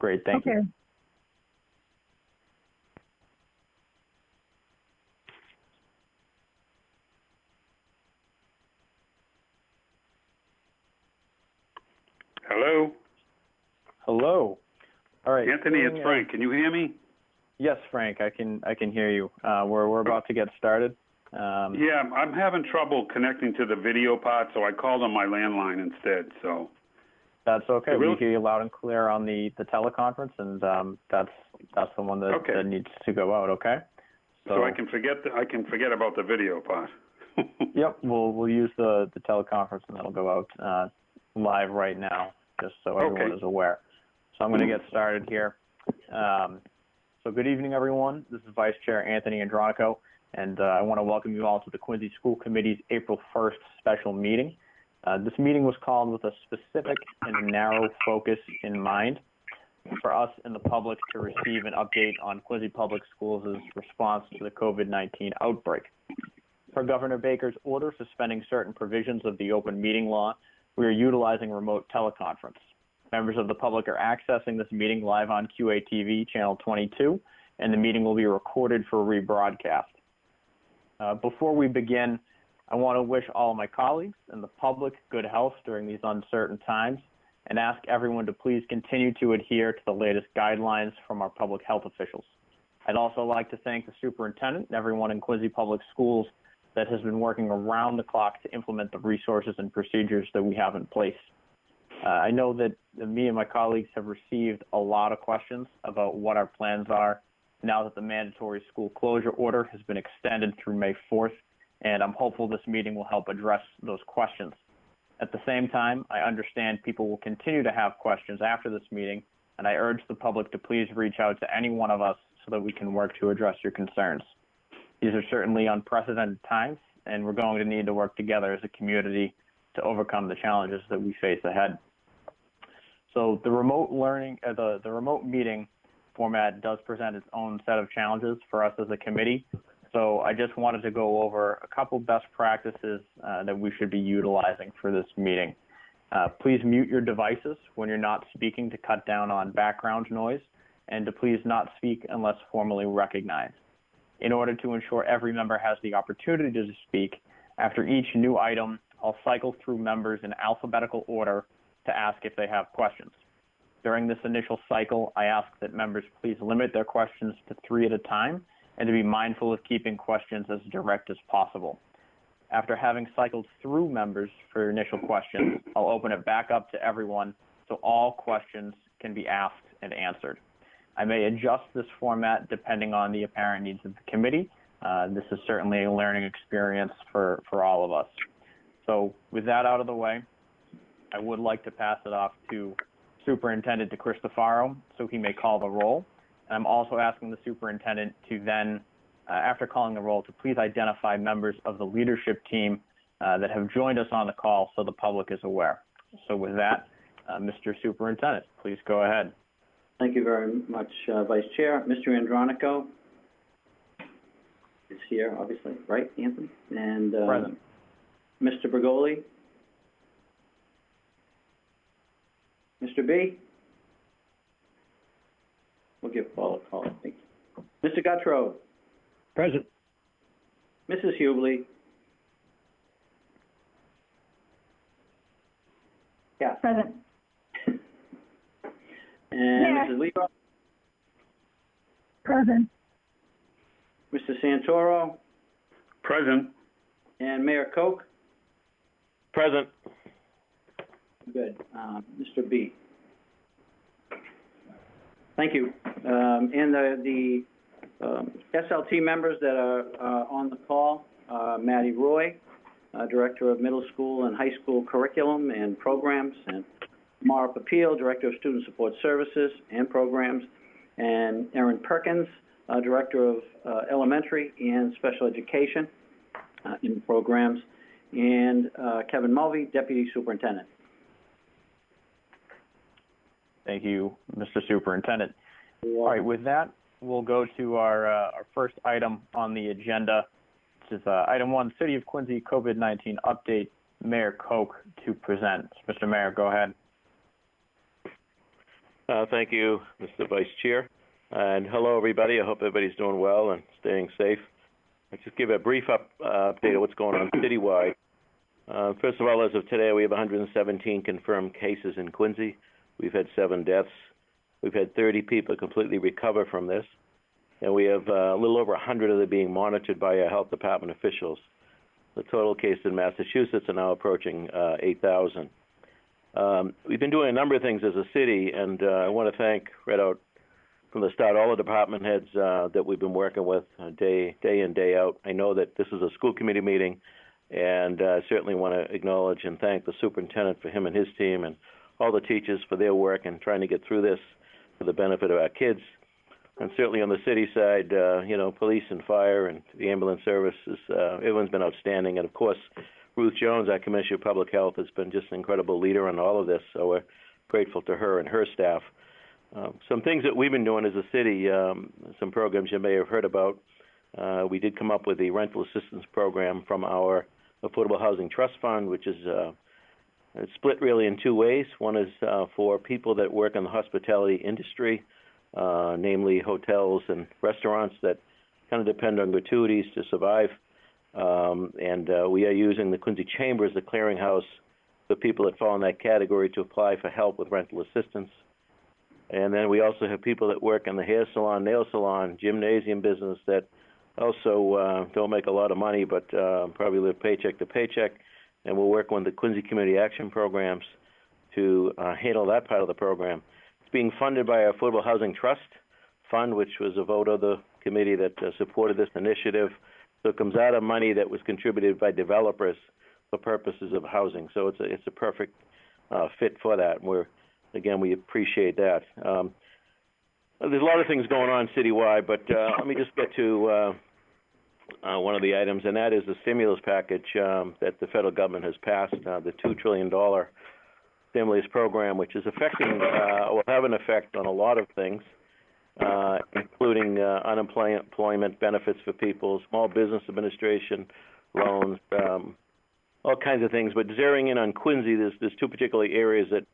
Great, thank you. Hello? Hello. All right. Anthony, it's Frank. Can you hear me? Yes, Frank, I can hear you. We're about to get started. Yeah, I'm having trouble connecting to the video part, so I called on my landline instead. So that's okay. We hear you loud and clear on the teleconference, and that's the one that, that needs to go out. Okay. So I can forget about the video part. Yep, we'll use the teleconference, and that'll go out live right now, just so everyone is aware. So I'm going to get started here. So good evening, everyone. This is Vice Chair Anthony Andronico, and I want to welcome you all to the Quincy School Committee's April 1st special meeting. This meeting was called with a specific and narrow focus in mind for us and the public to receive an update on Quincy Public Schools' response to the COVID-19 outbreak. Per Governor Baker's order suspending certain provisions of the open meeting law, we are utilizing remote teleconference. Members of the public are accessing this meeting live on QATV channel 22, and the meeting will be recorded for rebroadcast. Before we begin, I want to wish all of my colleagues and the public good health during these uncertain times, and ask everyone to please continue to adhere to the latest guidelines from our public health officials. I'd also like to thank the superintendent and everyone in Quincy Public Schools that has been working around the clock to implement the resources and procedures that we have in place. I know that me and my colleagues have received a lot of questions about what our plans are now that the mandatory school closure order has been extended through May 4th, and I'm hopeful this meeting will help address those questions. At the same time, I understand people will continue to have questions after this meeting, and I urge the public to please reach out to any one of us so that we can work to address your concerns. These are certainly unprecedented times, and we're going to need to work together as a community to overcome the challenges that we face ahead. So the remote remote meeting format does present its own set of challenges for us as a committee. So I just wanted to go over a couple best practices that we should be utilizing for this meeting. Please mute your devices when you're not speaking to cut down on background noise, and to please not speak unless formally recognized. In order to ensure every member has the opportunity to speak, after each new item, I'll cycle through members in alphabetical order to ask if they have questions. During this initial cycle, I ask that members please limit their questions to 3 at a time and to be mindful of keeping questions as direct as possible. After having cycled through members for initial questions, I'll open it back up to everyone so all questions can be asked and answered. I may adjust this format depending on the apparent needs of the committee. This is certainly a learning experience for all of us. So with that out of the way, I would like to pass it off to Superintendent DeCristofaro so he may call the roll. And I'm also asking the superintendent to then, after calling the roll, to please identify members of the leadership team that have joined us on the call so the public is aware. So with that, Mr. Superintendent, please go ahead. Thank you very much, Vice Chair. Mr. Andronico is here, obviously, right, Anthony? And present. Mr. Bergoli. Mr. B. We'll give Paul a call, I think. Mr. Guttrow. Present. Mrs. Hubley. Yeah. Present. And Mrs. Lever. Present. Mr. Santoro. Present. And Mayor Koch. Present. Good. Mr. B. Thank you. And the SLT members that are on the call, Maddie Roy, Director of Middle School and High School Curriculum and Programs, and Mara Papil, Director of Student Support Services and Programs, and Erin Perkins, Director of Elementary and Special Education in Programs, and Kevin Mulvey, Deputy Superintendent. Thank you, Mr. Superintendent. All right, with that, we'll go to our first item on the agenda, which is item 1, City of Quincy COVID-19 update, Mayor Koch to present. Mr. Mayor, go ahead. Thank you, Mr. Vice Chair. And hello, everybody. I hope everybody's doing well and staying safe. I'll just give a brief update of what's going on citywide. First of all, as of today, we have 117 confirmed cases in Quincy. We've had 7 deaths. We've had 30 people completely recover from this. And we have a little over 100 of them being monitored by our health department officials. The total cases in Massachusetts are now approaching 8,000. We've been doing a number of things as a city, and I want to thank right out from the start all the department heads that we've been working with day in, day out. I know that this is a school committee meeting, and I certainly want to acknowledge and thank the superintendent for him and his team and all the teachers for their work in trying to get through this for the benefit of our kids. And certainly on the city side, police and fire and the ambulance services, everyone's been outstanding. And, of course, Ruth Jones, our Commissioner of Public Health, has been just an incredible leader on all of this, so we're grateful to her and her staff. Some things that we've been doing as a city, some programs you may have heard about. We did come up with the rental assistance program from our Affordable Housing Trust Fund, which is it's split really in 2 ways. One is for people that work in the hospitality industry, namely hotels and restaurants that kind of depend on gratuities to survive. We are using the Quincy Chamber as the clearinghouse for people that fall in that category to apply for help with rental assistance. And then we also have people that work in the hair salon, nail salon, gymnasium business that also don't make a lot of money but probably live paycheck to paycheck. And we're working with the Quincy Community Action Programs to handle that part of the program. It's being funded by our Affordable Housing Trust Fund, which was a vote of the committee that supported this initiative. So it comes out of money that was contributed by developers for purposes of housing. So it's a perfect fit for that. And we appreciate that. There's a lot of things going on citywide, but let me just get to one of the items, and that is the stimulus package that the federal government has passed, the $2 trillion stimulus program, which is will have an effect on a lot of things, including unemployment benefits for people, small business administration, loans, all kinds of things. But zeroing in on Quincy, there's 2 particular areas that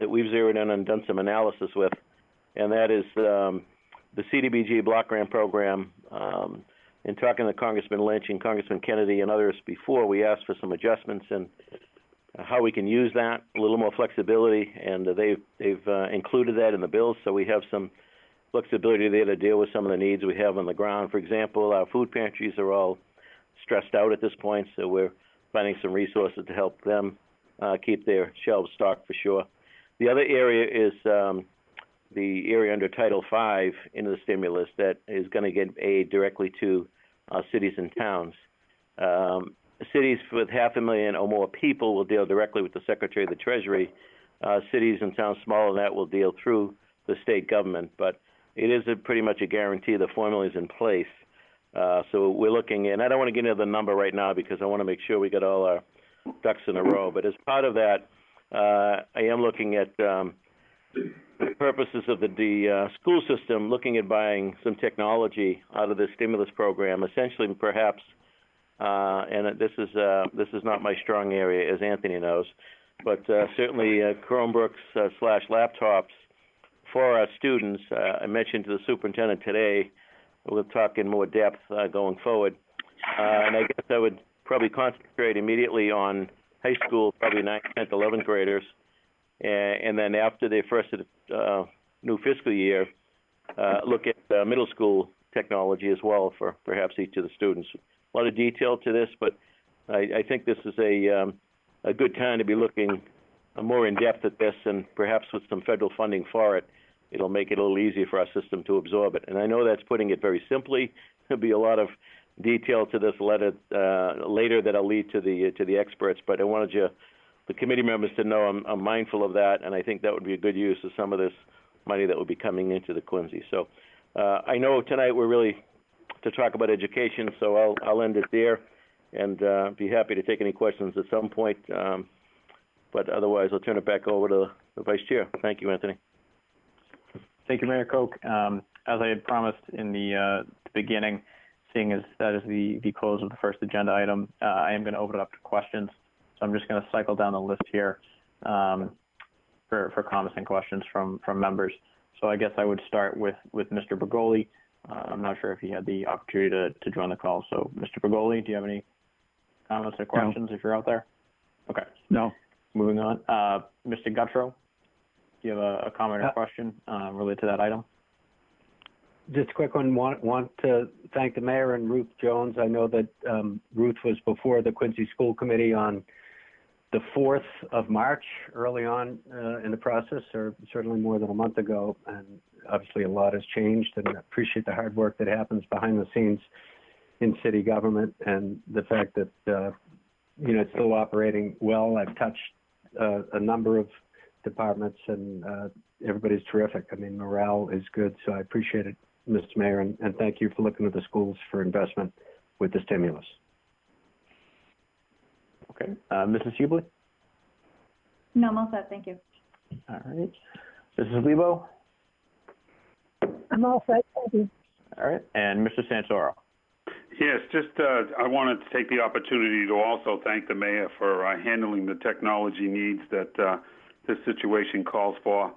we've zeroed in and done some analysis with, and that is the CDBG block grant program. In talking to Congressman Lynch and Congressman Kennedy and others before, we asked for some adjustments and how we can use that, a little more flexibility, and they've included that in the bill, so we have some flexibility there to deal with some of the needs we have on the ground. For example, our food pantries are all stressed out at this point, so we're finding some resources to help them keep their shelves stocked for sure. The other area is the area under Title V into the stimulus that is going to get aid directly to cities and towns. Cities with 500,000 or more people will deal directly with the Secretary of the Treasury. Cities and towns smaller than that will deal through the state government, but it is pretty much a guarantee the formula is in place. So we're looking, and I don't want to get into the number right now because I want to make sure we get all our ducks in a row. But as part of that, I am looking at the purposes of the school system, looking at buying some technology out of the stimulus program, essentially perhaps, and this is not my strong area, as Anthony knows, but certainly Chromebooks / laptops for our students. I mentioned to the superintendent today, we'll talk in more depth going forward, and I guess I would probably concentrate immediately on high school, probably 9th, 10th, 11th graders, and then after their first new fiscal year, look at middle school technology as well for perhaps each of the students. A lot of detail to this, but I think this is a good time to be looking more in depth at this, and perhaps with some federal funding for it, it'll make it a little easier for our system to absorb it. And I know that's putting it very simply. There'll be a lot of detail to this letter later that I'll lead to the experts, but I wanted the committee members to know I'm mindful of that, and I think that would be a good use of some of this money that would be coming into the Quincy. So I know tonight we're really to talk about education, so I'll end it there, and be happy to take any questions at some point. But otherwise, I'll turn it back over to the Vice Chair. Thank you, Anthony. Thank you, Mayor Koch. As I had promised in the beginning, seeing as that is the close of the first agenda item, I am going to open it up to questions. So I'm just going to cycle down the list here. First for comments and questions from members. So I guess I would start with Mr. Bergoli. I'm not sure if he had the opportunity to join the call. So, Mr. Bergoli, do you have any comments or questions if you're out there? Okay. No. Moving on. Mr. Guttrow, do you have a comment or question related to that item? Just a quick one. Want to thank the mayor and Ruth Jones. I know that Ruth was before the Quincy School Committee on the 4th of March, early on in the process, or certainly more than a month ago. And obviously a lot has changed, and I appreciate the hard work that happens behind the scenes in city government, and the fact that, it's still operating well. I've touched a number of departments, and everybody's terrific. I mean, morale is good, so I appreciate it, Mr. Mayor, and thank you for looking at the schools for investment with the stimulus. Okay. Mrs. Hubley? No, I'm all set. Thank you. All right. Mrs. Lebo? I'm all set. Thank you. All right. And Mr. Santoro? Yes, just I wanted to take the opportunity to also thank the mayor for handling the technology needs that this situation calls for.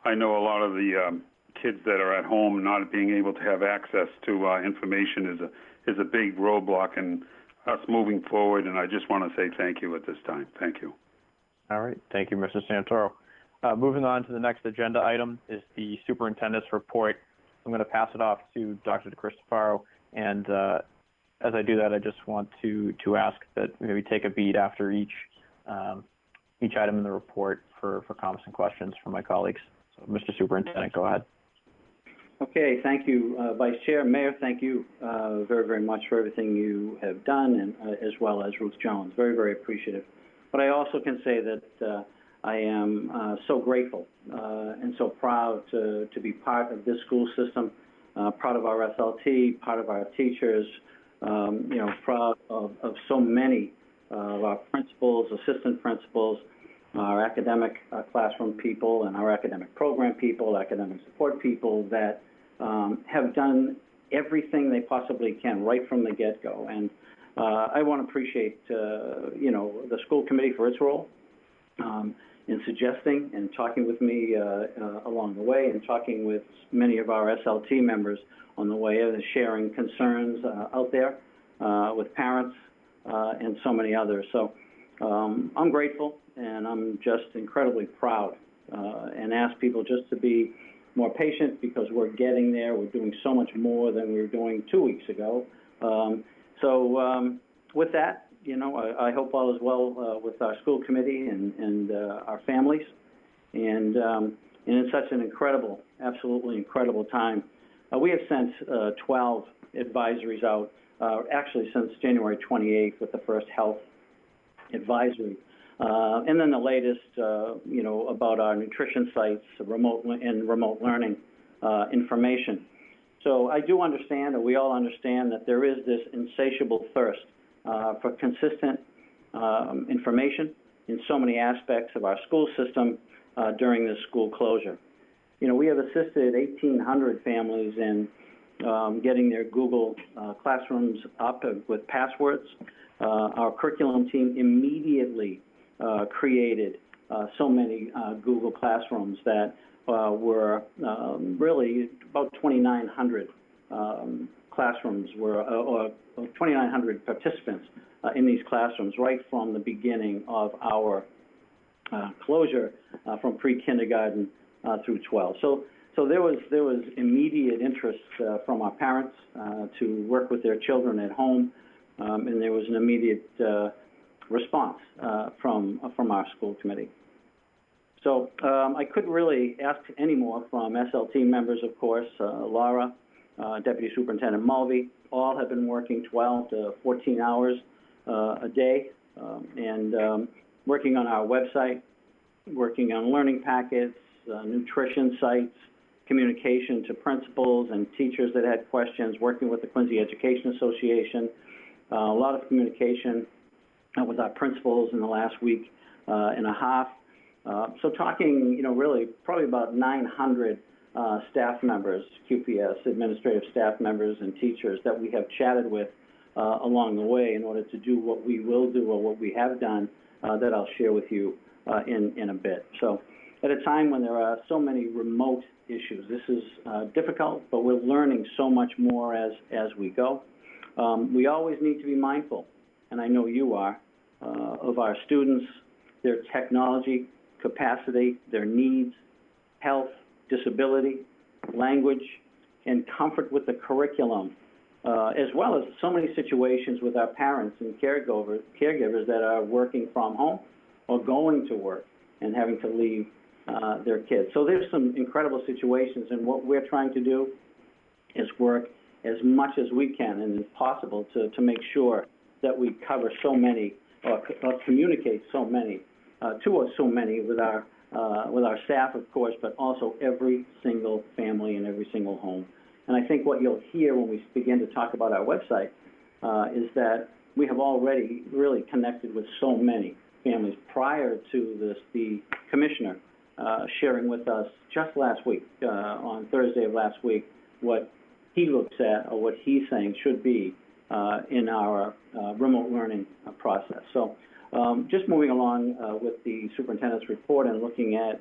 I know a lot of the kids that are at home not being able to have access to information is a big roadblock in us moving forward, and I just want to say thank you at this time. Thank you. All right. Thank you, Mr. Santoro. Moving on to the next agenda item is the superintendent's report. I'm going to pass it off to Dr. DeCristofaro, and as I do that, I just want to ask that maybe take a beat after each item in the report for comments and questions from my colleagues. So, Mr. Superintendent, go ahead. Okay, thank you, Vice Chair. Mayor, thank you very, very much for everything you have done, and as well as Ruth Jones. Very, very appreciative. But I also can say that I am so grateful and so proud to be part of this school system, proud of our SLT, proud of our teachers, proud of so many of our principals, assistant principals, our academic classroom people, and our academic program people, academic support people that have done everything they possibly can right from the get-go. And I want to appreciate, the school committee for its role in suggesting and talking with me along the way, and talking with many of our SLT members on the way, and sharing concerns out there with parents and so many others. So I'm grateful, and I'm just incredibly proud, and ask people just to be more patient, because we're getting there. We're doing so much more than we were doing 2 weeks ago. With that, I hope all is well with our school committee and our families, and in such an incredible, absolutely incredible time. We have sent 12 advisories out, actually since January 28th with the first health advisory. And then the latest, about our nutrition sites, remote learning information. So I do understand, and we all understand, that there is this insatiable thirst for consistent information in so many aspects of our school system during this school closure. We have assisted 1,800 families in getting their Google classrooms up with passwords. Our curriculum team immediately created so many Google classrooms that were really about 2,900 classrooms or 2,900 participants in these classrooms right from the beginning of our closure from pre-kindergarten through 12. So there was immediate interest from our parents to work with their children at home, and there was an immediate response from our school committee. So I couldn't really ask any more from SLT members, of course. Laura, Deputy Superintendent Mulvey, all have been working 12 to 14 hours a day, and working on our website, working on learning packets, nutrition sites, communication to principals and teachers that had questions, working with the Quincy Education Association, a lot of communication with our principals in the last week and a half. So talking, really probably about 900 staff members, QPS, administrative staff members and teachers that we have chatted with along the way in order to do what we will do or what we have done that I'll share with you in a bit. So at a time when there are so many remote issues. This is difficult, but we're learning so much more as we go. We always need to be mindful, and I know you are, of our students, their technology capacity, their needs, health, disability, language, and comfort with the curriculum, as well as so many situations with our parents and caregivers that are working from home or going to work and having to leave their kids. So there's some incredible situations, and what we're trying to do is work as much as we can and as possible to make sure that we cover so many or communicate so many to so many with our staff, of course, but also every single family and every single home. And I think what you'll hear when we begin to talk about our website is that we have already really connected with so many families prior to this, the commissioner sharing with us just last week, on Thursday of last week, what he looks at or what he's saying should be in our remote learning process. So just moving along with the superintendent's report and looking at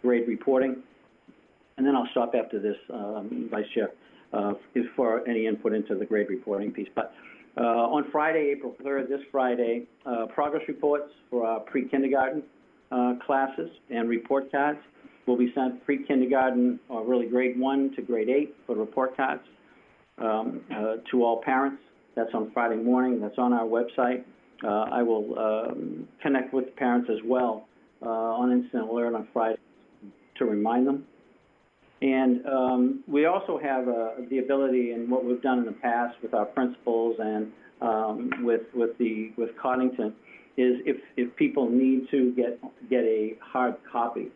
grade reporting. And then I'll stop after this, Vice Chair, for any input into the grade reporting piece. But on Friday, April 3rd, this Friday, progress reports for our pre-kindergarten classes and report cards will be sent pre-kindergarten, or really grade 1 to grade 8 for report cards to all parents. That's on Friday morning. That's on our website. I will connect with parents as well on Instant Alert on Friday to remind them. And we also have the ability, and what we've done in the past with our principals and with Coddington, is if people need to get a hard copy,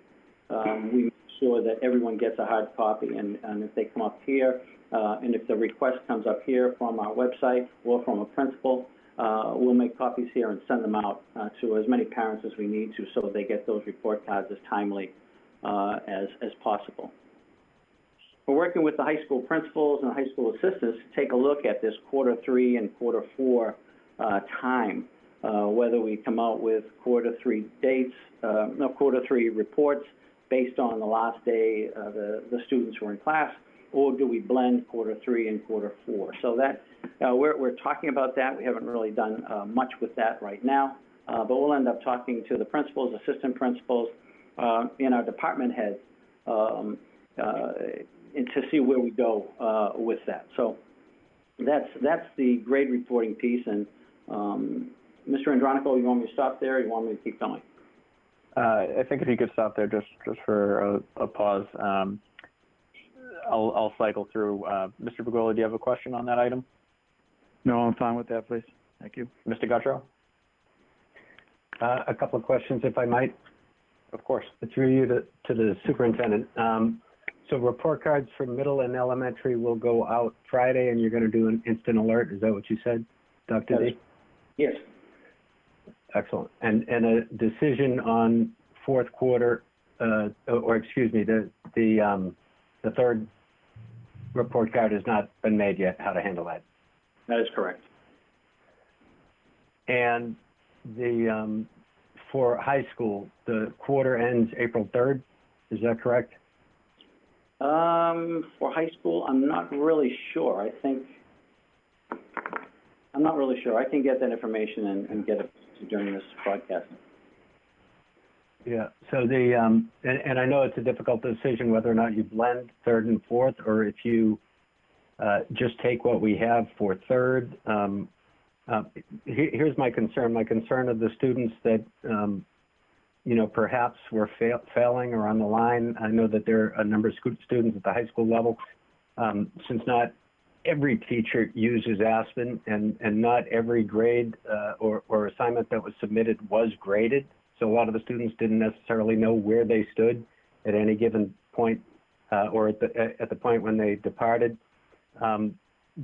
we make sure that everyone gets a hard copy. And if they come up here, and if the request comes up here from our website or from a principal, we'll make copies here and send them out to as many parents as we need to, so they get those report cards as timely as possible. We're working with the high school principals and high school assistants to take a look at this quarter 3 and quarter 4 time, whether we come out with quarter 3 dates, quarter 3 reports based on the last day the students were in class, or do we blend quarter 3 and quarter 4? So that we're talking about that. We haven't really done much with that right now, but we'll end up talking to the principals, assistant principals, and our department heads and to see where we go with that. So that's the grade reporting piece. And Mr. Andronico, you want me to stop there, or you want me to keep going? I think if you could stop there just for a pause. I'll cycle through. Mr. Bergola, do you have a question on that item? No, I'm fine with that, please. Thank you. Mr. Gautreaux? A couple of questions, if I might. Of course. Through you to the superintendent. So report cards for middle and elementary will go out Friday, and you're going to do an instant alert. Is that what you said, Dr. D? Yes. Excellent. And a decision on fourth quarter, or excuse me, the third report card has not been made yet, how to handle that. That is correct. And the for high school, the quarter ends April 3rd. Is that correct? For high school, I'm not really sure. I'm not really sure. I can get that information and get it during this broadcast. Yeah. So the and I know it's a difficult decision whether or not you blend third and fourth, or if you just take what we have for third. Here's my concern. My concern of the students that perhaps were failing or on the line. I know that there are a number of students at the high school level. Since not every teacher uses Aspen, and not every grade or assignment that was submitted was graded. So a lot of the students didn't necessarily know where they stood at any given point, or at the point when they departed.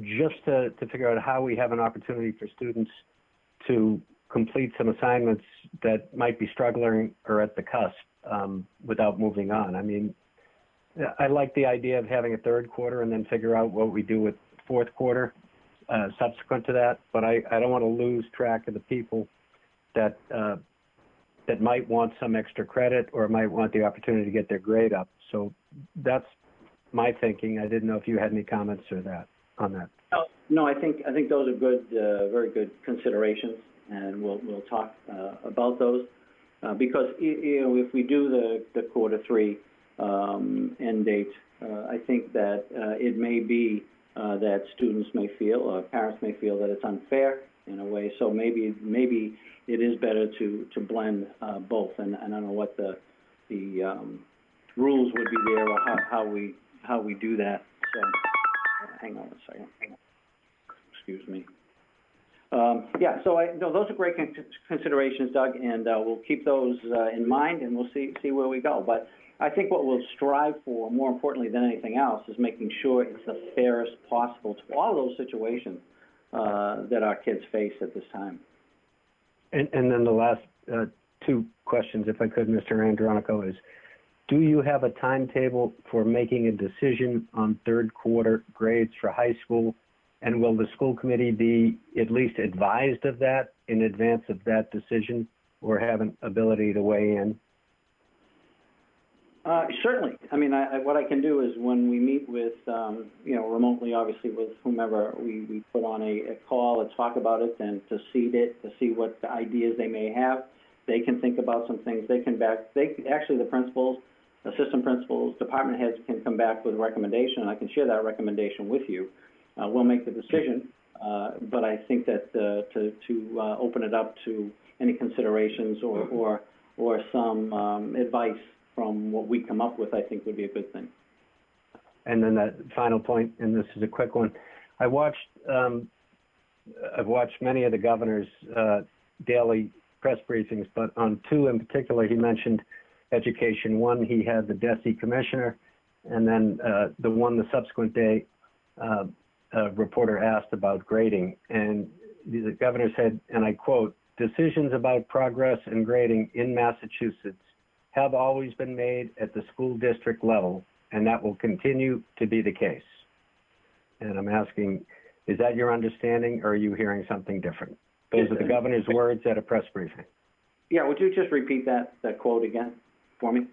Just to figure out how we have an opportunity for students to complete some assignments that might be struggling or at the cusp without moving on. I mean, I like the idea of having a third quarter and then figure out what we do with fourth quarter subsequent to that, but I don't want to lose track of the people that that might want some extra credit or might want the opportunity to get their grade up. So that's my thinking. I didn't know if you had any comments on that. No, I think those are good, very good considerations, and we'll talk about those because if we do the quarter three end date, I think that it may be that students may feel, or parents may feel that it's unfair in a way. So maybe it is better to blend both, and I don't know what the rules would be there, or how we do that. So hang on a second. Excuse me. Yeah, so those are great considerations, Doug, and we'll keep those in mind, and we'll see where we go. But I think what we'll strive for, more importantly than anything else, is making sure it's the fairest possible to all those situations that our kids face at this time. And then the last two questions, if I could, Mr. Andronico, is do you have a timetable for making a decision on third quarter grades for high school? And will the school committee be at least advised of that in advance of that decision, or have an ability to weigh in? Certainly. I mean, what I can do is when we meet with, remotely, obviously, with whomever, we put on a call and talk about it and to seed it, to see what ideas they may have. They can think about some things. Actually, the principals, assistant principals, department heads can come back with a recommendation. I can share that recommendation with you. We'll make the decision, but I think that to open it up to any considerations or some advice from what we come up with, I think would be a good thing. And then that final point, and this is a quick one. I've watched many of the governor's daily press briefings, but on two in particular, he mentioned education. One, he had the DESE commissioner, and then the subsequent day, a reporter asked about grading, and the governor said, and I quote, "Decisions about progress and grading in Massachusetts have always been made at the school district level, and that will continue to be the case." And I'm asking, is that your understanding, or are you hearing something different? Those are the governor's words at a press briefing. Yeah, would you just repeat that quote again for me?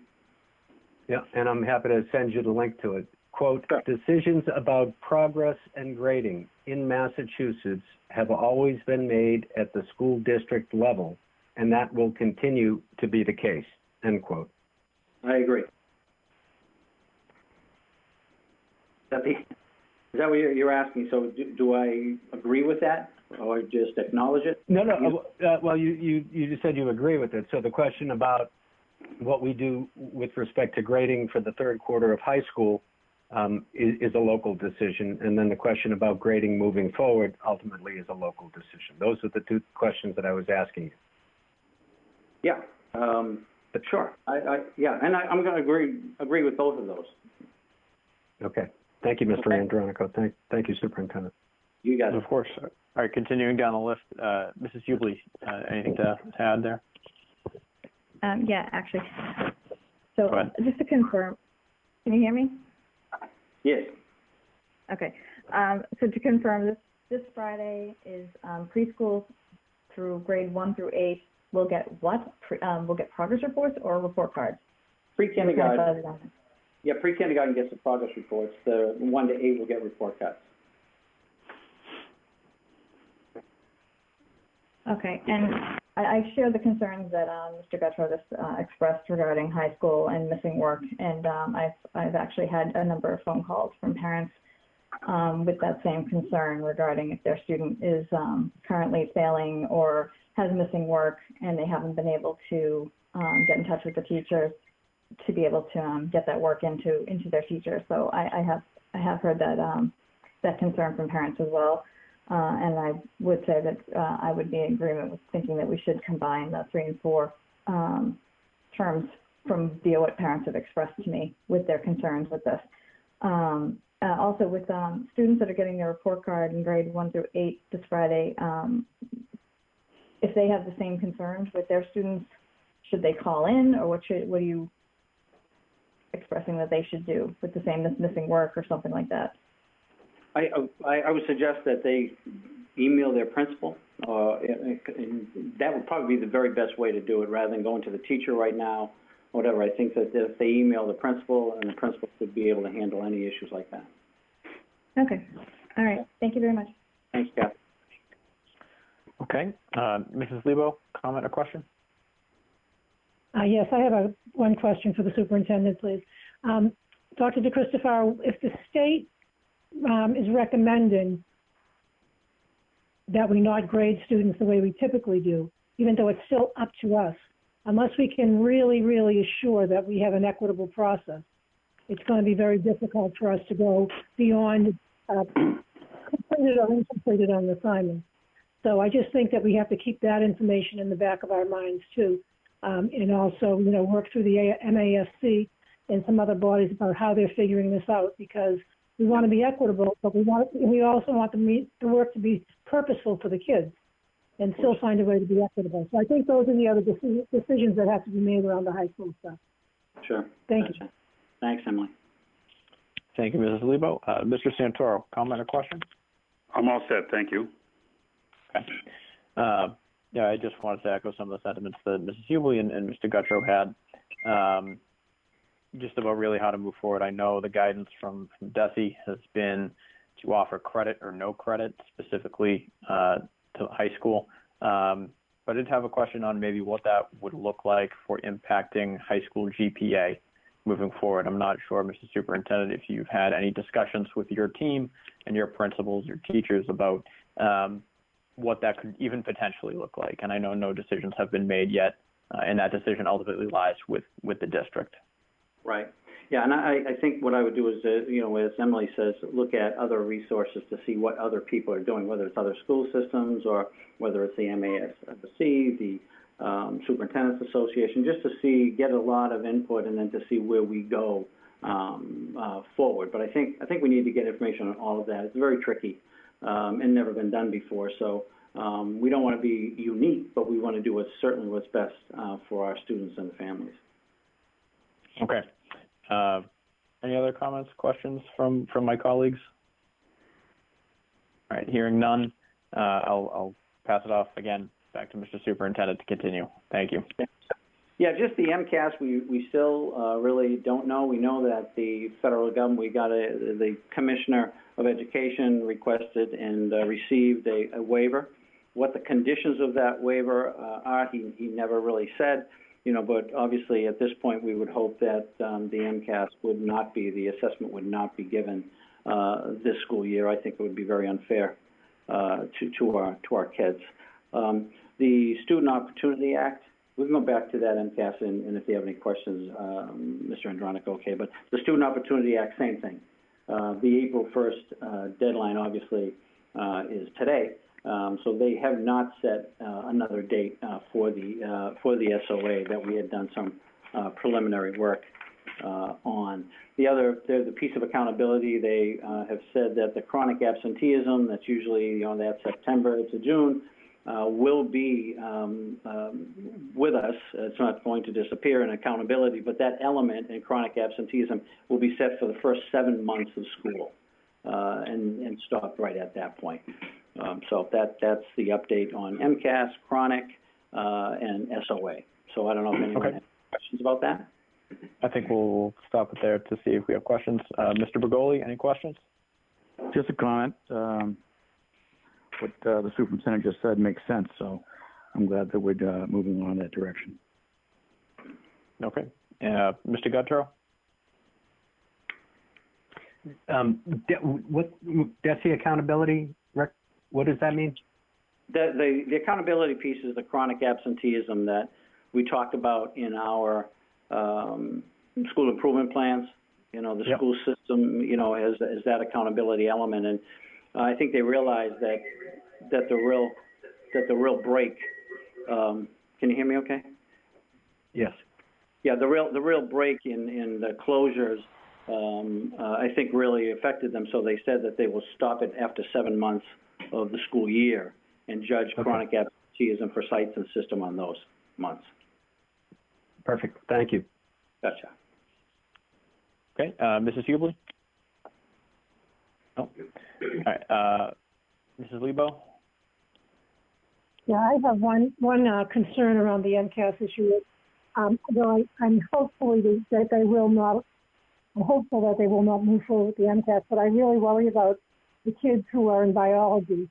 Yeah, and I'm happy to send you the link to it. Quote, sure. "Decisions about progress and grading in Massachusetts have always been made at the school district level, and that will continue to be the case," end quote. I agree. Is that what you're asking? So do I agree with that, or just acknowledge it? No. Well, you just said you agree with it. So the question about what we do with respect to grading for the third quarter of high school is a local decision, and then the question about grading moving forward ultimately is a local decision. Those are the two questions that I was asking you. Yeah, sure. I'm going to agree with both of those. Okay. Thank you, Mr. Andronico. Thank you, Superintendent. You got it. Of course. All right, continuing down the list, Mrs. Hubley, anything to add there? Yeah, actually. So just to confirm, can you hear me? Yes. Okay. So to confirm, this Friday is preschool through grade 1 through 8 will get what? We'll get progress reports or report cards? Pre-kindergarten. Yeah, pre-kindergarten gets the progress reports. The 1 to 8 will get report cards. Okay, and I share the concerns that Mr. Guttrow expressed regarding high school and missing work, and I've actually had a number of phone calls from parents with that same concern regarding if their student is currently failing or has missing work, and they haven't been able to get in touch with the teachers to be able to get that work into their teacher. So I have heard that concern from parents as well. And I would say that I would be in agreement with thinking that we should combine the 3 and 4 terms from what parents have expressed to me with their concerns with this. Also, with students that are getting their report card in grade 1 through 8 this Friday, if they have the same concerns with their students, should they call in, or what are you expressing that they should do with the same missing work or something like that? I would suggest that they email their principal. And that would probably be the very best way to do it, rather than going to the teacher right now, whatever. I think that if they email the principal, and the principal should be able to handle any issues like that. Okay. All right. Thank you very much. Thanks, Kath. Okay. Mrs. Lebo, comment or question? Yes, I have one question for the superintendent, please. Dr. DeCristofaro, if the state is recommending that we not grade students the way we typically do, even though it's still up to us, unless we can really, really assure that we have an equitable process, it's going to be very difficult for us to go beyond completed or incompleted on assignment. So I just think that we have to keep that information in the back of our minds too, and also, work through the MASC and some other bodies about how they're figuring this out, because we want to be equitable, but we also want the work to be purposeful for the kids and still find a way to be equitable. So I think those are the other decisions that have to be made around the high school stuff. Sure. Thank you. Thanks, Emily. Thank you, Mrs. Lebo. Mr. Santoro, comment or question? I'm all set. Thank you. Okay. Yeah, I just wanted to echo some of the sentiments that Mrs. Hubel and Mr. Guttrow had, just about really how to move forward. I know the guidance from DESE has been to offer credit or no credit, specifically to high school. But I did have a question on maybe what that would look like for impacting high school GPA moving forward. I'm not sure, Mr. Superintendent, if you've had any discussions with your team and your principals, your teachers about what that could even potentially look like. And I know no decisions have been made yet, and that decision ultimately lies with the district. Right. Yeah, and I think what I would do is, as Emily says, look at other resources to see what other people are doing, whether it's other school systems or whether it's the MASC, the Superintendent's Association, just to get a lot of input and then to see where we go forward. But I think we need to get information on all of that. It's very tricky and never been done before. So we don't want to be unique, but we want to do what's best for our students and the families. Okay. Any other comments, questions from my colleagues? All right, hearing none, I'll pass it off again back to Mr. Superintendent to continue. Thank you. Yeah, just the MCAS, we still really don't know. We know that the federal government, the Commissioner of Education requested and received a waiver. What the conditions of that waiver are, he never really said. But obviously at this point we would hope that the MCAS the assessment would not be given this school year. I think it would be very unfair to our kids. The Student Opportunity Act, we can go back to that MCAS, and if you have any questions, Mr. Andronic, okay. But the Student Opportunity Act, same thing. The April 1st deadline obviously is today. So they have not set another date for the SOA that we had done some preliminary work on. The piece of accountability, they have said that the chronic absenteeism, that's usually that September to June, will be with us. It's not going to disappear in accountability, but that element in chronic absenteeism will be set for the first 7 months of school and stop right at that point. So that's the update on MCAS, chronic, and SOA. So I don't know if anyone has questions about that. I think we'll stop it there to see if we have questions. Mr. Bergoli, any questions? Just a comment. What the superintendent just said makes sense, so I'm glad that we're moving on in that direction. Okay. Mr. Guttrow? What DESE accountability? What does that mean? The accountability piece is the chronic absenteeism that we talked about in our school improvement plans. The school system, has that accountability element, and I think they realize that the real break. Can you hear me? Okay. Yes. Yeah, the real break in the closures, I think, really affected them. So they said that they will stop it after 7 months of the school year and judge chronic absenteeism for sites and system on those months. Perfect. Thank you. Gotcha. Okay. Mrs. Hubley? No. All right. Mrs. Lebo, Yeah, I have one concern around the MCAS issue. Though I'm hopeful that they will not. I'm hopeful that they will not move forward with the MCAS, but I really worry about the kids who are in biology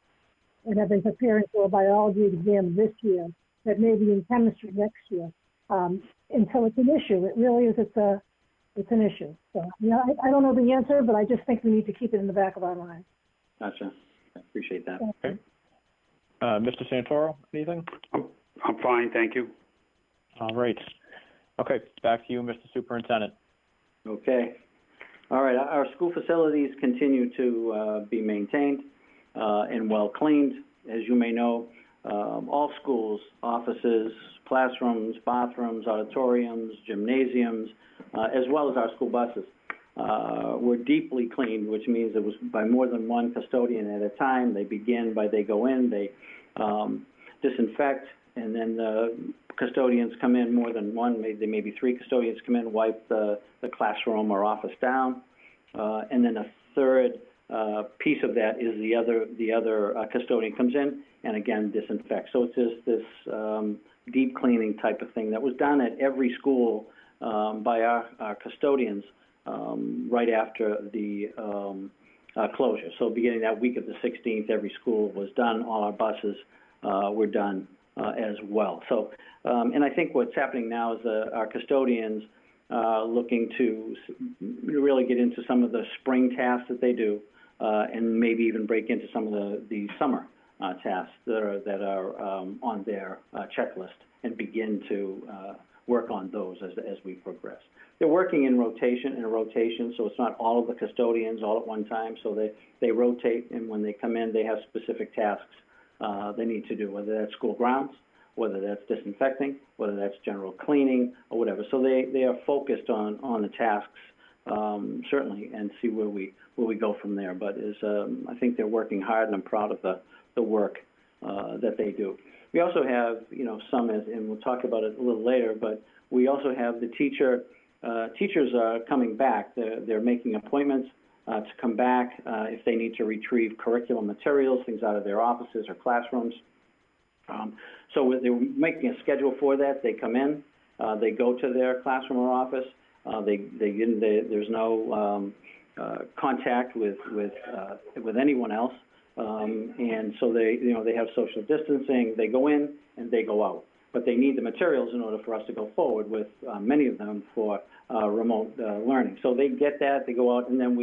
and have been preparing for a biology exam this year, that may be in chemistry next year. And so it's an issue. It really is. It's an issue. So, I don't know the answer, but I just think we need to keep it in the back of our minds. Gotcha. I appreciate that. Okay. Mr. Santoro, anything? I'm fine, thank you. All right. Okay, back to you, Mr. Superintendent. Okay. All right. Our school facilities continue to be maintained and well cleaned. As you may know, all schools, offices, classrooms, bathrooms, auditoriums, gymnasiums, as well as our school buses, were deeply cleaned, which means it was by more than one custodian at a time. They go in, they disinfect, and then the custodians come in, more than one, maybe three custodians come in, wipe the classroom or office down, and then a third piece of that is the other custodian comes in and again disinfects. So it's just this deep cleaning type of thing that was done at every school by our custodians right after the closure. So beginning that week of the 16th, every school was done. All our buses were done as well. So, and I think what's happening now is our custodians looking to really get into some of the spring tasks that they do, and maybe even break into some of the summer tasks that are on their checklist, and begin to work on those as we progress. They're working in a rotation, so it's not all of the custodians all at one time. So they rotate, and when they come in, they have specific tasks they need to do, whether that's school grounds, whether that's disinfecting, whether that's general cleaning, or whatever. So they are focused on the tasks, certainly, and see where we go from there. But I think they're working hard, and I'm proud of the work that they do. We also have, some, and we'll talk about it a little later, but we also have the teachers are coming back. They're making appointments to come back if they need to retrieve curriculum materials, things out of their offices or classrooms. So they're making a schedule for that. They come in, they go to their classroom or office. There's no contact with anyone else, and so they have social distancing. They go in and they go out, but they need the materials in order for us to go forward with many of them for remote learning. So they get that, they go out, and then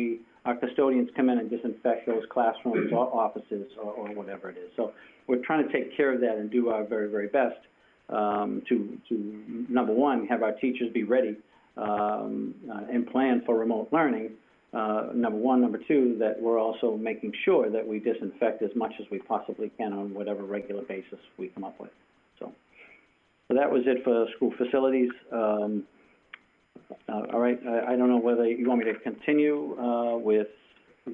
our custodians come in and disinfect those classrooms or offices or whatever it is. So we're trying to take care of that and do our very, very best to number one, have our teachers be ready and plan for remote learning. Number one. Number two, that we're also making sure that we disinfect as much as we possibly can on whatever regular basis we come up with. So that was it for school facilities. All right, I don't know whether you want me to continue with.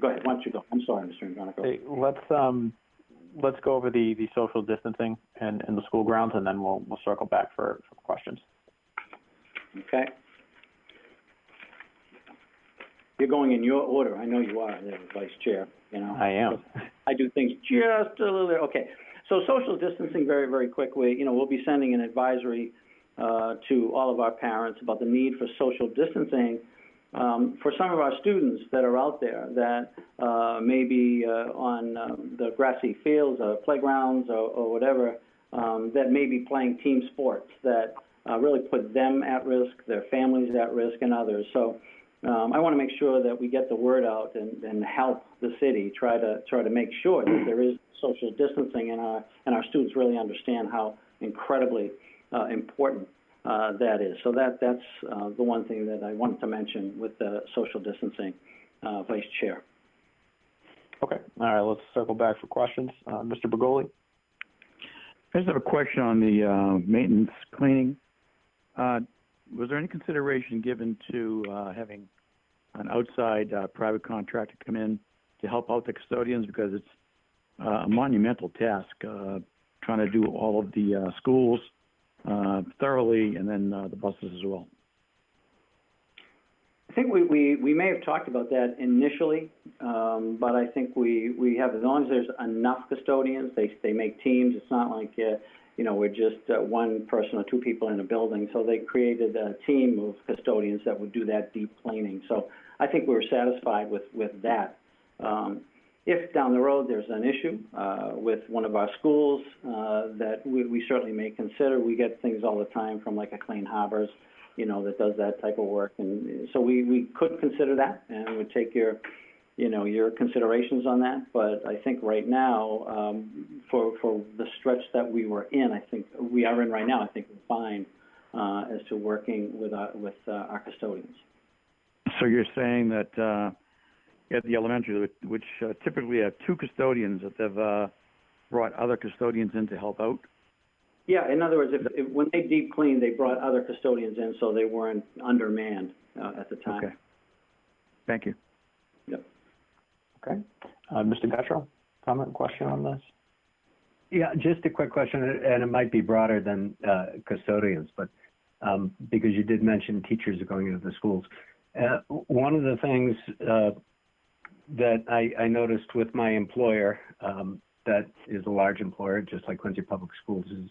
Go ahead. Why don't you go? I'm sorry, Mr. Andronico. Hey, let's go over the social distancing and the school grounds, and then we'll circle back for questions. Okay. You're going in your order. I know you are, there, Vice Chair. I am. I do things just a little bit. Okay. So social distancing, very, very quickly. We'll be sending an advisory to all of our parents about the need for social distancing for some of our students that are out there that may be on the grassy fields or playgrounds or whatever, that may be playing team sports that really put them at risk, their families at risk, and others. So I want to make sure that we get the word out and help the city try to make sure that there is social distancing, and our students really understand how incredibly important that is. So that's the one thing that I wanted to mention with the social distancing, Vice Chair. Okay. All right. Let's circle back for questions. Mr. Bergoli? I just have a question on the maintenance cleaning. Was there any consideration given to having an outside private contractor come in to help out the custodians, because it's a monumental task trying to do all of the schools thoroughly, and then the buses as well? I think we may have talked about that initially, but I think we have, as long as there's enough custodians, they make teams. It's not like, we're just one person or two people in a building. So they created a team of custodians that would do that deep cleaning. So I think we were satisfied with that. If down the road there's an issue with one of our schools that we certainly may consider, we get things all the time from like a Clean Harbors, that does that type of work. And so we could consider that and would take your considerations on that. But I think right now, for the stretch that we were in, I think we are in right now, I think we're fine as to working with our custodians. So you're saying that at the elementary, which typically have two custodians, that they've brought other custodians in to help out? Yeah, in other words, if when they deep cleaned, they brought other custodians in so they weren't undermanned at the time. Okay. Thank you. Yep. Okay. Mr. Guttrow, comment, question on this? Yeah, just a quick question, and it might be broader than custodians, but because you did mention teachers are going into the schools. One of the things that I noticed with my employer, that is a large employer, just like Quincy Public Schools, is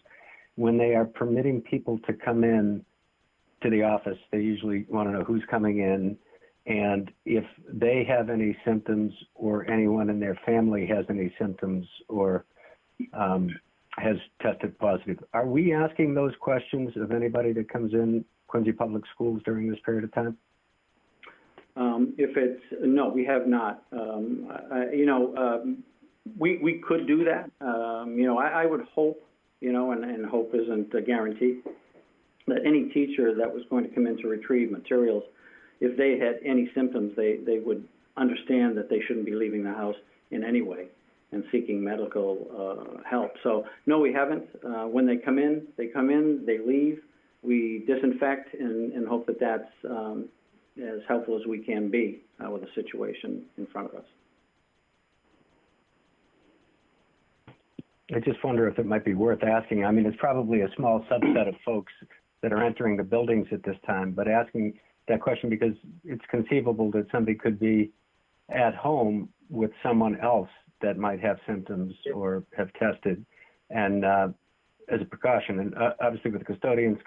when they are permitting people to come in to the office, they usually want to know who's coming in, and if they have any symptoms or anyone in their family has any symptoms or has tested positive. Are we asking those questions of anybody that comes in Quincy Public Schools during this period of time? No, we have not. We could do that. I would hope, and hope isn't a guarantee, that any teacher that was going to come in to retrieve materials, if they had any symptoms, they would understand that they shouldn't be leaving the house in any way and seeking medical help. So, no, we haven't. When they come in, they leave. We disinfect and hope that that's as helpful as we can be with the situation in front of us. I just wonder if it might be worth asking. I mean, it's probably a small subset of folks that are entering the buildings at this time, but asking that question because it's conceivable that somebody could be at home with someone else that might have symptoms or have tested, and as a precaution. And obviously with custodians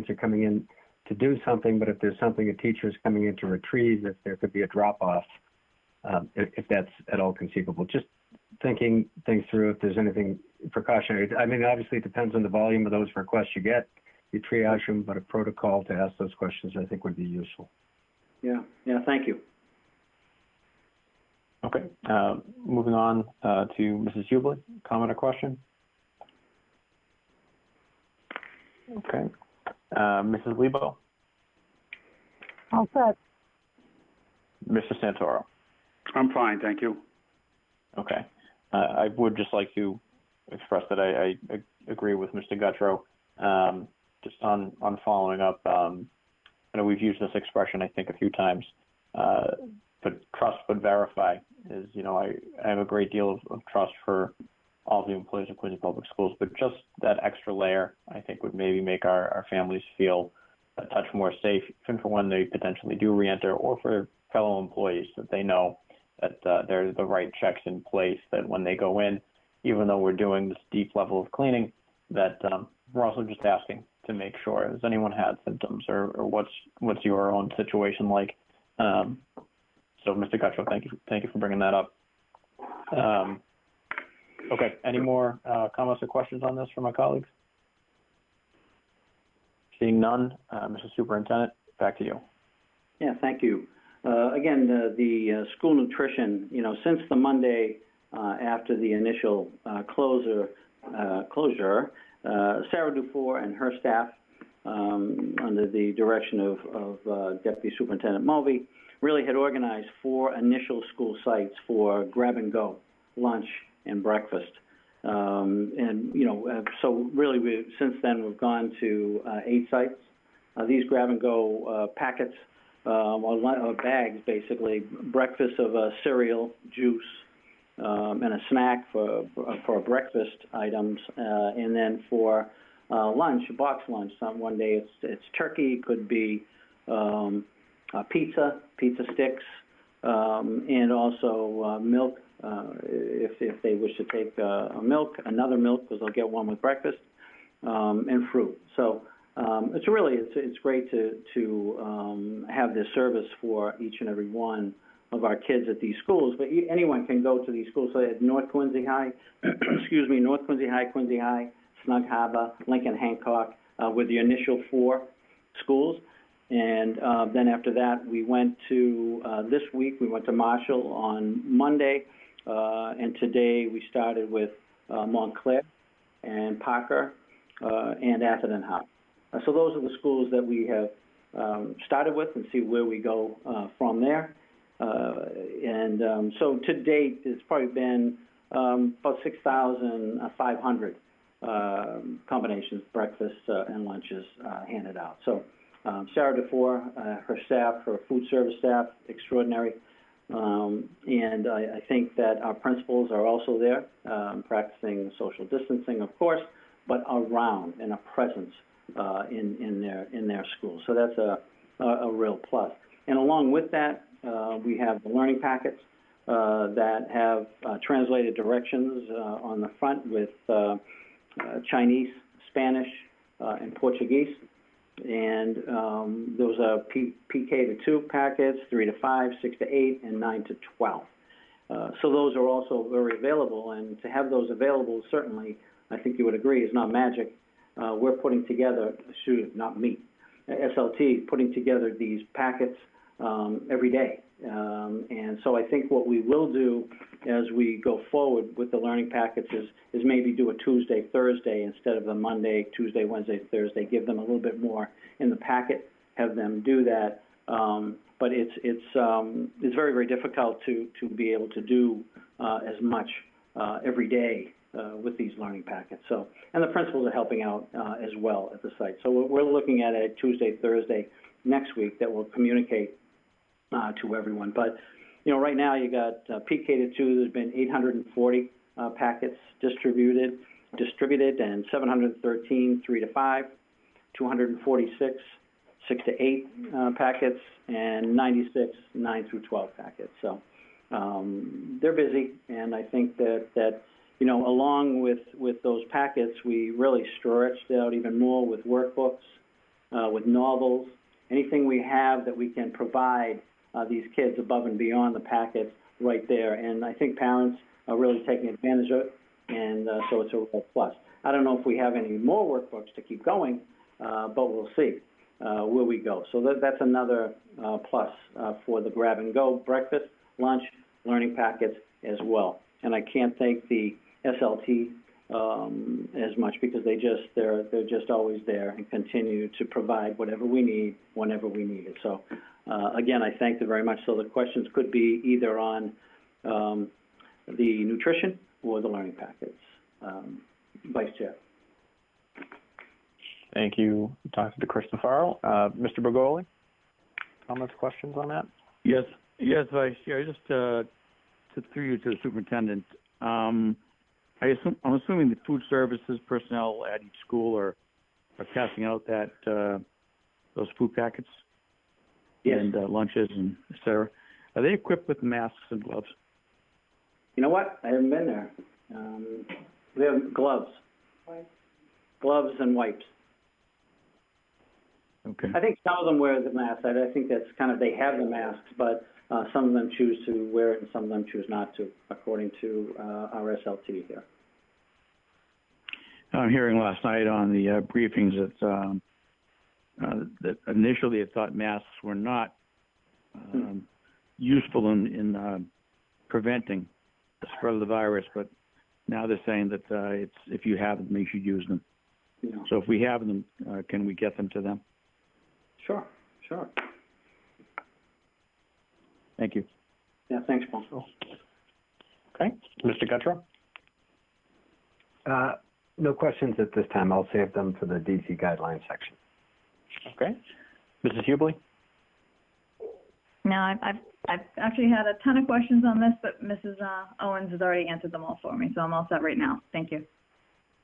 are coming in to do something, but if there's something a teacher is coming in to retrieve, if there could be a drop-off, if that's at all conceivable. Just thinking things through if there's anything precautionary. I mean, obviously it depends on the volume of those requests you get. You triage them, but a protocol to ask those questions I think would be useful. Yeah, thank you. Okay, moving on to Mrs. Hubley, comment or question? Okay, Mrs. Lebo. All set. Mr. Santoro. I'm fine, thank you. Okay. I would just like to express that I agree with Mr. Guttrow. Just on following up, I know we've used this expression, I think, a few times, but trust but verify is, I have a great deal of trust for all the employees of Quincy Public Schools, but just that extra layer, I think, would maybe make our families feel a touch more safe, even for when they potentially do reenter, or for fellow employees, that they know that there's the right checks in place, that when they go in, even though we're doing this deep level of cleaning, that we're also just asking to make sure, has anyone had symptoms, or what's your own situation like? So, Mr. Guttrow, thank you for bringing that up. Okay, any more comments or questions on this from my colleagues? Seeing none, Mr. Superintendent, back to you. Yeah, thank you. Again, the school nutrition, since the Monday after the initial closure, Sarah Dufour and her staff, under the direction of Deputy Superintendent Mulvey, really had organized 4 initial school sites for grab-and-go, lunch, and breakfast. So really, since then, we've gone to 8 sites. These grab-and-go packets, or bags, basically, breakfast of cereal, juice, and a snack for breakfast items, and then for lunch, box lunch. One day it's turkey, could be pizza sticks, and also milk, if they wish to take another milk, because they'll get one with breakfast, and fruit. So it's great to have this service for each and every one of our kids at these schools. But anyone can go to these schools. So at North Quincy High, North Quincy High, Snug Harbor, Lincoln Hancock, were the initial 4 schools. And then after that, we went to, this week, we went to Marshall on Monday. And today we started with Montclair and Parker and Atherton House. So those are the schools that we have started with, and see where we go from there. So to date, it's probably been about 6,500 combinations, breakfasts and lunches handed out. So Sarah DeFore, her staff, her food service staff, extraordinary. And I think that our principals are also there, practicing social distancing, of course, but around and a presence in their schools. So that's a real plus. And along with that, we have the learning packets that have translated directions on the front with Chinese, Spanish, and Portuguese. And those are PK to 2 packets, 3 to 5, 6 to 8, and 9 to 12. So those are also very available, and to have those available, certainly, I think you would agree, is not magic. We're putting together, not me, SLT, putting together these packets every day. And so I think what we will do as we go forward with the learning packets is maybe do a Tuesday, Thursday instead of the Monday, Tuesday, Wednesday, Thursday. Give them a little bit more in the packet, have them do that. But it's very, very difficult to be able to do as much every day with these learning packets. So, and the principals are helping out as well at the site. So we're looking at a Tuesday, Thursday next week that will communicate to everyone. But, you know, right now you got PK to 2, there's been 840 packets distributed, and 713 3 to 5, 246 6 to 8 packets, and 96 9 through 12 packets. So they're busy, and I think that you know, along with those packets, we really stretched out even more with workbooks, with novels, anything we have that we can provide these kids above and beyond the packets right there. And I think parents are really taking advantage of it, and so it's a real plus. I don't know if we have any more workbooks to keep going, but we'll see where we go. So that's another plus for the grab-and-go breakfast, lunch, learning packets as well. And I can't thank the SLT as much, because they're just always there and continue to provide whatever we need whenever we need it. So again, I thank them very much. So the questions could be either on the nutrition or the learning packets. Vice Chair. Thank you, Dr. DeCristofaro. Mr. Bergoli, comments, questions on that? Yes, Vice Chair. Just through you to the superintendent. I'm assuming the food services personnel at each school are passing out those food packets, yes, and lunches and et cetera. Are they equipped with masks and gloves? You know what? I haven't been there. We have gloves. Gloves and wipes. Okay. I think some of them wear the mask. I think that's kind of, they have the masks, but some of them choose to wear it and some of them choose not to, according to our SLT here. I'm hearing last night on the briefings that initially they thought masks were not useful in preventing the spread of the virus, but now they're saying that if you have them, you should use them. Yeah. So if we have them, can we get them to them? Sure. Thank you. Yeah, thanks, Paul. Okay. Mr. Guttrow? No questions at this time. I'll save them for the DC guidelines section. Okay. Mrs. Hubley? No, I've actually had a ton of questions on this, but Mrs. Owens has already answered them all for me, so I'm all set right now. Thank you.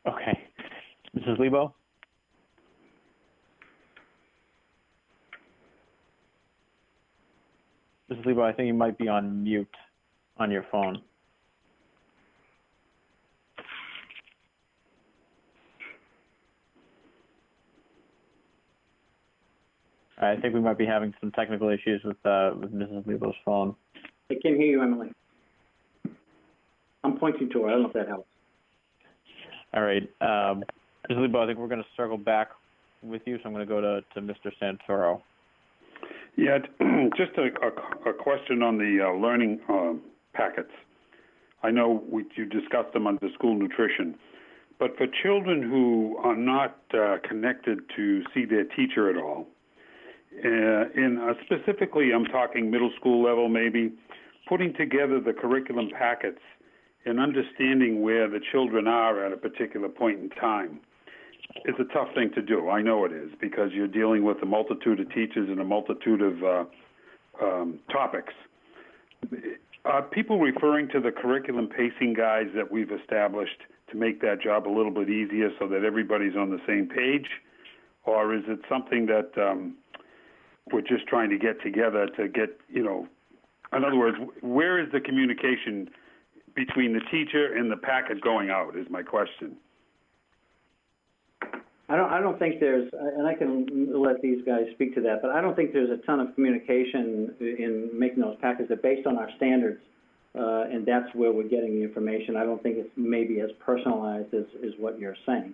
Okay. Mrs. Lebo? Mrs. Lebo, I think you might be on mute on your phone. I think we might be having some technical issues with Mrs. Lebo's phone. I can't hear you, Emily. I'm pointing to her. I don't know if that helps. All right. Mrs. Lebo, I think we're going to circle back with you, so I'm going to go to Mr. Santoro. Yeah, just a question on the learning packets. I know you discussed them under school nutrition, but for children who are not connected to see their teacher at all, specifically I'm talking middle school level maybe, putting together the curriculum packets and understanding where the children are at a particular point in time is a tough thing to do. I know it is, because you're dealing with a multitude of teachers and a multitude of topics. Are people referring to the curriculum pacing guides that we've established to make that job a little bit easier so that everybody's on the same page? Or is it something that we're just trying to get together to get, in other words, where is the communication between the teacher and the packet going out is my question. I don't think there's, and I can let these guys speak to that, but I don't think there's a ton of communication in making those packets. They're based on our standards, and that's where we're getting the information. I don't think it's maybe as personalized as what you're saying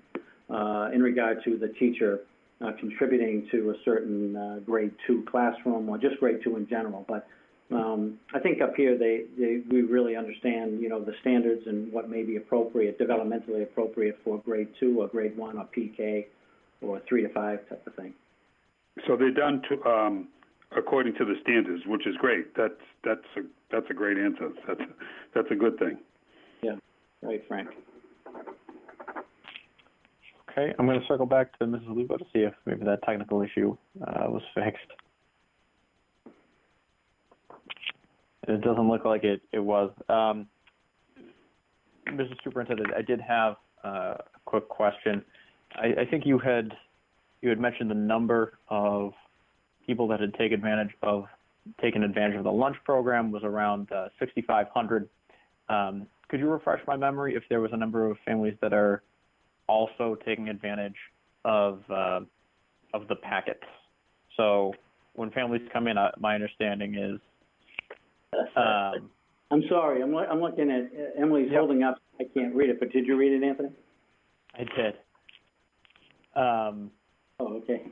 in regard to the teacher contributing to a certain grade 2 classroom or just grade 2 in general. But I think up here we really understand, the standards and what may be appropriate, developmentally appropriate for grade 2 or grade 1 or PK or 3 to 5 type of thing. So they're done according to the standards, which is great. That's a great answer. That's a good thing. Yeah, right, Frank. Okay, I'm going to circle back to Mrs. Lebo to see if maybe that technical issue was fixed. It doesn't look like it was. Mr. Superintendent, I did have a quick question. I think you had mentioned the number of people that had taken advantage of the lunch program was around 6,500. Could you refresh my memory if there was a number of families that are also taking advantage of the packets? So when families come in, my understanding is. I'm sorry. I'm looking at Emily's holding up. I can't read it, but did you read it, Anthony? I did. Okay.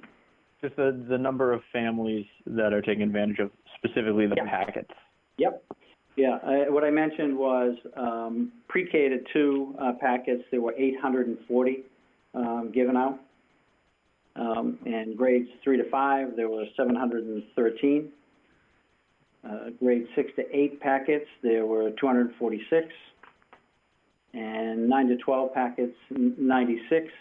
Just the number of families that are taking advantage of specifically the packets. Yep. Yeah. What I mentioned was pre-K to 2 packets. There were 840 given out. And grades 3 to 5, there were 713. Grade 6 to 8 packets, there were 246, and 9 to 12 packets, 96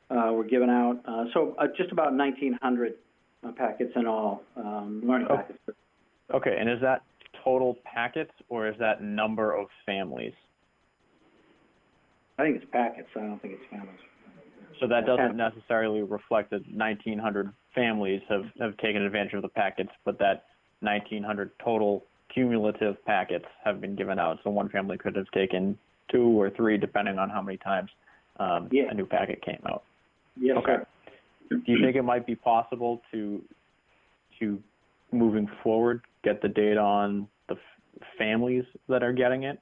were given out. So just about 1,900 packets in all, learning packets. Okay, and is that total packets, or is that number of families? I think it's packets. I don't think it's families. So that doesn't necessarily reflect that 1,900 families have taken advantage of the packets, but that 1,900 total cumulative packets have been given out. So one family could have taken 2 or 3, depending on how many times a new packet came out. Yes, okay. Sir. Do you think it might be possible to moving forward, get the data on the families that are getting it?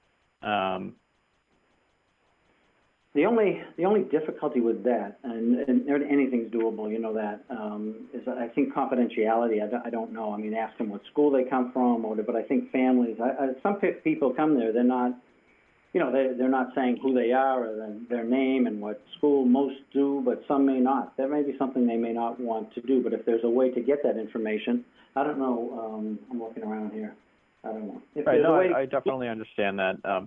The only difficulty with that, and anything's doable, you know that, is I think confidentiality. I don't know. I mean, ask them what school they come from, but I think families. Some people come there. They're not, they're not saying who they are or their name and what school. Most do, but some may not. That may be something they may not want to do. But if there's a way to get that information, I don't know. I'm looking around here. I don't know. Right, no, I definitely understand that. I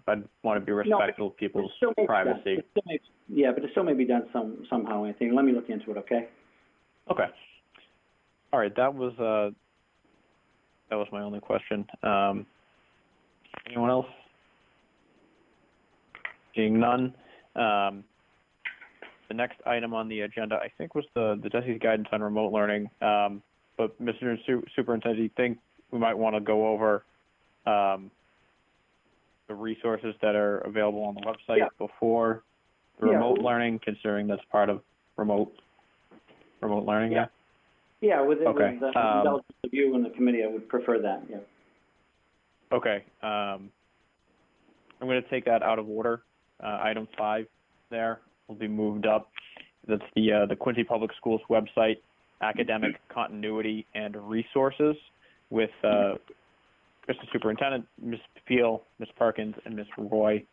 want to be respectful of people's privacy. But it still may be done somehow, Anthony. Let me look into it, okay? Okay. All right, that was my only question. Anyone else? Seeing none. The next item on the agenda, I think, was the DESE's guidance on remote learning. But Mr. Superintendent, do you think we might want to go over the resources that are available on the website before the remote learning, considering that's part of remote learning. Yeah, with the okay. indulgence of you and the committee, I would prefer that. Yeah. Okay. I'm going to take that out of order. Item 5 there will be moved up. That's the Quincy Public Schools website, academic continuity and resources, with Mr. Superintendent, Ms. Peel, Ms. Perkins, and Ms. Roy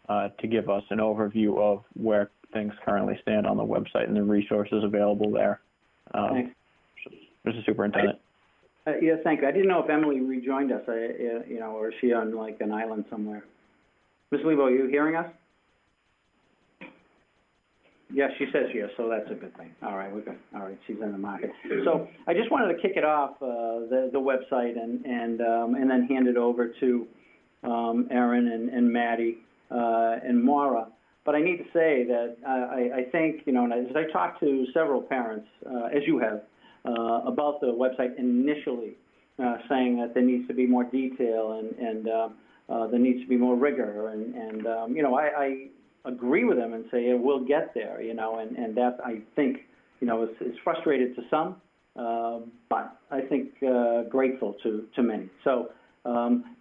to give us an overview of where things currently stand on the website and the resources available there. Thanks. Mr. Superintendent. Yeah, thank you. I didn't know if Emily rejoined us, or is she on like an island somewhere? Ms. Lebo, are you hearing us? Yes, she says yes, so that's a good thing. All right, we're good. All right, she's in the market. So I just wanted to kick it off, the website, and then hand it over to Erin and Maddie and Maura. But I need to say that I think, and as I talked to several parents, as you have, about the website initially, saying that there needs to be more detail and there needs to be more rigor, and I agree with them and say we'll get there, and that I think, is frustrated to some, but I think grateful to many. So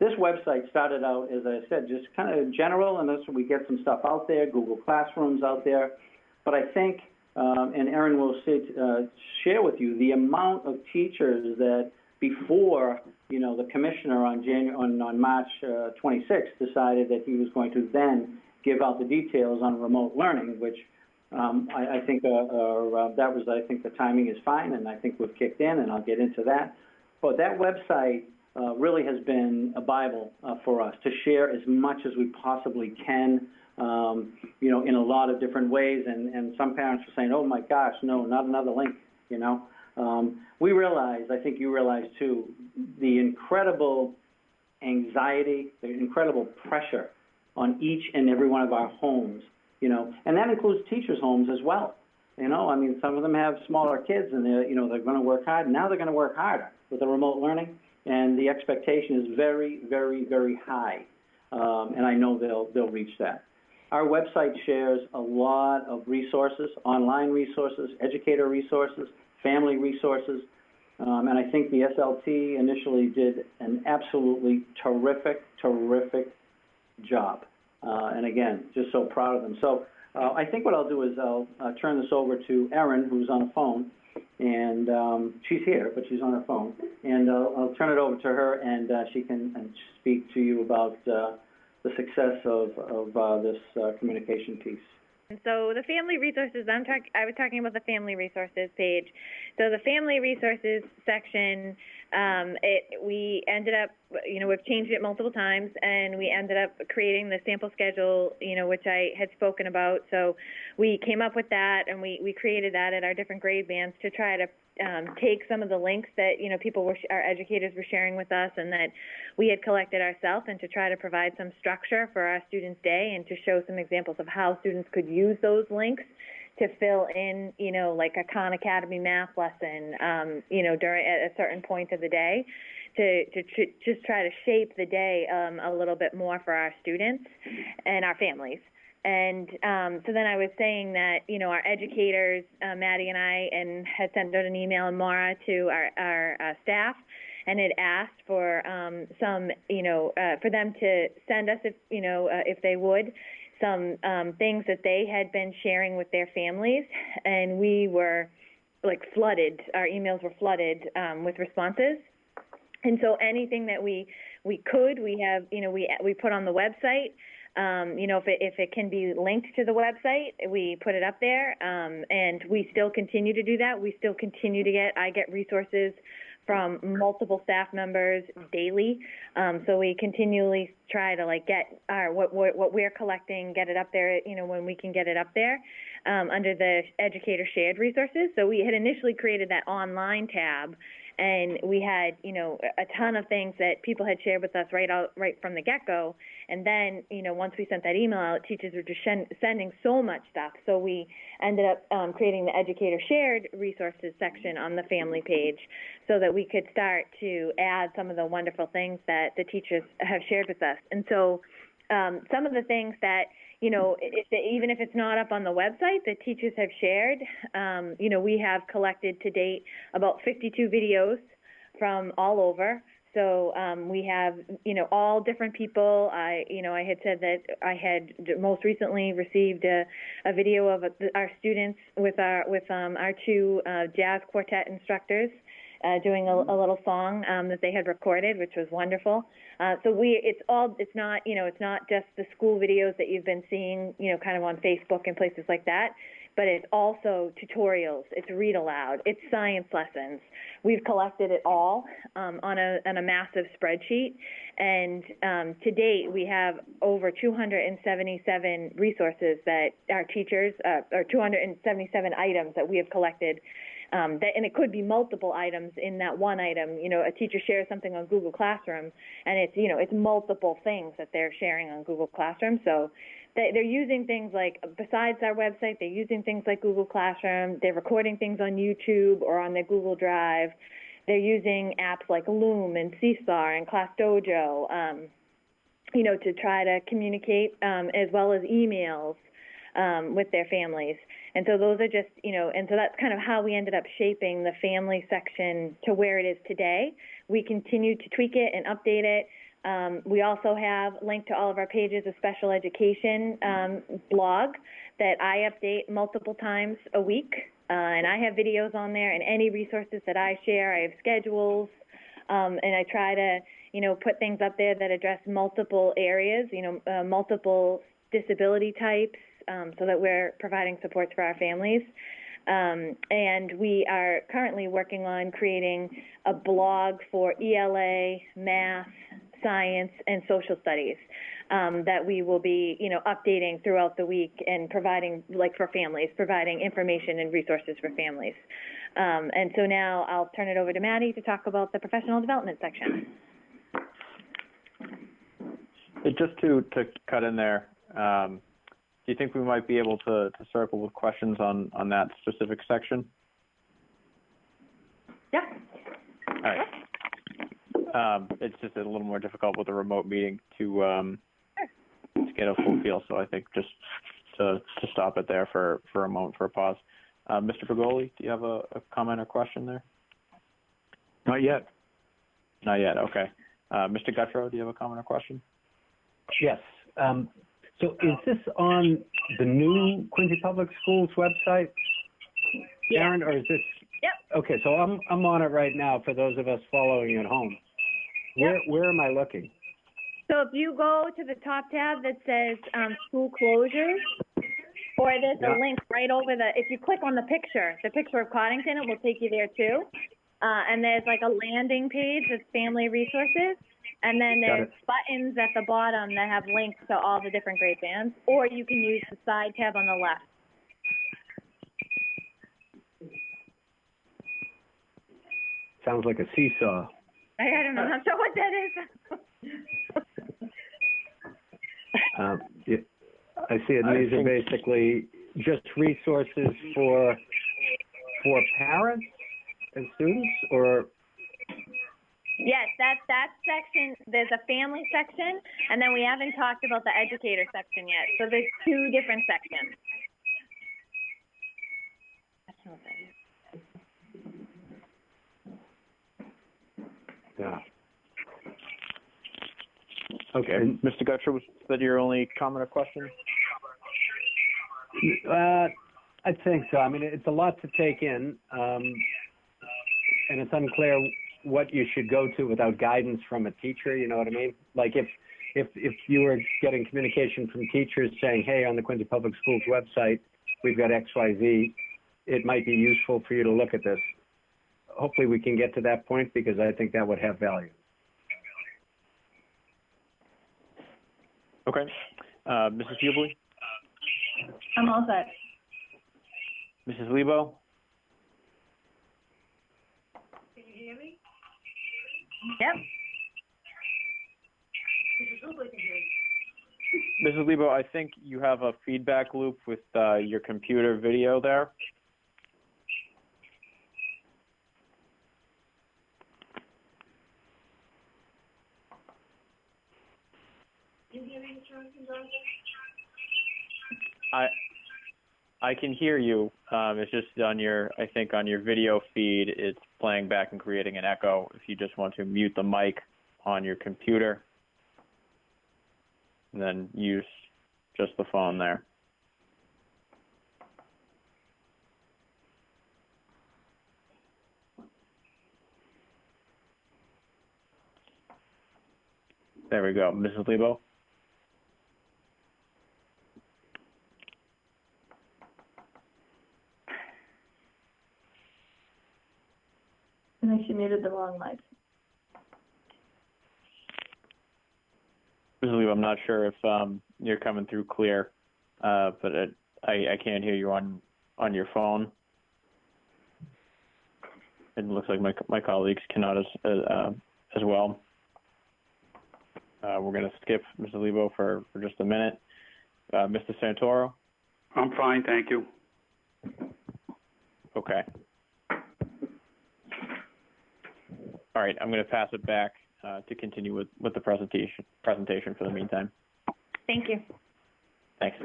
this website started out, as I said, just kind of general, and we get some stuff out there, Google Classrooms out there, but I think, and Erin will share with you the amount of teachers that before, the commissioner on March 26th decided that he was going to then give out the details on remote learning, which I think I think the timing is fine, and I think we've kicked in, and I'll get into that. But that website really has been a Bible for us to share as much as we possibly can, in a lot of different ways. And some parents are saying, oh my gosh, no, not another link, We realize, I think you realize too, the incredible anxiety, the incredible pressure on each and every one of our homes, and that includes teachers' homes as well. Some of them have smaller kids, and they're going to work hard. Now they're going to work harder with the remote learning, and the expectation is very, very, very high, and I know they'll reach that. Our website shares a lot of resources, online resources, educator resources, family resources, and I think the SLT initially did an absolutely terrific job. And again, just so proud of them. So I think what I'll do is I'll turn this over to Erin, who's on the phone, and she's here, but she's on her phone, and I'll turn it over to her, and she can speak to you about the success of this communication piece. So the family resources, I was talking about the family resources page. So the family resources section, we ended up, we've changed it multiple times, and we ended up creating the sample schedule, which I had spoken about. So we came up with that, and we created that at our different grade bands to try to take some of the links that, our educators were sharing with us and that we had collected ourselves, and to try to provide some structure for our students' day and to show some examples of how students could use those links to fill in, like a Khan Academy math lesson, during at a certain point of the day, to just try to shape the day a little bit more for our students and our families. And so then I was saying that, our educators, Maddie and I, had sent out an email, and Maura, to our staff, and had asked for some, for them to send us, if they would, some things that they had been sharing with their families, and we were flooded. Our emails were flooded with responses. And so anything that we could, we have, we put on the website. If it can be linked to the website, we put it up there, and we still continue to do that. We still continue to I get resources from multiple staff members daily, so we continually try to get what we're collecting, get it up there, when we can get it up there, under the educator shared resources. So we had initially created that online tab, and we had, you know, a ton of things that people had shared with us right from the get-go. And then, you know, once we sent that email out, teachers were just sending so much stuff. So we ended up creating the educator shared resources section on the family page so that we could start to add some of the wonderful things that the teachers have shared with us. And so some of the things that, you know, even if it's not up on the website, the teachers have shared, you know, we have collected to date about 52 videos from all over. So we have, you know, all different people. I had said that I had most recently received a video of our students with our two jazz quartet instructors doing a little song that they had recorded, which was wonderful. So it's not just the school videos that you've been seeing, you know, kind of on Facebook and places like that, but it's also tutorials, it's read aloud, it's science lessons. We've collected it all on a massive spreadsheet, and to date we have over 277 resources that our teachers, or 277 items that we have collected. And it could be multiple items in that one item. You know, a teacher shares something on Google Classroom, and it's multiple things that they're sharing on Google Classroom. So they're using things like, besides our website, they're using things like Google Classroom. They're recording things on YouTube or on their Google Drive. They're using apps like Loom and Seesaw and ClassDojo, you know, to try to communicate, as well as emails with their families. And so those are just, you know, and so that's kind of how we ended up shaping the family section to where it is today. We continue to tweak it and update it. We also have linked to all of our pages a special education blog that I update multiple times a week. And I have videos on there, and any resources that I share, I have schedules. And I try to, you know, put things up there that address multiple areas, you know, multiple disability types, so that we're providing supports for our families. And we are currently working on creating a blog for ELA, math, science, and social studies that we will be, you know, updating throughout the week and providing, like, for families, providing information and resources for families. And so now I'll turn it over to Maddie to talk about the professional development section. Just to cut in there, do you think we might be able to circle with questions on that specific section? Yeah. All right. It's just a little more difficult with a remote meeting to get a full feel. So I think just to stop it there for a moment for a pause. Mr. Pagoli, do you have a comment or question there? Not yet. Not yet. Okay. Mr. Guttrow, do you have a comment or question? Yes. So is this on the new Quincy Public Schools website, Karen, or is this? Yep. Okay, so I'm on it right now for those of us following at home. Where am I looking? So if you go to the top tab that says school closures, or there's a link right over if you click on the picture of Coddington, it will take you there too. And there's like a landing page that's family resources. And then there's buttons at the bottom that have links to all the different grade bands, or you can use the side tab on the left. Sounds like a seesaw. I don't know. I'm not sure what that is. I see it. These are basically just resources for parents and students, or? Yes, that section, there's a family section, and then we haven't talked about the educator section yet. So there's two different sections. Yeah. Okay. And Mr. Guttrow, was that your only comment or question? I think so. I mean, it's a lot to take in, and it's unclear what you should go to without guidance from a teacher, you know what I mean? Like if you were getting communication from teachers saying, hey, on the Quincy Public Schools website, we've got XYZ, it might be useful for you to look at this. Hopefully we can get to that point because I think that would have value. Okay. Mrs. Hubley? I'm all set. Mrs. Lebo? Can you hear me? Yep. Mrs. Lebo, I think you have a feedback loop with your computer video there. I can hear you. It's just on your, I think on your video feed, it's playing back and creating an echo. If you just want to mute the mic on your computer, and then use just the phone there. There we go. Mrs. Lebo? I think she muted the wrong mic. Mrs. Lebo, I'm not sure if you're coming through clear, but I can't hear you on your phone. It looks like my colleagues cannot as well. We're going to skip Mrs. Lebo for just a minute. Mr. Santoro? I'm fine, thank you. Okay. All right, I'm going to pass it back to continue with the presentation for the meantime. Thank you. Thanks.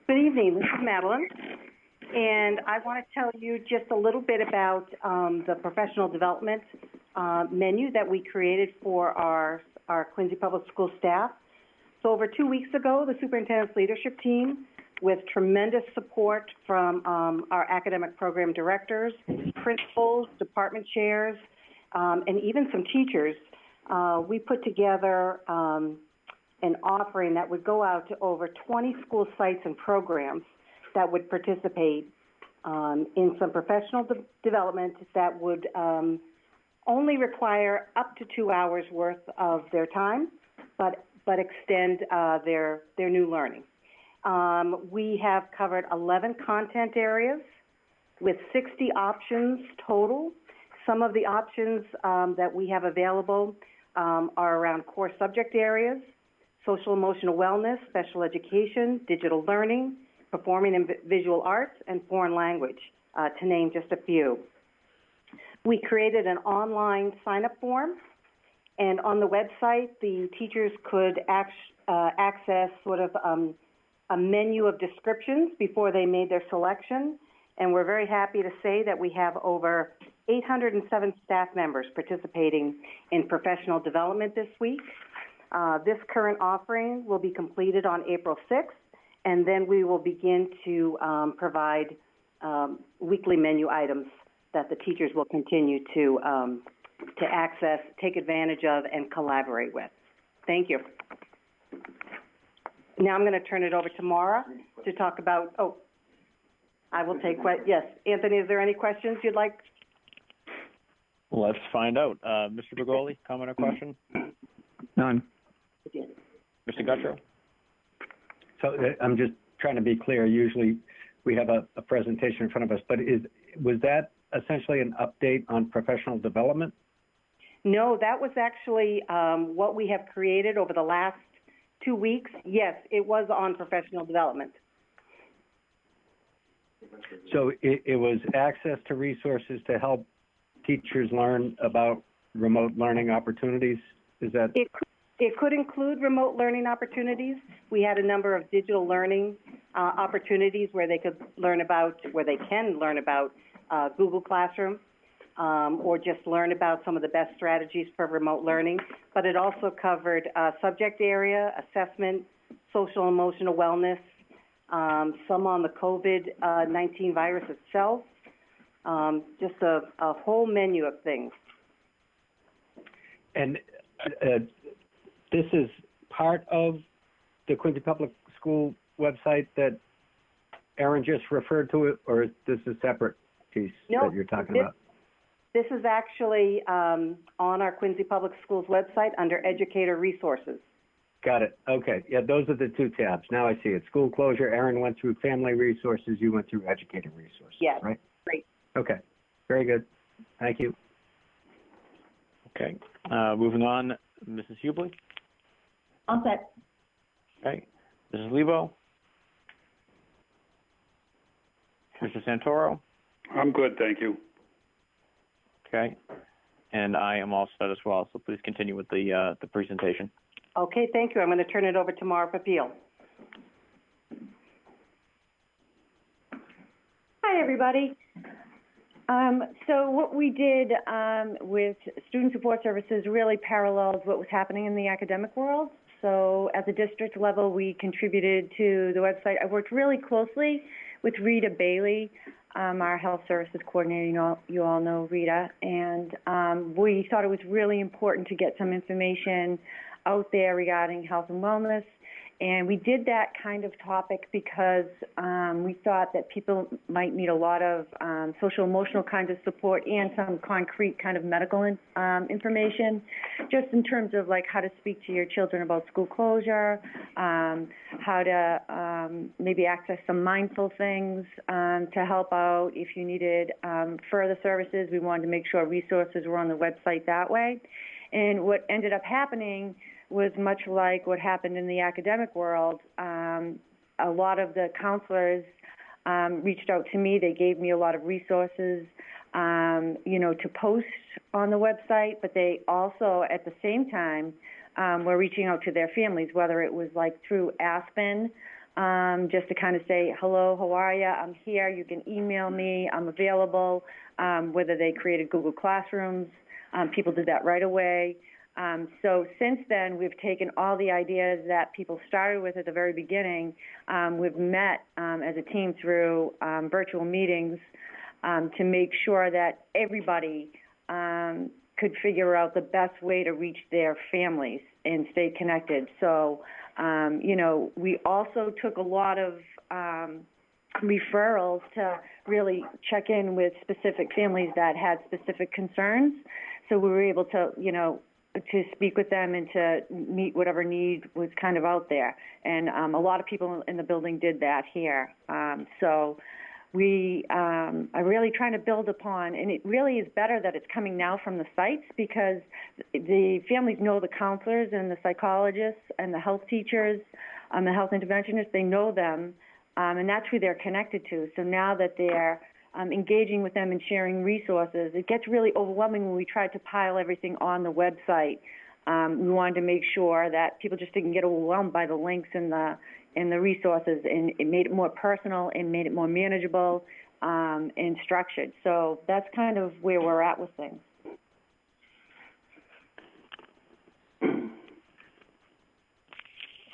Good evening, this is Madeline, and I want to tell you just a little bit about the professional development menu that we created for our Quincy Public School staff. So over 2 weeks ago, the superintendent's leadership team, with tremendous support from our academic program directors, principals, department chairs, and even some teachers, we put together an offering that would go out to over 20 school sites and programs that would participate in some professional development that would only require up to 2 hours worth of their time, but extend their new learning. We have covered 11 content areas with 60 options total. Some of the options that we have available are around core subject areas, social emotional wellness, special education, digital learning, performing and visual arts, and foreign language, to name just a few. We created an online sign-up form, and on the website, the teachers could access sort of a menu of descriptions before they made their selection. And we're very happy to say that we have over 807 staff members participating in professional development this week. This current offering will be completed on April 6th, and then we will begin to provide weekly menu items that the teachers will continue to access, take advantage of, and collaborate with. Thank you. Now I'm going to turn it over to Maura to talk about, I will take, yes. Anthony, is there any questions you'd like? Let's find out. Mr. Bergoli, comment or question? None. Mr. Guttrow? So I'm just trying to be clear. Usually we have a presentation in front of us, but was that essentially an update on professional development? No, that was actually what we have created over the last 2 weeks. Yes, it was on professional development. So it was access to resources to help teachers learn about remote learning opportunities? Is that? It could include remote learning opportunities. We had a number of digital learning opportunities where they could learn about, where they can learn about Google Classroom, or just learn about some of the best strategies for remote learning. But it also covered subject area, assessment, social emotional wellness, some on the COVID-19 virus itself, just a whole menu of things. And this is part of the Quincy Public School website that Erin just referred to, it, or is this a separate piece that you're talking about? This is actually on our Quincy Public Schools website under Educator Resources. Got it. Okay. Yeah, those are the two tabs. Now I see it. School closure. Erin went through family resources. You went through educator resources. Yes. Right? Great. Okay. Very good. Thank you. Okay. Moving on, Mrs. Hubley. All set. Okay. Mrs. Lebo. Mr. Santoro. I'm good, thank you. Okay. And I am all set as well, so please continue with the presentation. Okay, thank you. I'm going to turn it over to Mara Papil. Hi, everybody. So what we did with Student Support Services really parallels what was happening in the academic world. So at the district level, we contributed to the website. I worked really closely with Rita Bailey, our health services coordinator. You all know Rita. And we thought it was really important to get some information out there regarding health and wellness. And we did that kind of topic because we thought that people might need a lot of social emotional kind of support and some concrete kind of medical information, just in terms of like how to speak to your children about school closure, how to maybe access some mindful things to help out if you needed further services. We wanted to make sure resources were on the website that way. And what ended up happening was much like what happened in the academic world. A lot of the counselors reached out to me. They gave me a lot of resources, to post on the website, but they also, at the same time, were reaching out to their families, whether it was like through Aspen, just to kind of say, hello, how are you? I'm here. You can email me. I'm available. Whether they created Google Classrooms, people did that right away. So since then, we've taken all the ideas that people started with at the very beginning. We've met as a team through virtual meetings to make sure that everybody could figure out the best way to reach their families and stay connected. So, we also took a lot of referrals to really check in with specific families that had specific concerns. So we were able to, to speak with them and to meet whatever need was kind of out there. And a lot of people in the building did that here. So we are really trying to build upon, and it really is better that it's coming now from the sites because the families know the counselors and the psychologists and the health teachers, the health interventionists, they know them, and that's who they're connected to. So now that they're engaging with them and sharing resources, it gets really overwhelming when we tried to pile everything on the website. We wanted to make sure that people just didn't get overwhelmed by the links and the resources, and it made it more personal and made it more manageable and structured. So that's kind of where we're at with things.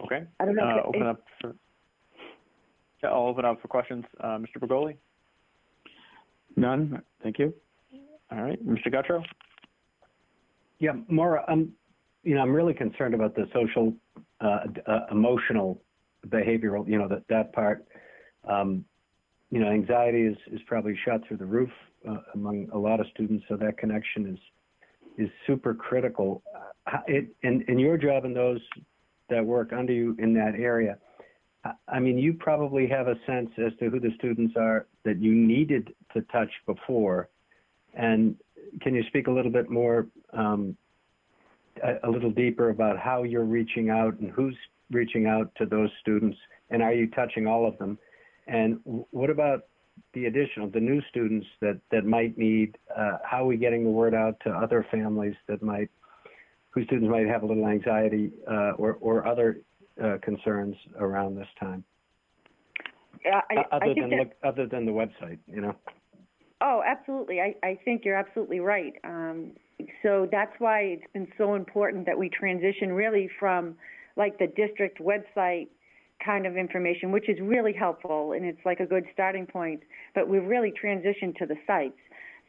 Okay. I don't know. I'll open up for questions. Mr. Bergoli? None. Thank you. All right. Mr. Guttrow? Yeah, Maura, I'm really concerned about the social, emotional, behavioral, that part. Anxiety is probably shot through the roof among a lot of students, so that connection is super critical. In your job and those that work under you in that area, I mean, you probably have a sense as to who the students are that you needed to touch before. And can you speak a little bit more, a little deeper about how you're reaching out and who's reaching out to those students? And are you touching all of them? And what about the new students that might need, how are we getting the word out to other families whose students might have a little anxiety or other concerns around this time? Other than the website, Oh, absolutely. I think you're absolutely right. So that's why it's been so important that we transition really from like the district website kind of information, which is really helpful and it's like a good starting point, but we've really transitioned to the sites.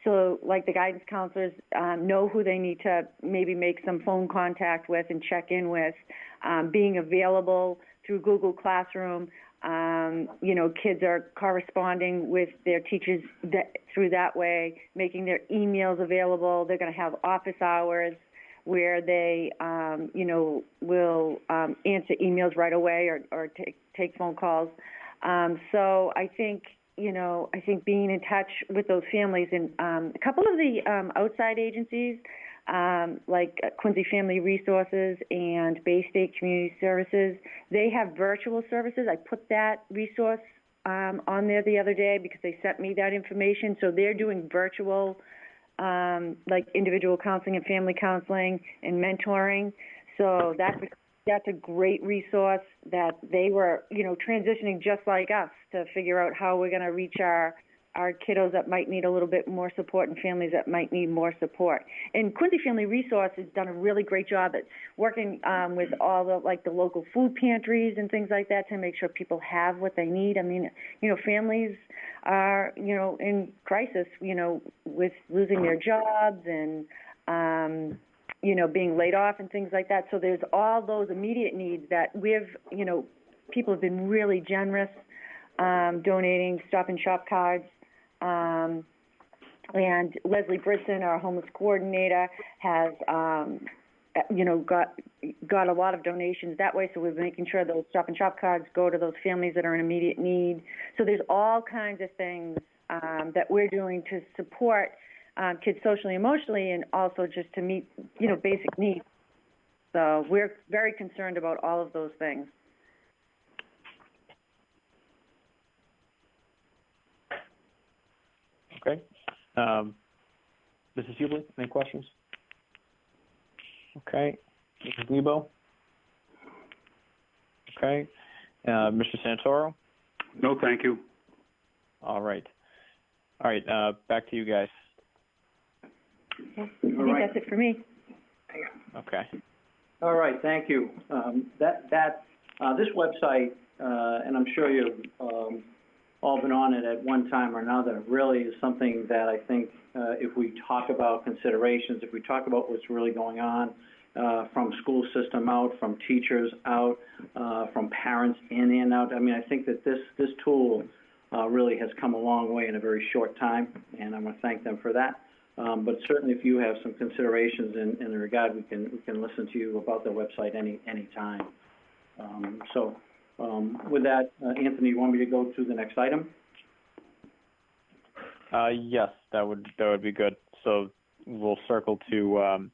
So like the guidance counselors know who they need to maybe make some phone contact with and check in with, being available through Google Classroom. Kids are corresponding with their teachers through that way, making their emails available. They're going to have office hours where they, will answer emails right away or take phone calls. So I think being in touch with those families and a couple of the outside agencies like Quincy Family Resources and Bay State Community Services, they have virtual services. I put that resource on there the other day because they sent me that information. So they're doing virtual, like individual counseling and family counseling and mentoring. So that's a great resource that they were, transitioning just like us to figure out how we're going to reach our kiddos that might need a little bit more support and families that might need more support. And Quincy Family Resource has done a really great job at working with all the local food pantries and things like that to make sure people have what they need. I mean, families are, in crisis, with losing their jobs and, being laid off and things like that. So there's all those immediate needs that people have been really generous, donating Stop and Shop cards. And Leslie Britson, our homeless coordinator, has, got a lot of donations that way. So we're making sure those Stop and Shop cards go to those families that are in immediate need. So there's all kinds of things that we're doing to support kids socially, emotionally, and also just to meet, basic needs. So we're very concerned about all of those things. Okay. Mrs. Hubley, any questions? Okay. Mrs. Lebo? Okay. Mr. Santoro? No, thank you. All right. All right. Back to you guys. I think that's it for me. Okay. All right. Thank you. This website, and I'm sure you've all been on it at one time or another, really is something that I think if we talk about considerations, if we talk about what's really going on from school system out, from teachers out, from parents in and out, I mean, I think that this tool really has come a long way in a very short time, and I want to thank them for that. But certainly if you have some considerations in the regard, we can listen to you about the website any time. With that, Anthony, you want me to go to the next item? Yes, that would be good. So we'll circle to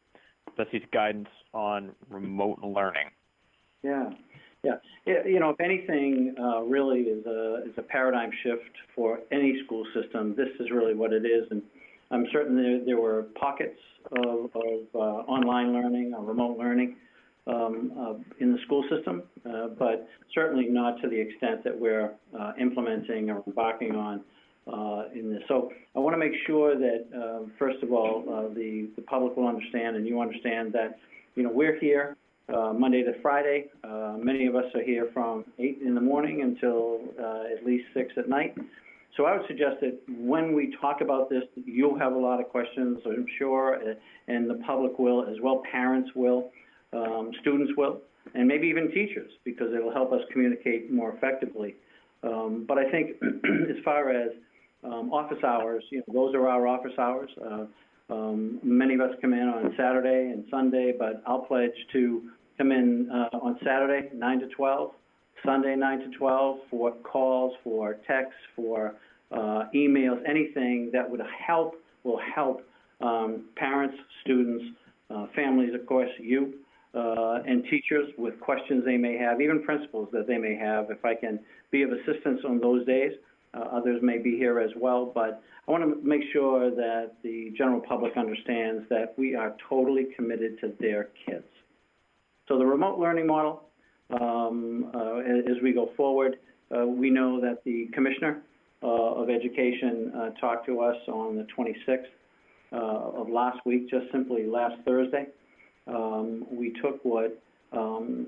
Bessie's guidance on remote learning. Yeah. If anything, really is a paradigm shift for any school system. This is really what it is, and I'm certain there were pockets of online learning or remote learning in the school system, but certainly not to the extent that we're implementing or embarking on in this. So I want to make sure that, first of all, the public will understand and you understand that, we're here Monday to Friday. Many of us are here from 8 in the morning until at least 6 at night. So I would suggest that when we talk about this, you'll have a lot of questions, I'm sure, and the public will as well, parents will, students will, and maybe even teachers, because it will help us communicate more effectively. But I think as far as office hours, those are our office hours. Many of us come in on Saturday and Sunday, but I'll pledge to come in on Saturday, 9 to 12, Sunday, 9 to 12, for calls, for texts, for emails, anything that will help parents, students, families, of course, you, and teachers with questions they may have, even principals that they may have. If I can be of assistance on those days, others may be here as well, but I want to make sure that the general public understands that we are totally committed to their kids. So the remote learning model, as we go forward, we know that the Commissioner of Education talked to us on the 26th of last week, just simply last Thursday. We took what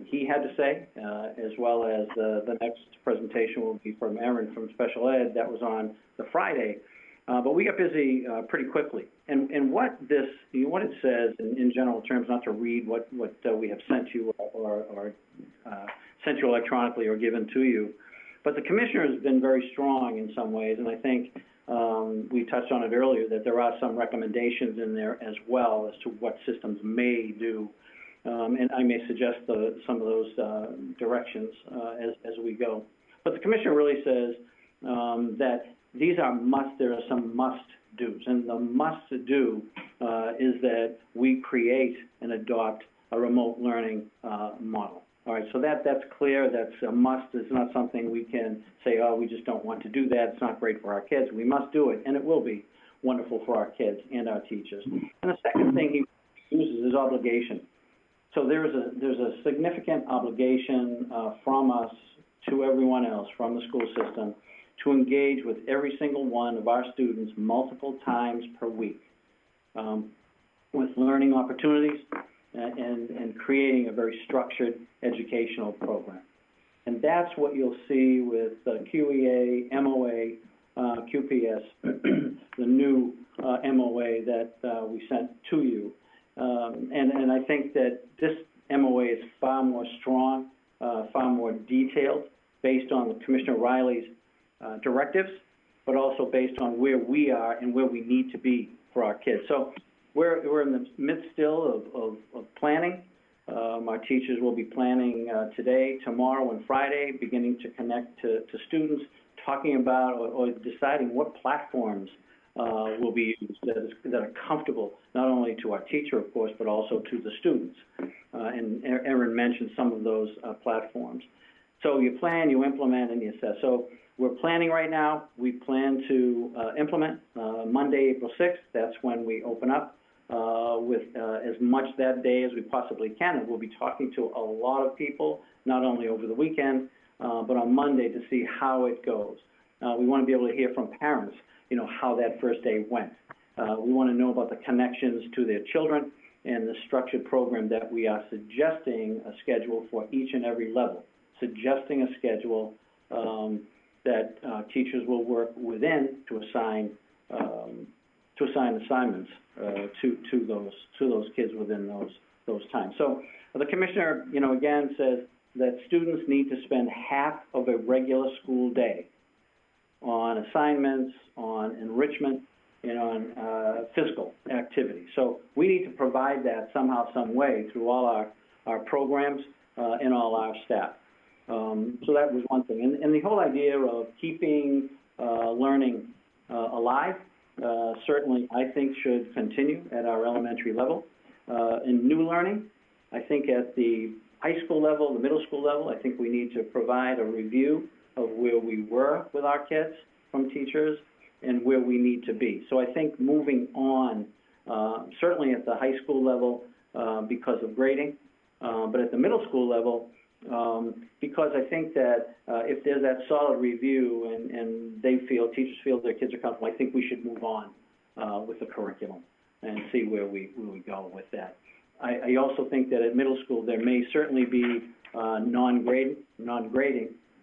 he had to say, as well as the next presentation will be from Erin from Special Ed. That was on the Friday. But we got busy pretty quickly. And what it says in general terms, not to read what we have sent you or sent you electronically or given to you, but the Commissioner has been very strong in some ways, and I think we touched on it earlier, that there are some recommendations in there as well as to what systems may do. And I may suggest some of those directions as we go. But the Commissioner really says that these are there are some must-dos, and the must-do is that we create and adopt a remote learning model. All right, so that's clear. That's a must. It's not something we can say, oh, we just don't want to do that. It's not great for our kids. We must do it, and it will be wonderful for our kids and our teachers. And the second thing he uses is obligation. So there's a significant obligation from us to everyone else, from the school system, to engage with every single one of our students multiple times per week with learning opportunities and creating a very structured educational program. And that's what you'll see with QEA, MOA, QPS, the new MOA that we sent to you. And I think that this MOA is far more strong, far more detailed, based on Commissioner Riley's directives, but also based on where we are and where we need to be for our kids. So we're in the midst still of planning. Our teachers will be planning today, tomorrow, and Friday, beginning to connect to students, talking about or deciding what platforms will be used that are comfortable not only to our teacher, of course, but also to the students. And Erin mentioned some of those platforms. So you plan, you implement, and you assess. So we're planning right now. We plan to implement Monday, April 6th. That's when we open up with as much that day as we possibly can. And we'll be talking to a lot of people, not only over the weekend, but on Monday to see how it goes. We want to be able to hear from parents, how that first day went. We want to know about the connections to their children and the structured program that we are suggesting a schedule for each and every level, suggesting a schedule that teachers will work within to assign assignments to those kids within those times. So the commissioner, again says that students need to spend half of a regular school day on assignments, on enrichment, and on physical activity. So we need to provide that somehow, some way through all our programs and all our staff. So that was one thing. And the whole idea of keeping learning alive certainly, I think, should continue at our elementary level. In new learning, I think at the high school level, the middle school level, I think we need to provide a review of where we were with our kids from teachers and where we need to be. So I think moving on, certainly at the high school level because of grading, but at the middle school level, because I think that if there's that solid review and teachers feel their kids are comfortable, I think we should move on with the curriculum and see where we go with that. I also think that at middle school there may certainly be non-grading,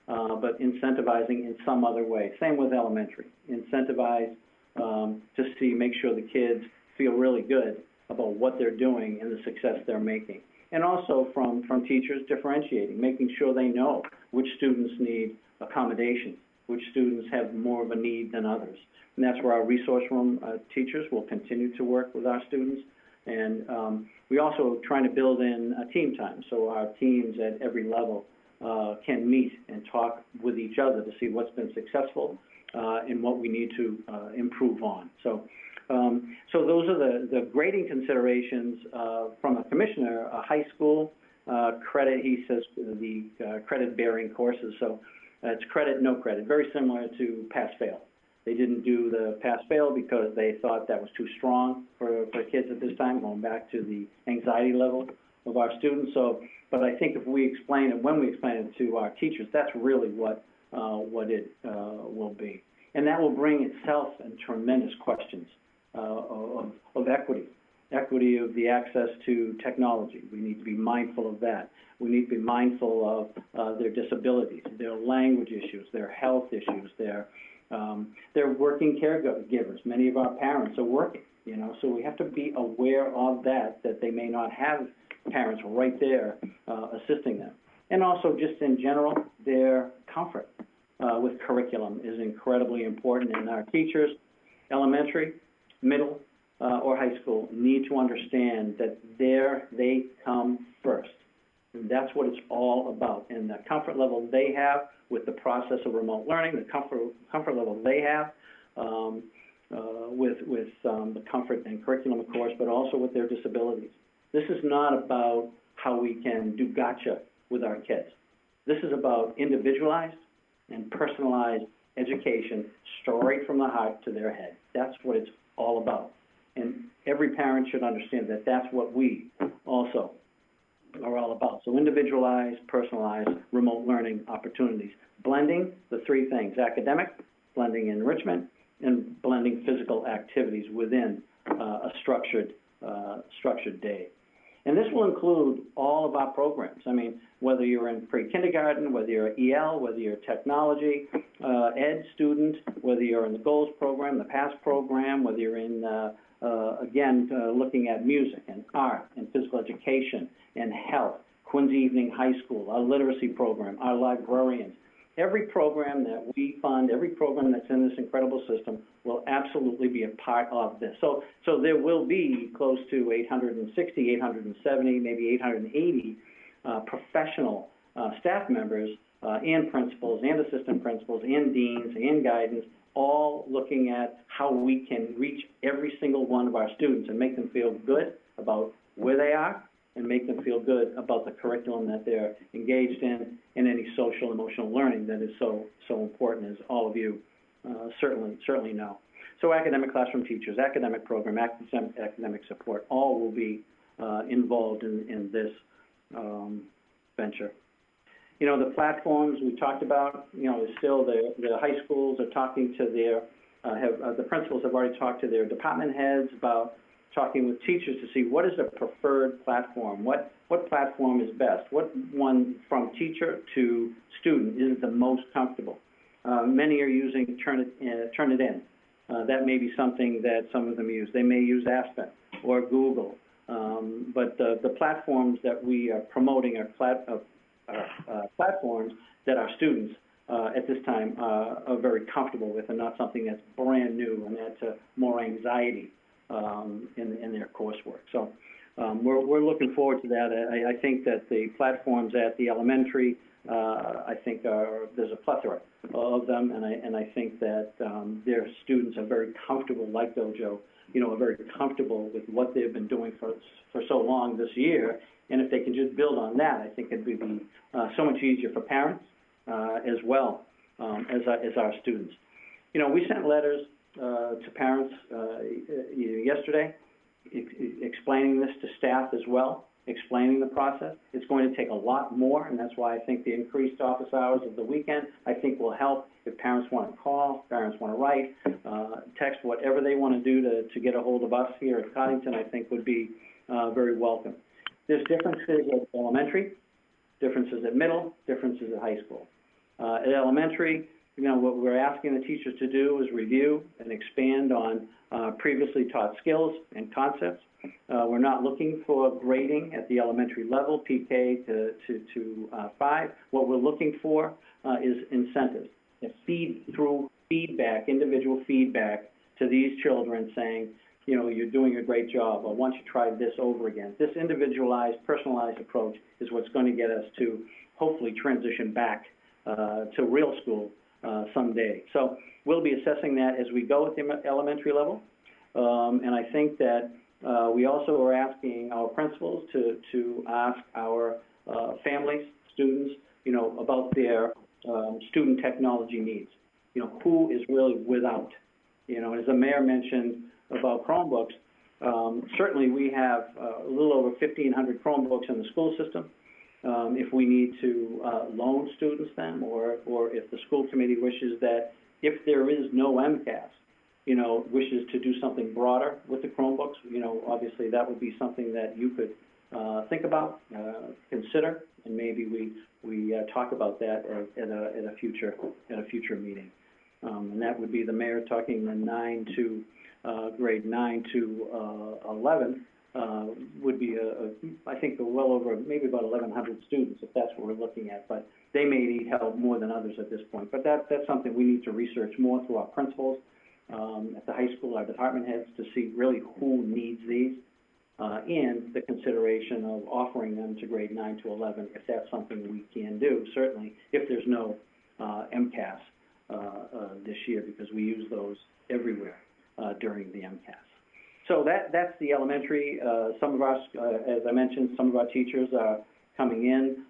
but incentivizing in some other way. Same with elementary. Incentivize to make sure the kids feel really good about what they're doing and the success they're making. And also from teachers differentiating, making sure they know which students need accommodations, which students have more of a need than others. And that's where our resource room teachers will continue to work with our students. And we also trying to build in a team time, so our teams at every level can meet and talk with each other to see what's been successful and what we need to improve on. So those are the grading considerations from a commissioner. High school credit, he says, the credit-bearing courses. So it's credit, no credit, very similar to pass-fail. They didn't do the pass-fail because they thought that was too strong for kids at this time, going back to the anxiety level of our students. So, but I think if we explain it, when we explain it to our teachers, that's really what it will be. And that will bring itself in tremendous questions of equity of the access to technology. We need to be mindful of that. We need to be mindful of their disabilities, their language issues, their health issues, their working caregivers. Many of our parents are working, so we have to be aware of that they may not have parents right there assisting them. And also just in general, their comfort with curriculum is incredibly important, and our teachers, elementary, middle, or high school, need to understand that they come first. And that's what it's all about. And the comfort level they have with the process of remote learning, the comfort level they have with the comfort and curriculum, of course, but also with their disabilities. This is not about how we can do gotcha with our kids. This is about individualized and personalized education straight from the heart to their head. That's what it's all about. And every parent should understand that that's what we also are all about. So individualized, personalized, remote learning opportunities. Blending the three things: academic, blending enrichment, and blending physical activities within a structured day. And this will include all of our programs. I mean, whether you're in pre-kindergarten, whether you're EL, whether you're technology, ed student, whether you're in the GOALS program, the PASS program, whether you're in, looking at music and art and physical education and health, Quincy Evening High School, our literacy program, our librarians. Every program that we fund, every program that's in this incredible system will absolutely be a part of this. So there will be close to 860, 870, maybe 880 professional staff members and principals and assistant principals and deans and guidance, all looking at how we can reach every single one of our students and make them feel good about where they are and make them feel good about the curriculum that they're engaged in and any social emotional learning that is so important, as all of you certainly know. So academic classroom teachers, academic program, academic support, all will be involved in this venture. You know, the platforms we talked about, you know, is still the high schools are talking to their, the principals have already talked to their department heads about talking with teachers to see what is a preferred platform, what platform is best, what one from teacher to student is the most comfortable. Many are using Turnitin. That may be something that some of them use. They may use Aspen or Google, but the platforms that we are promoting are platforms that our students at this time are very comfortable with, and not something that's brand new and adds more anxiety in their coursework. So we're looking forward to that. I think that the platforms at the elementary, I think there's a plethora of them, and I think that their students are very comfortable, like Dojo, you know, are very comfortable with what they've been doing for so long this year. And if they can just build on that, I think it'd be so much easier for parents as well as our students. You know, we sent letters to parents yesterday, explaining this to staff as well, explaining the process. It's going to take a lot more, and that's why I think the increased office hours of the weekend, I think, will help if parents want to call, parents want to write, text, whatever they want to do to get a hold of us here at Coddington, I think would be very welcome. There's differences at elementary, differences at middle, differences at high school. At elementary, you know, what we're asking the teachers to do is review and expand on previously taught skills and concepts. We're not looking for grading at the elementary level, PK to 5. What we're looking for is incentives, through feedback, individual feedback to these children saying, you know, you're doing a great job, or once you try this over again. This individualized, personalized approach is what's going to get us to hopefully transition back to real school someday. So we'll be assessing that as we go at the elementary level. And I think that we also are asking our principals to ask our families, students, you know, about their student technology needs. You know, who is really without? You know, as the mayor mentioned about Chromebooks, certainly we have a little over 1,500 Chromebooks in the school system. If we need to loan students them, or if the school committee wishes that, if there is no MCAS, you know, wishes to do something broader with the Chromebooks, you know, obviously that would be something that you could think about, consider, and maybe we talk about that at a future meeting. And that would be the mayor talking the grade 9 to 11. Would be, I think, well over maybe about 1,100 students, if that's what we're looking at. But they may need help more than others at this point. But that's something we need to research more through our principals at the high school, our department heads, to see really who needs these, and the consideration of offering them to grade 9 to 11, if that's something we can do, certainly if there's no MCAS this year because we use those everywhere during the MCAS. So that's the elementary. Some of our, as I mentioned, some of our teachers are coming in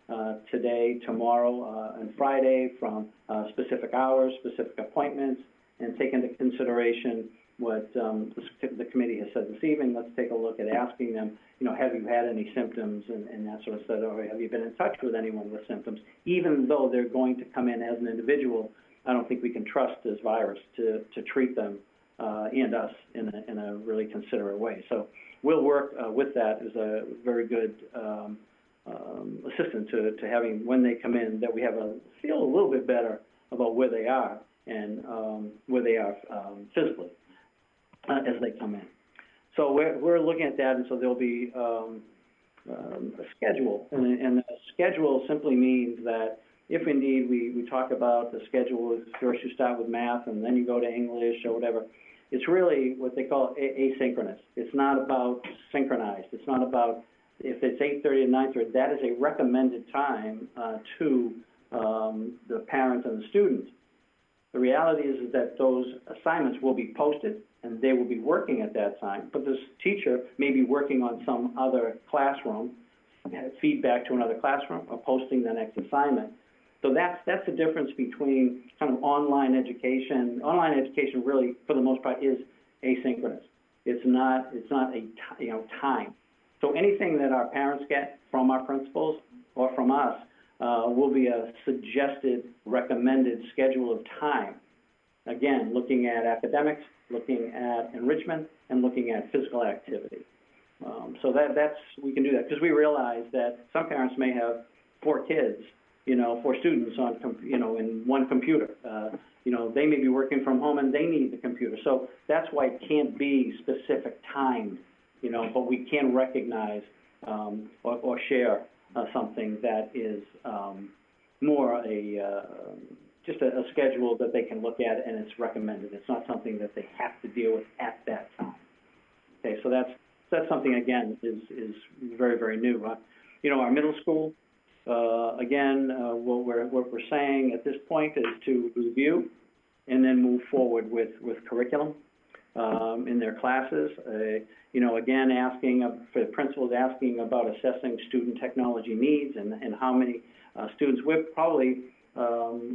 today, tomorrow, and Friday from specific hours, specific appointments, and take into consideration what the committee has said this evening. Let's take a look at asking them, have you had any symptoms and that sort of stuff, or have you been in touch with anyone with symptoms? Even though they're going to come in as an individual, I don't think we can trust this virus to treat them and us in a really considerate way. So we'll work with that as a very good assistant to having, when they come in, that we have feel a little bit better about where they are and where they are physically as they come in. So we're looking at that, and so there'll be a schedule, and the schedule simply means that if indeed we talk about the schedule, first you start with math and then you go to English or whatever, it's really what they call asynchronous. It's not about synchronized. It's not about, if it's 8:30 to 9:30, that is a recommended time to the parents and the students. The reality is that those assignments will be posted and they will be working at that time, but this teacher may be working on some other classroom, feedback to another classroom, or posting the next assignment. So that's the difference between kind of online education. Online education really, for the most part, is asynchronous. It's not a time. So anything that our parents get from our principals or from us will be a suggested, recommended schedule of time. Again, looking at academics, looking at enrichment, and looking at physical activity. So that's we can do that because we realize that some parents may have 4 kids, 4 students on, in one computer. They may be working from home and they need the computer. So that's why it can't be specific timed, but we can recognize or share something that is more just a schedule that they can look at, and it's recommended. It's not something that they have to deal with at that time. Okay, so that's something, again, is very, very new. Our middle school, again, what we're saying at this point is to review and then move forward with curriculum in their classes. Again, asking for the principals, asking about assessing student technology needs and how many students. We're probably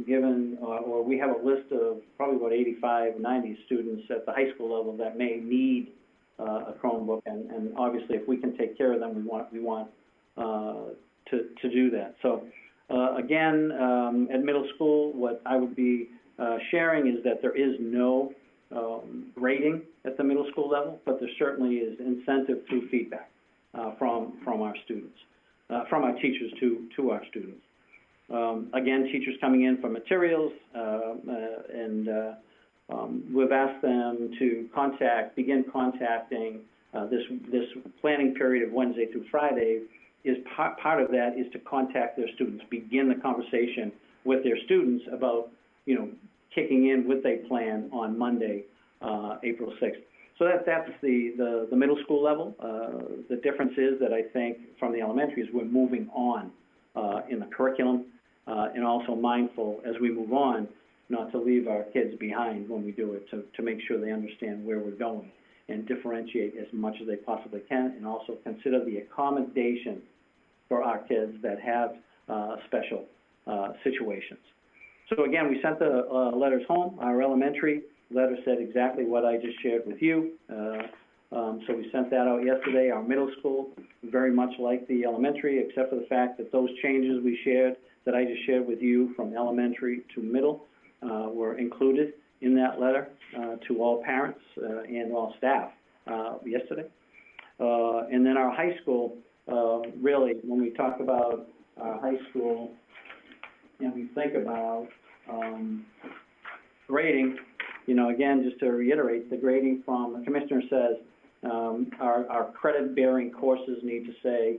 given, or we have a list of probably about 85, 90 students at the high school level that may need a Chromebook, and obviously if we can take care of them, we want to do that. So again, at middle school, what I would be sharing is that there is no grading at the middle school level, but there certainly is incentive through feedback from our students, from our teachers to our students. Again, teachers coming in for materials, and we've asked them to begin contacting this planning period of Wednesday through Friday. Is part of that is to contact their students, begin the conversation with their students about, kicking in with a plan on Monday, April 6th. So that's the middle school level. The difference is that I think from the elementary is we're moving on in the curriculum, and also mindful as we move on not to leave our kids behind when we do it, to make sure they understand where we're going and differentiate as much as they possibly can, and also consider the accommodation for our kids that have special situations. So again, we sent the letters home. Our elementary letter said exactly what I just shared with you. So we sent that out yesterday. Our middle school, very much like the elementary, except for the fact that those changes we shared, that I just shared with you from elementary to middle, were included in that letter to all parents and all staff yesterday. And then our high school, really, when we talk about our high school and we think about grading, again, just to reiterate, the grading from the commissioner says our credit-bearing courses need to say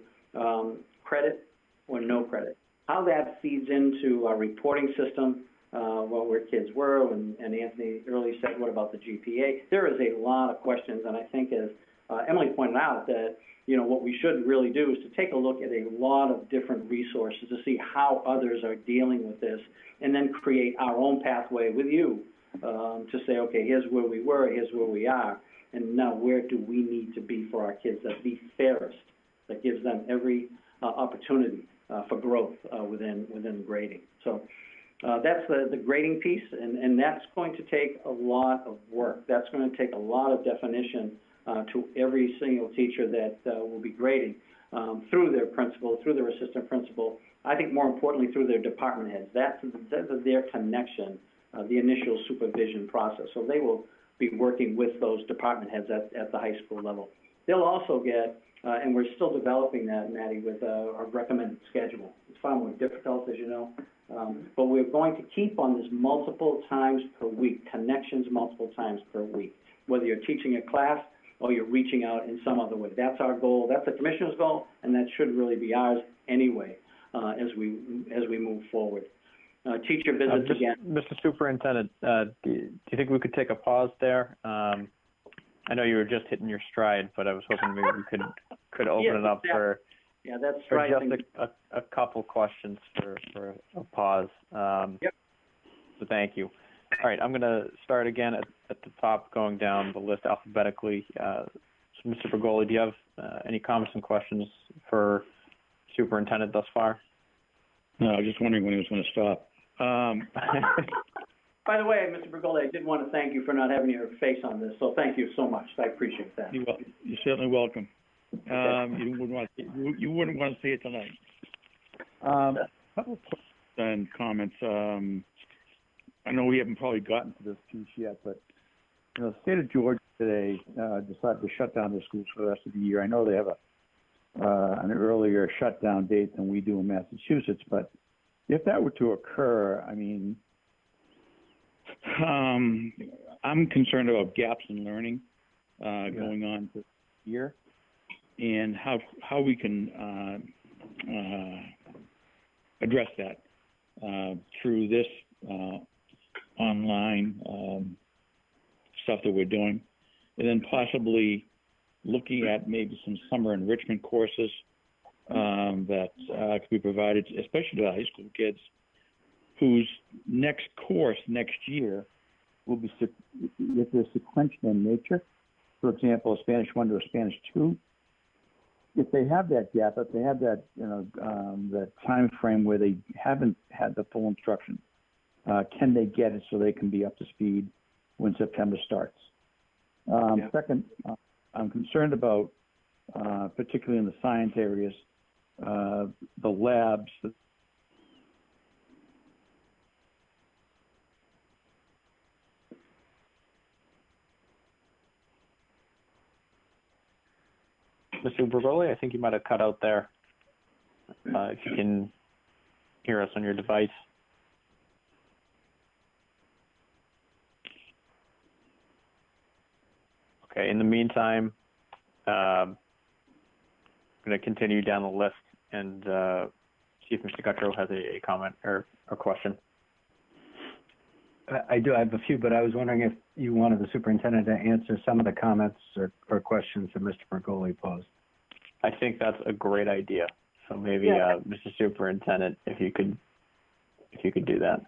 credit or no credit. How that feeds into our reporting system, where kids were, and Anthony earlier said, what about the GPA? There is a lot of questions, and I think as Emily pointed out that, what we should really do is to take a look at a lot of different resources to see how others are dealing with this, and then create our own pathway with you to say, okay, here's where we were, here's where we are, and now where do we need to be for our kids that's the fairest, that gives them every opportunity for growth within grading. So that's the grading piece, and that's going to take a lot of work. That's going to take a lot of definition to every single teacher that will be grading through their principal, through their assistant principal, I think more importantly through their department heads. That's their connection, the initial supervision process. So they will be working with those department heads at the high school level. They'll also get, and we're still developing that, Maddie, with our recommended schedule. It's far more difficult, as you know, but we're going to keep on this multiple times per week, connections multiple times per week, whether you're teaching a class or you're reaching out in some other way. That's our goal. That's the commissioner's goal, and that should really be ours anyway as we move forward. Teacher visits again. Mr. Superintendent, do you think we could take a pause there? I know you were just hitting your stride, but I was hoping maybe we could open it up for that's for right. just a couple questions for a pause. Yep. So thank you. All right, I'm going to start again at the top, going down the list alphabetically. So Mr. Bergoli, do you have any comments and questions for Superintendent thus far? No, I was just wondering when he was going to stop. By the way, Mr. Bergoli, I did want to thank you for not having your face on this, so thank you so much. I appreciate that. You're certainly welcome. You wouldn't want to see it tonight. A couple of questions and comments. I know we haven't probably gotten to this piece yet, but the state of Georgia today decided to shut down the schools for the rest of the year. I know they have an earlier shutdown date than we do in Massachusetts, but if that were to occur, I mean, I'm concerned about gaps in learning going on this year, and how we can address that through this online stuff that we're doing, and then possibly looking at maybe some summer enrichment courses that could be provided, especially to the high school kids, whose next course next year will be if they're sequential in nature. For example, a Spanish 1 to a Spanish 2. If they have that gap, if they have that that time frame where they haven't had the full instruction, can they get it so they can be up to speed when September starts? Second, I'm concerned about, particularly in the science areas, the labs. Mr. Bergoli, I think you might have cut out there. If you can hear us on your device. Okay, in the meantime, I'm going to continue down the list and see if Mr. Guttrow has a comment or a question. I do. I have a few, but I was wondering if you wanted the superintendent to answer some of the comments or questions that Mr. Bergoli posed. I think that's a great idea. So maybe, Mr. Superintendent, if you could do that.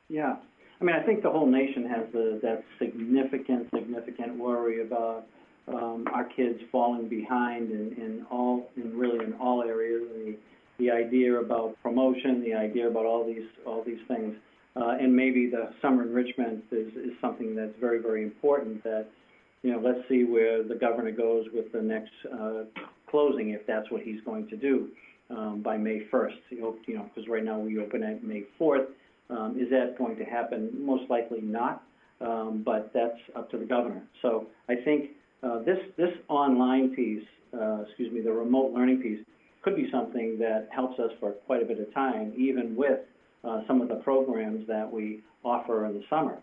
Yeah. I mean, I think the whole nation has that significant worry about our kids falling behind in all areas. The idea about promotion, the idea about all these things, and maybe the summer enrichment is something that's very, very important. That let's see where the governor goes with the next closing, if that's what he's going to do by May 1st. Because right now we open at May 4th. Is that going to happen? Most likely not, but that's up to the governor. So I think this online piece, the remote learning piece, could be something that helps us for quite a bit of time, even with some of the programs that we offer in the summer.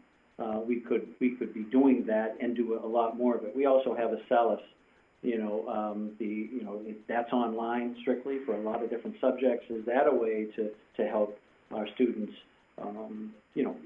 We could be doing that and do a lot more of it. We also have a CELIS, that's online strictly for a lot of different subjects. Is that a way to help our students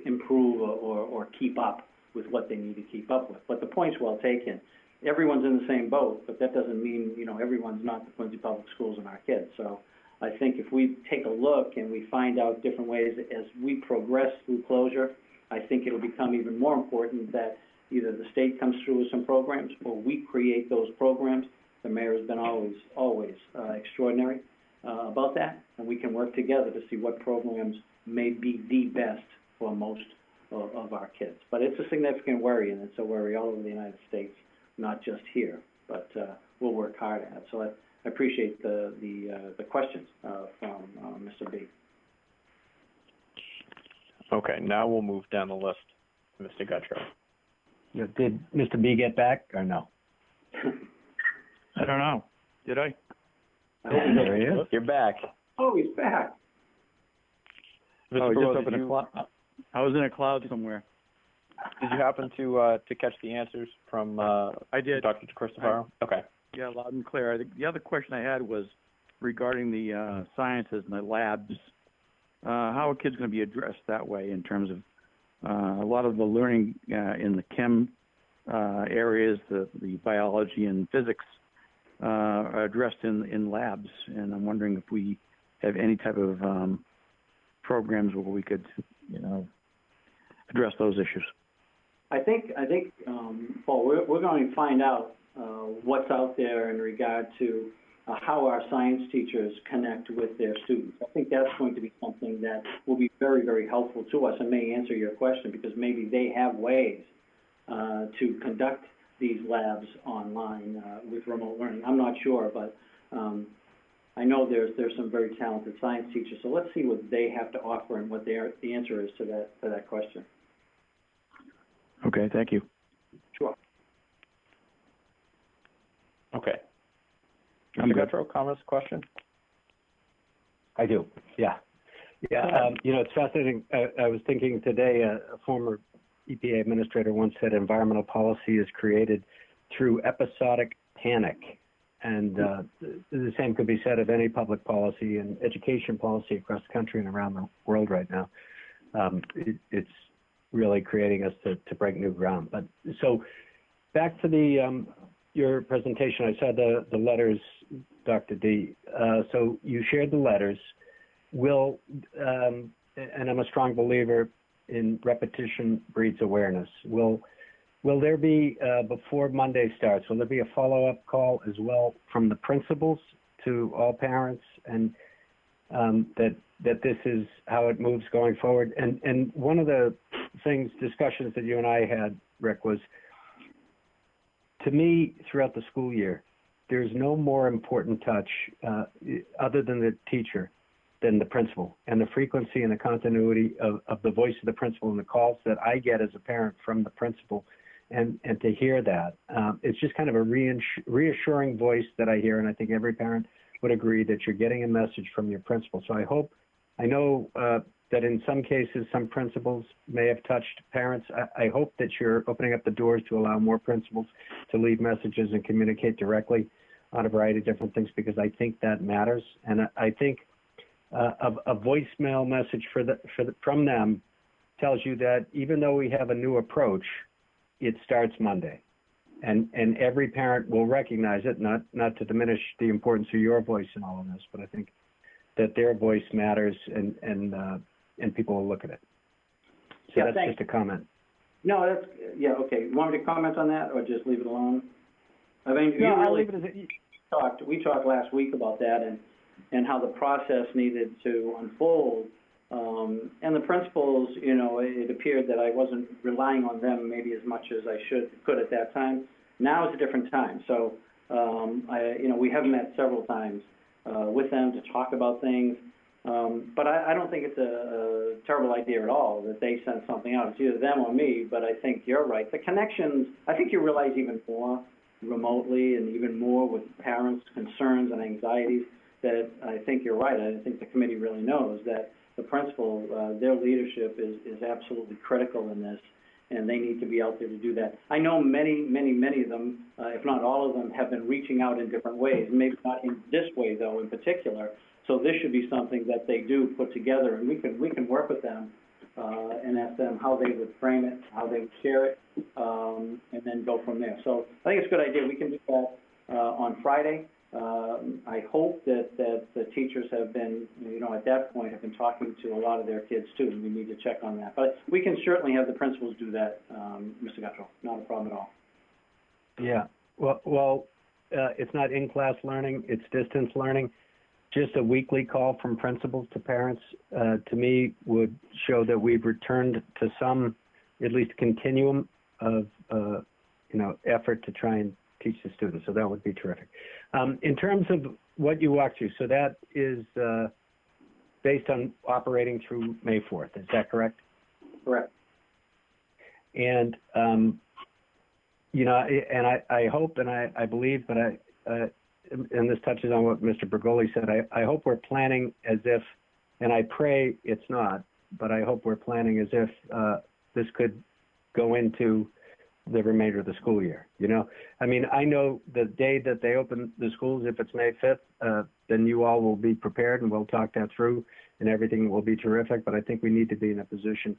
improve or keep up with what they need to keep up with? But the point's well taken. everyone's in the same boat, but that doesn't mean, everyone's not the Quincy Public Schools and our kids. So I think if we take a look and we find out different ways as we progress through closure, I think it'll become even more important that either the state comes through with some programs or we create those programs. The mayor has been always extraordinary about that, and we can work together to see what programs may be the best for most of our kids. But it's a significant worry, and it's a worry all over the United States, not just here. But we'll work hard at it. So I appreciate the questions from Mr. B. Okay, now we'll move down the list. Mr. Guttrow. Did Mr. B get back or no? I don't know. Did I? There he is. You're back. Oh, he's back. Mr. Just up in a cloud. I was in a cloud somewhere. Did you happen to catch the answers from I did. Dr. Cristofaro? Okay. Yeah, loud and clear. The other question I had was regarding the sciences and the labs. How are kids going to be addressed that way in terms of a lot of the learning in the chem areas, the biology and physics are addressed in labs, and I'm wondering if we have any type of programs where we could, address those issues. I think, Paul, we're going to find out what's out there in regard to how our science teachers connect with their students. I think that's going to be something that will be very, very helpful to us and may answer your question, because maybe they have ways to conduct these labs online with remote learning. I'm not sure, but I know there's some very talented science teachers. So let's see what they have to offer and what the answer is to that question. Okay, thank you. Sure. Okay. Mr. Guttrow, comments, question? I do. Yeah. It's fascinating. I was thinking today, a former EPA administrator once said environmental policy is created through episodic panic. And the same could be said of any public policy and education policy across the country and around the world right now. It's really creating us to break new ground. But so back to your presentation, I saw the letters, Dr. D. So you shared the letters. And I'm a strong believer in repetition breeds awareness. Will there be, before Monday starts, will there be a follow-up call as well from the principals to all parents, and that this is how it moves going forward? And one of the discussions that you and I had, Rick, was, to me, throughout the school year, there's no more important touch other than the teacher than the principal, and the frequency and the continuity of the voice of the principal and the calls that I get as a parent from the principal, and to hear that. It's just kind of a reassuring voice that I hear, and I think every parent would agree that you're getting a message from your principal. So I know that in some cases, some principals may have touched parents. I hope that you're opening up the doors to allow more principals to leave messages and communicate directly on a variety of different things, because I think that matters. And I think a voicemail message from them tells you that even though we have a new approach, it starts Monday. And every parent will recognize it, not to diminish the importance of your voice in all of this, but I think that their voice matters, and people will look at it. So yeah, that's thanks. just a comment. No, okay. You want me to comment on that, or just leave it alone? I mean, I'll leave it as it. We talked last week about that and how the process needed to unfold. And the principals, it appeared that I wasn't relying on them maybe as much as I could at that time. Now it's a different time. So, we have met several times with them to talk about things. But I don't think it's a terrible idea at all that they send something out. It's either them or me, but I think you're right. The connections, I think you realize even more remotely and even more with parents' concerns and anxieties, that I think you're right. I think the committee really knows that the principal, their leadership is absolutely critical in this, and they need to be out there to do that. I know many of them, if not all of them, have been reaching out in different ways, maybe not in this way, though, in particular. So this should be something that they do put together, and we can work with them and ask them how they would frame it, how they would share it, and then go from there. So I think it's a good idea. We can do that on Friday. I hope that the teachers have been, at that point, have been talking to a lot of their kids too, and we need to check on that. But we can certainly have the principals do that, Mr. Guttrow. Not a problem at all. Yeah. Well, it's not in-class learning; it's distance learning. Just a weekly call from principals to parents, to me, would show that we've returned to some, at least, continuum of, effort to try and teach the students. So that would be terrific. In terms of what you walked through, so that is based on operating through May 4th. Is that correct? Correct. And, and I hope and I believe, but and this touches on what Mr. Bergoli said, I hope we're planning as if, and I pray it's not, but I hope we're planning as if this could go into the remainder of the school year. I know the day that they open the schools, if it's May 5th, then you all will be prepared and we'll talk that through and everything will be terrific. But I think we need to be in a position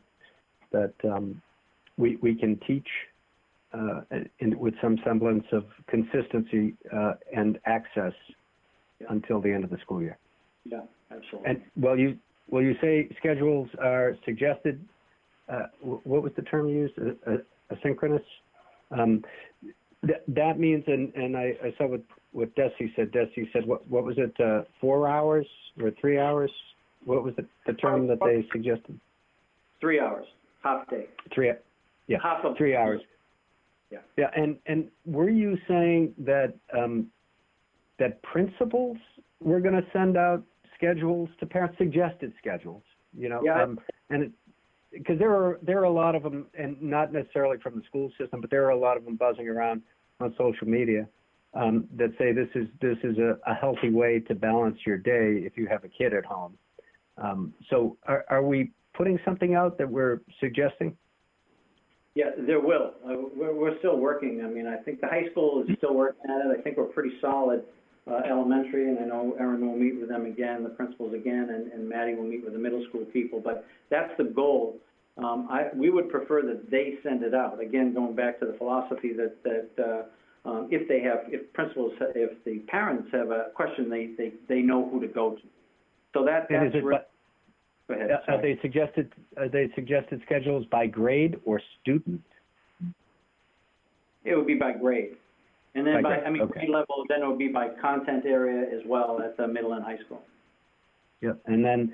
that we can teach with some semblance of consistency and access until the end of the school year. Yeah, absolutely. And will you say schedules are suggested? What was the term used? Asynchronous. That means, and I saw what Desi said. Desi said, what was it? 4 hours or 3 hours? What was the term that they suggested? 3 hours, half day. 3 hours. Yeah. Yeah, and were you saying that that principals were going to send out schedules to parents, suggested schedules? Yeah. Because there are a lot of them, and not necessarily from the school system, but there are a lot of them buzzing around on social media that say this is a healthy way to balance your day if you have a kid at home. So are we putting something out that we're suggesting? Yeah, there will. We're still working. I think the high school is still working at it. I think we're pretty solid. Elementary, and I know Erin will meet with them again, the principals again, and Maddie will meet with the middle school people. But that's the goal. We would prefer that they send it out. Again, going back to the philosophy that if the parents have a question, they know who to go to. So that's go ahead. Are they suggested schedules by grade or student? It would be by grade. And then grade level, then it would be by content area as well at the middle and high school. Yep. And then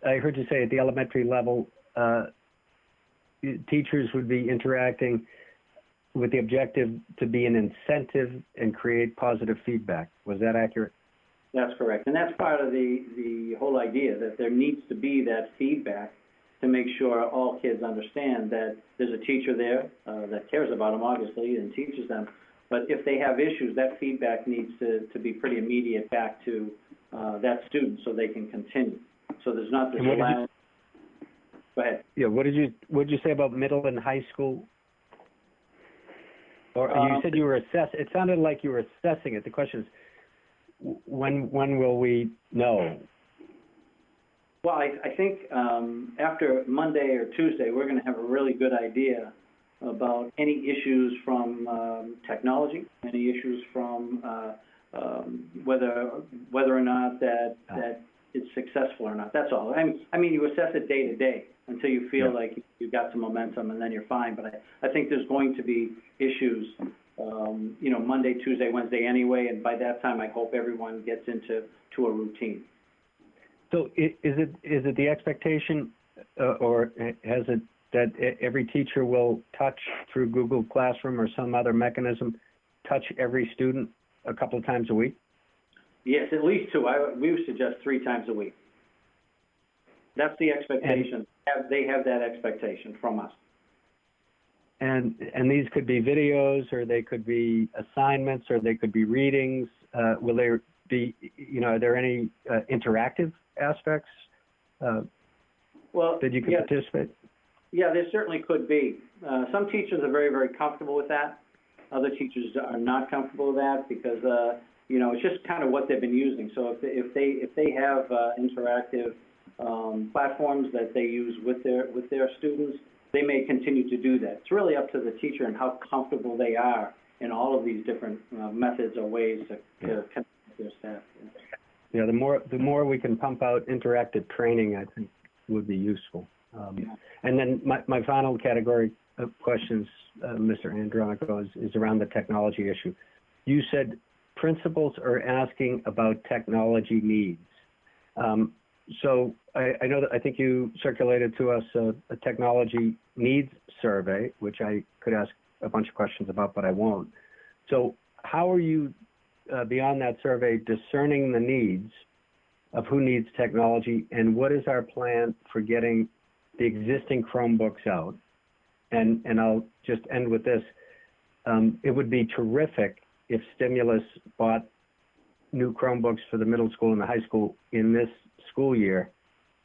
I heard you say at the elementary level, teachers would be interacting with the objective to be an incentive and create positive feedback. Was that accurate? That's correct. And that's part of the whole idea, that there needs to be that feedback to make sure all kids understand that there's a teacher there that cares about them, obviously, and teaches them. But if they have issues, that feedback needs to be pretty immediate back to that student so they can continue. So there's not this Go ahead. Yeah, what did you say about middle and high school? Or you said you were assessing. It sounded like you were assessing it. The question is, when will we know? Well, I think after Monday or Tuesday, we're going to have a really good idea about any issues from technology, any issues from whether or not that it's successful or not. That's all. You assess it day to day until you feel like you've got some momentum, and then you're fine. But I think there's going to be issues, Monday, Tuesday, Wednesday anyway, and by that time I hope everyone gets into a routine. So is it the expectation, or has it that every teacher will touch through Google Classroom or some other mechanism, touch every student a couple of times a week? Yes, at least 2. We would suggest 3 times a week. That's the expectation. They have that expectation from us. And these could be videos, or they could be assignments, or they could be readings. Will there be, are there any interactive aspects that you could participate? Yeah, there certainly could be. Some teachers are very, very comfortable with that. Other teachers are not comfortable with that because, it's just kind of what they've been using. So if they have interactive platforms that they use with their students, they may continue to do that. It's really up to the teacher and how comfortable they are in all of these different methods or ways to connect with their staff. Yeah, the more we can pump out interactive training, I think would be useful. And then my final category of questions, Mr. Andronico, is around the technology issue. You said principals are asking about technology needs. So I know that I think you circulated to us a technology needs survey, which I could ask a bunch of questions about, but I won't. So how are you, beyond that survey, discerning the needs of who needs technology, and what is our plan for getting the existing Chromebooks out? And I'll just end with this. It would be terrific if Stimulus bought new Chromebooks for the middle school and the high school in this school year.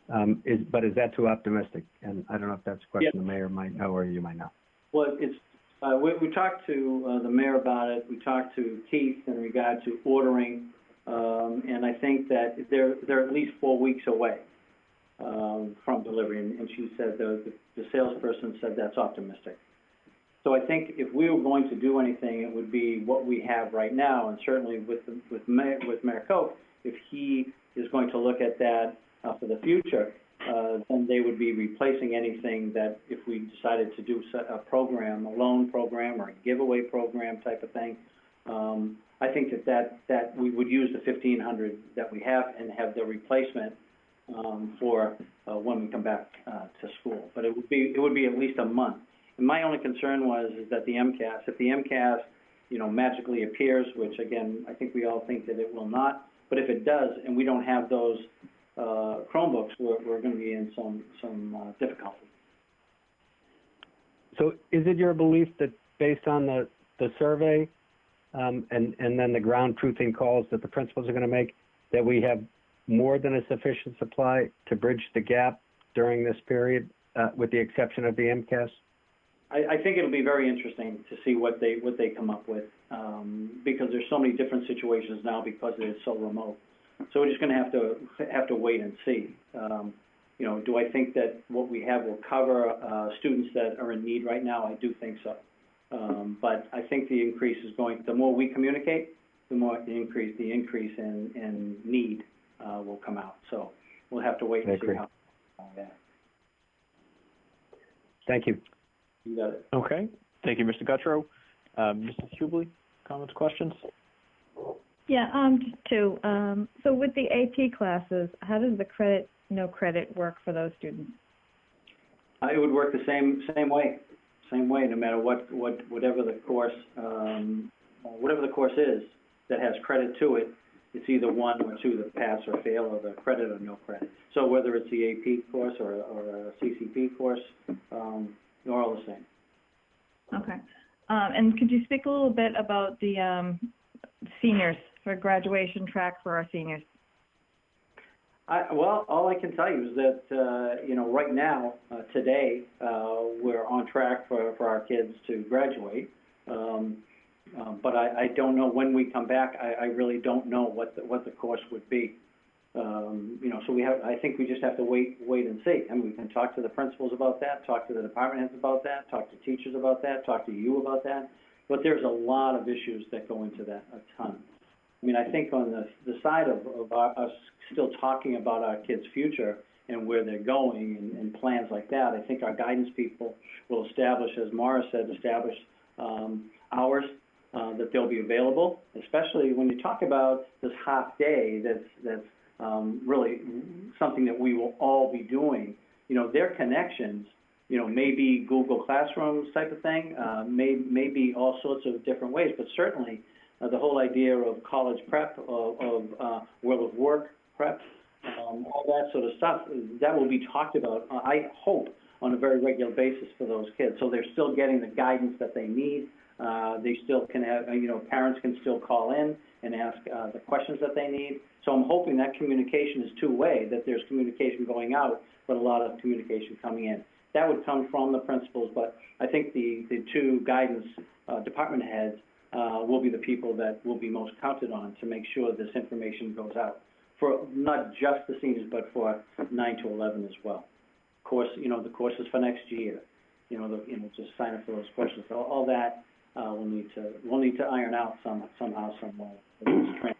But is that too optimistic? And I don't know if that's a question the mayor might know or you might know. Well, it's we talked to the mayor about it. We talked to Keith in regard to ordering, and I think that they're at least 4 weeks away from delivery. And she said the salesperson said that's optimistic. So I think if we were going to do anything, it would be what we have right now, and certainly with Mayor Koch, if he is going to look at that for the future, then they would be replacing anything that if we decided to do a program, a loan program or a giveaway program type of thing. I think that we would use the 1,500 that we have and have the replacement for when we come back to school. But it would be at least a month. And my only concern is that the MCAS, if the MCAS, magically appears, which again I think we all think that it will not, but if it does and we don't have those Chromebooks, we're going to be in some difficulty. So is it your belief that based on the survey and then the ground truthing calls that the principals are going to make, that we have more than a sufficient supply to bridge the gap during this period, with the exception of the MCAS? I think it'll be very interesting to see what they come up with, because there's so many different situations now because it is so remote. So we're just going to have to wait and see. Do I think that what we have will cover students that are in need right now? I do think so. But I think the increase is the more we communicate, the more the increase in need will come out. So we'll have to wait and see how that. Thank you. You got it. Okay. Thank you, Mr. Guttrow. Mrs. Hubley, comments, questions? Yeah, just two. So with the AP classes, how does the credit, no credit work for those students? It would work the same way, no matter whatever the course is that has credit to it. It's either one or two, the pass or fail, or the credit or no credit. So whether it's the AP course or a CCP course, they're all the same. Okay. And could you speak a little bit about the seniors, for graduation track for our seniors? Well, all I can tell you is that, right now, today, we're on track for our kids to graduate. But I don't know when we come back. I really don't know what the course would be. So I think we just have to wait and see. I mean, we can talk to the principals about that, talk to the department heads about that, talk to teachers about that, talk to you about that. But there's a lot of issues that go into that, a ton. I mean, I think on the side of us still talking about our kids' future and where they're going and plans like that, I think our guidance people will establish, as Morris said, hours that they'll be available, especially when you talk about this half day that's really something that we will all be doing. Their connections, maybe Google Classrooms type of thing, maybe all sorts of different ways, but certainly the whole idea of college prep, of World of Work prep, all that sort of stuff, that will be talked about, I hope, on a very regular basis for those kids. So they're still getting the guidance that they need. They still can have, parents can still call in and ask the questions that they need. So I'm hoping that communication is two-way, that there's communication going out, but a lot of communication coming in. That would come from the principals, but I think the two guidance department heads will be the people that will be most counted on to make sure this information goes out for not just the seniors, but for 9 to 11 as well. Course, the courses for next year, just sign up for those courses. All that we'll need to iron out somehow, some way. This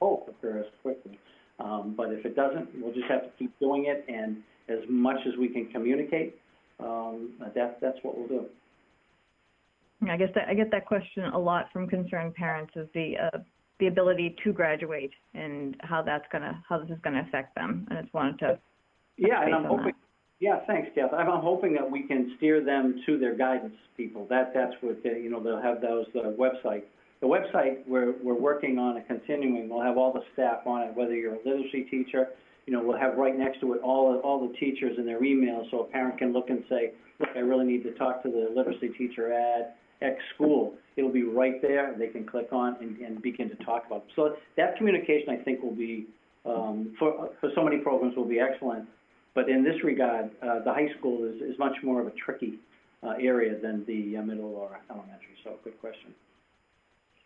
hope occurs quickly, but if it doesn't, we'll just have to keep doing it. And as much as we can communicate, that's what we'll do. I get that question a lot from concerned parents: is the ability to graduate and how this is gonna affect them. And it's wanted to. Yeah, and I'm hoping. Yeah, thanks, Kath. I'm hoping that we can steer them to their guidance people. That's what they'll have those website. The website we're working on and continuing. We'll have all the staff on it. Whether you're a literacy teacher, we'll have right next to it all the teachers and their emails, so a parent can look and say, look, I really need to talk to the literacy teacher at X school. It'll be right there. They can click on and begin to talk about it. So that communication, I think, will be for so many programs will be excellent. But in this regard, the high school is much more of a tricky area than the middle or elementary. So good question.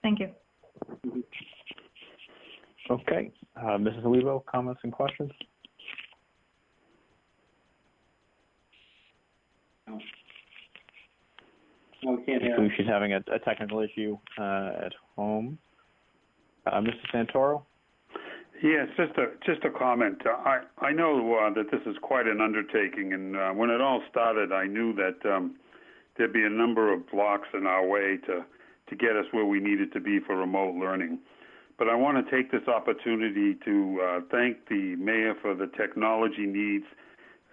Thank you. Mm-hmm. Okay. Mrs. Olivo, comments and questions? No, we can't hear. She's having a technical issue at home. Mr. Santoro? Yes, just a comment. I know that this is quite an undertaking, and when it all started, I knew that there'd be a number of blocks in our way to get us where we needed to be for remote learning. But I want to take this opportunity to thank the mayor for the technology needs,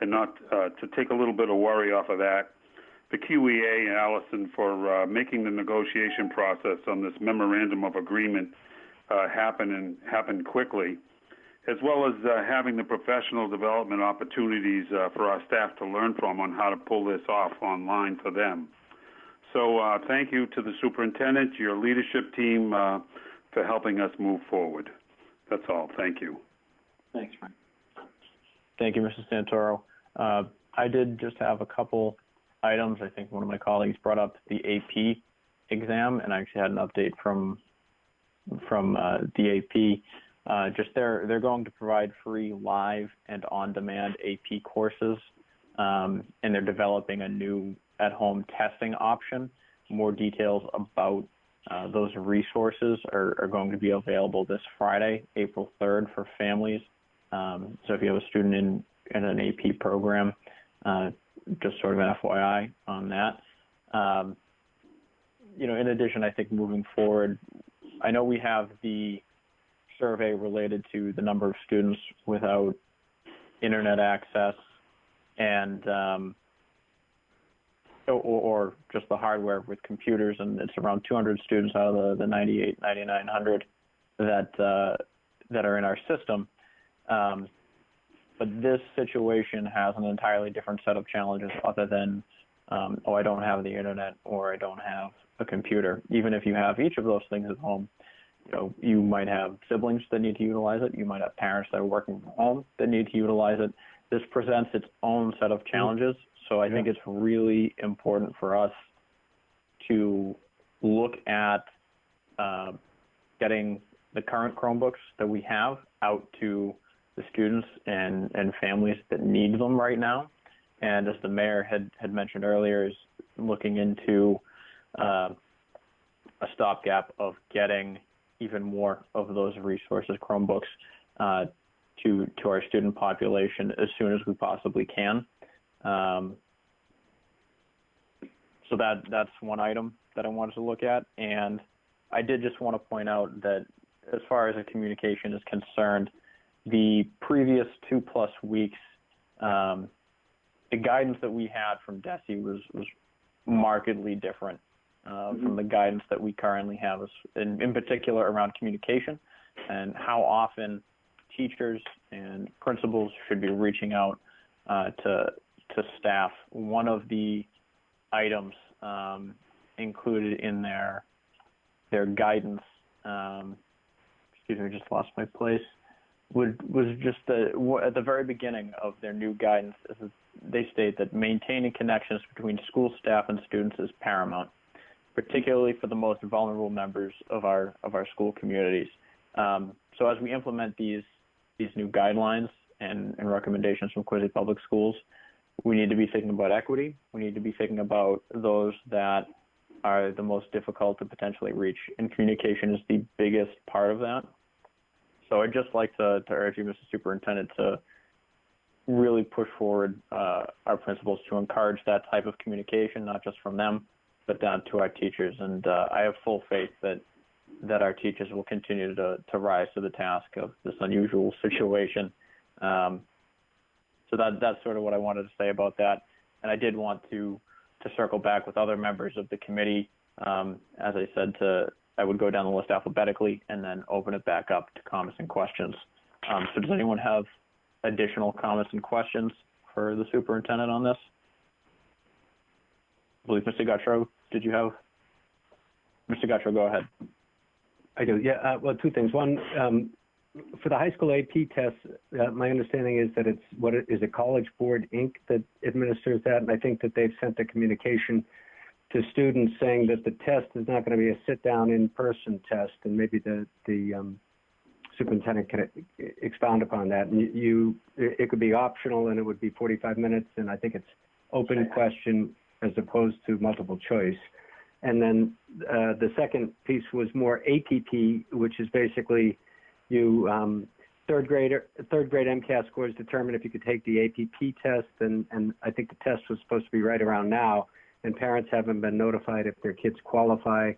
and not to take a little bit of worry off of that. The QEA and Allison for making the negotiation process on this memorandum of agreement happen quickly, as well as having the professional development opportunities for our staff to learn from on how to pull this off online for them. So thank you to the superintendent, your leadership team, for helping us move forward. That's all. Thank you. Thanks, Frank. Thank you, Mrs. Santoro. I did just have a couple items. I think one of my colleagues brought up the AP exam, and I actually had an update from the AP. Just they're going to provide free live and on-demand AP courses, and they're developing a new at-home testing option. More details about those resources are going to be available this Friday, April 3rd, for families. So if you have a student in an AP program, just sort of an FYI on that. In addition, I think moving forward, I know we have the survey related to the number of students without internet access and or just the hardware with computers, and it's around 200 students out of the 9,900 that are in our system. But this situation has an entirely different set of challenges other than, I don't have the internet or I don't have a computer. Even if you have each of those things at home, you might have siblings that need to utilize it. You might have parents that are working from home that need to utilize it. This presents its own set of challenges. So I think it's really important for us to look at getting the current Chromebooks that we have out to the students and families that need them right now. And as the mayor had mentioned earlier, is looking into a stopgap of getting even more of those resources, Chromebooks, to our student population as soon as we possibly can. So that's one item that I wanted to look at. And I did just want to point out that as far as the communication is concerned, the previous 2+ weeks, the guidance that we had from DESE was markedly different from the guidance that we currently have, in particular around communication and how often teachers and principals should be reaching out to staff. One of the items included in their guidance, excuse me, I just lost my place, was just at the very beginning of their new guidance. They state that maintaining connections between school staff and students is paramount, particularly for the most vulnerable members of our school communities. So as we implement these new guidelines and recommendations from Quincy Public Schools. We need to be thinking about equity. We need to be thinking about those that are the most difficult to potentially reach, and communication is the biggest part of that. So I'd just like to urge you, Mr. Superintendent, to really push forward our principals to encourage that type of communication, not just from them, but down to our teachers. And I have full faith that our teachers will continue to rise to the task of this unusual situation. So that's sort of what I wanted to say about that. And I did want to circle back with other members of the committee. As I said, I would go down the list alphabetically and then open it back up to comments and questions. So does anyone have additional comments and questions for the superintendent on this? I believe Mr. Gautreaux, did you have? Mr. Gautreaux, go ahead. I do, yeah. Well, two things. One, for the high school AP test, my understanding is that is a College Board, Inc. that administers that, and I think that they've sent a communication to students saying that the test is not going to be a sit-down in-person test, and maybe the superintendent can expound upon that. And it could be optional, and it would be 45 minutes, and I think it's open question as opposed to multiple choice. And then the second piece was more APP, which is basically you third grade MCAS scores determine if you could take the APP test, and I think the test was supposed to be right around now, and parents haven't been notified if their kids qualify,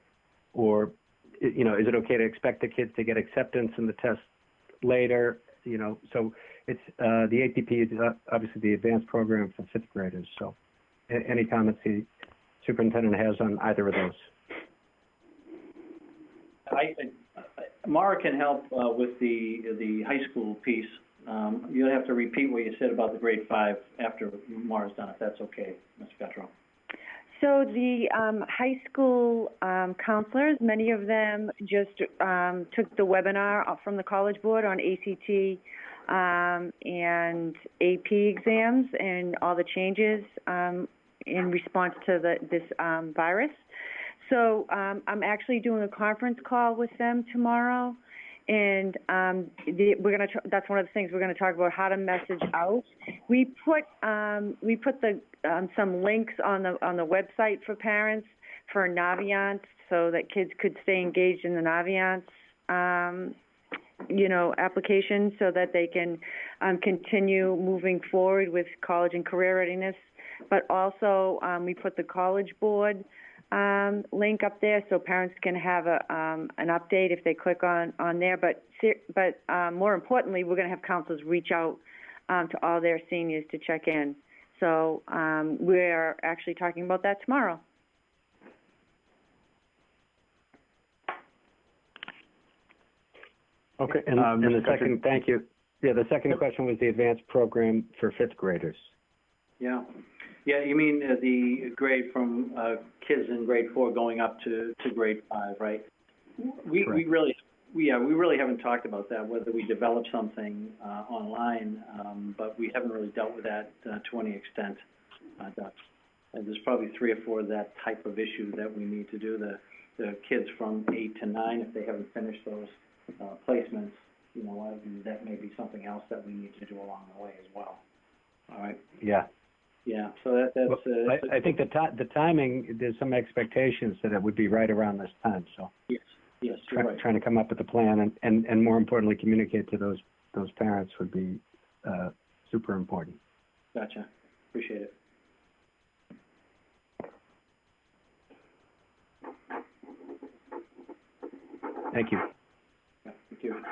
or is it okay to expect the kids to get acceptance in the test later? So it's the APP is obviously the advanced program for fifth graders. So any comments the superintendent has on either of those? Mara can help with the high school piece. You'll have to repeat what you said about the grade 5 after Mara's done, if that's okay, Ms. Gautreaux. So the high school counselors, many of them just took the webinar from the College Board on ACT and AP exams and all the changes in response to this virus. So I'm actually doing a conference call with them tomorrow, and that's one of the things we're going to talk about, how to message out. We put some links on the website for parents for Naviance, so that kids could stay engaged in the Naviance application, so that they can continue moving forward with college and career readiness. But also we put the College Board link up there, so parents can have an update if they click on there. But more importantly, we're going to have counselors reach out to all their seniors to check in. So we're actually talking about that tomorrow. Okay, and the second, thank you. Yeah, the second question was the advanced program for fifth graders. Yeah, you mean the grade from kids in grade 4 going up to grade 5, right? We really haven't talked about that, whether we develop something online, but we haven't really dealt with that to any extent. And there's probably 3 or 4 of that type of issue that we need to do. The kids from 8 to 9, if they haven't finished those placements, that may be something else that we need to do along the way as well. All right. Yeah. Yeah. So that's. I think the timing. There's some expectations that it would be right around this time. So. Yes. You're right. Trying to come up with a plan and more importantly communicate to those parents would be super important. Gotcha. Appreciate it. Thank you. Yeah, thank you.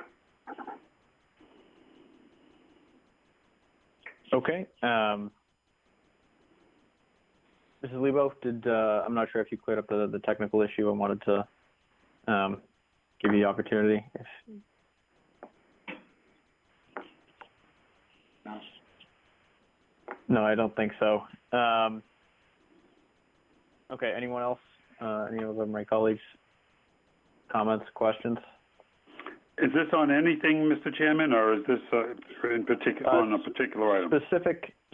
Okay. Mrs. Lebo, I'm not sure if you cleared up the technical issue. I wanted to give you the opportunity. No, I don't think so. Okay, anyone else? Any of my colleagues? Comments, questions? Is this on anything, Mr. Chairman, or is this in particular on a particular item?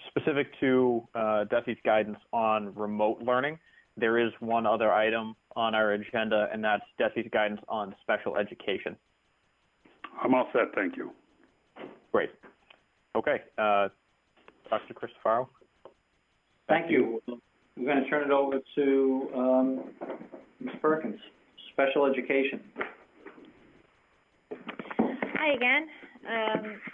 Specific to DESE's guidance on remote learning. There is one other item on our agenda, and that's DESE's guidance on special education. I'm all set, thank you. Great. Okay, Dr. Cristofaro. Thank you. We're going to turn it over to Ms. Perkins, special education. Hi again.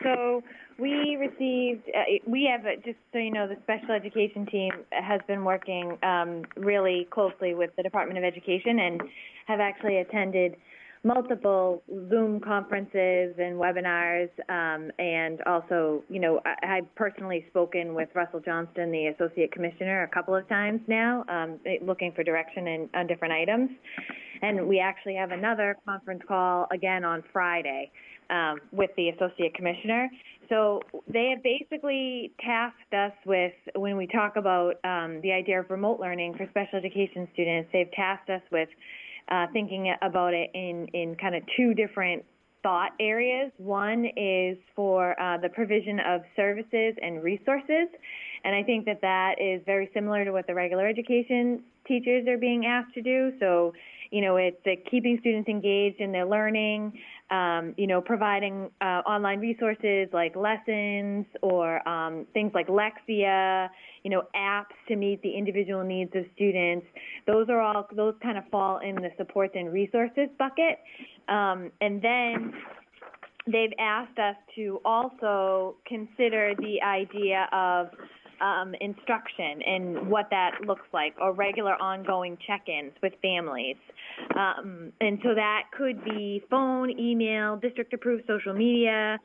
So we received, we have, just so you know, the special education team has been working really closely with the Department of Education and have actually attended multiple Zoom conferences and webinars, and also, you know, I've personally spoken with Russell Johnston, the Associate Commissioner, a couple of times now, looking for direction on different items. And we actually have another conference call again on Friday with the Associate Commissioner. So they have basically tasked us with, when we talk about the idea of remote learning for special education students, they've tasked us with thinking about it in kind of two different thought areas. One is for the provision of services and resources, and I think that is very similar to what the regular education teachers are being asked to do. So, you know, it's keeping students engaged in their learning, you know, providing online resources like lessons or things like Lexia, you know, apps to meet the individual needs of students. Those kind of fall in the supports and resources bucket. And then they've asked us to also consider the idea of instruction and what that looks like, or regular ongoing check-ins with families. And so that could be phone, email, district-approved social media.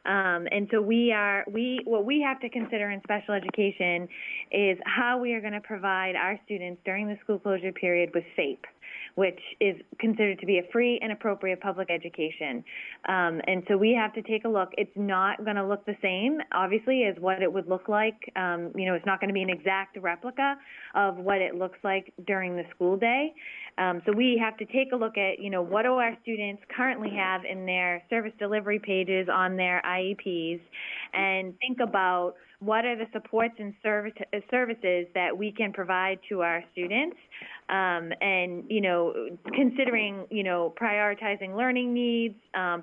And so what we have to consider in special education is how we are going to provide our students during the school closure period with FAPE, which is considered to be a free and appropriate public education. And so we have to take a look. It's not going to look the same, obviously, as what it would look like. You know, it's not going to be an exact replica of what it looks like during the school day. So we have to take a look at, you know, what do our students currently have in their service delivery pages on their IEPs, and think about what are the supports and services that we can provide to our students, and, you know, considering, you know, prioritizing learning needs,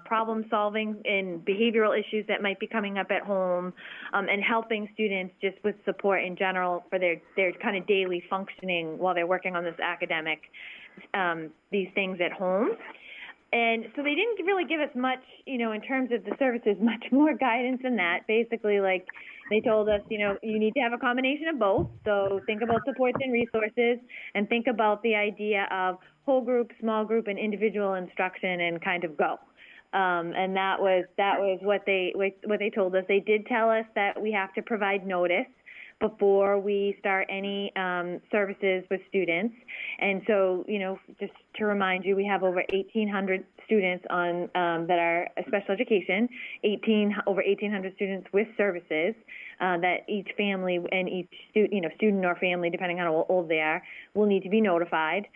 problem solving and behavioral issues that might be coming up at home, and helping students just with support in general for their kind of daily functioning while they're working on this academic, these things at home. And so they didn't really give us much, you know, in terms of the services, much more guidance than that. Basically, like, they told us, you know, you need to have a combination of both. So think about supports and resources, and think about the idea of whole group, small group, and individual instruction, and kind of go. And that was what they told us. They did tell us that we have to provide notice before we start any services with students. And so, you know, just to remind you, we have over 1,800 students on that are special education, over 1,800 students with services that each family and each student or family, depending on how old they are, will need to be notified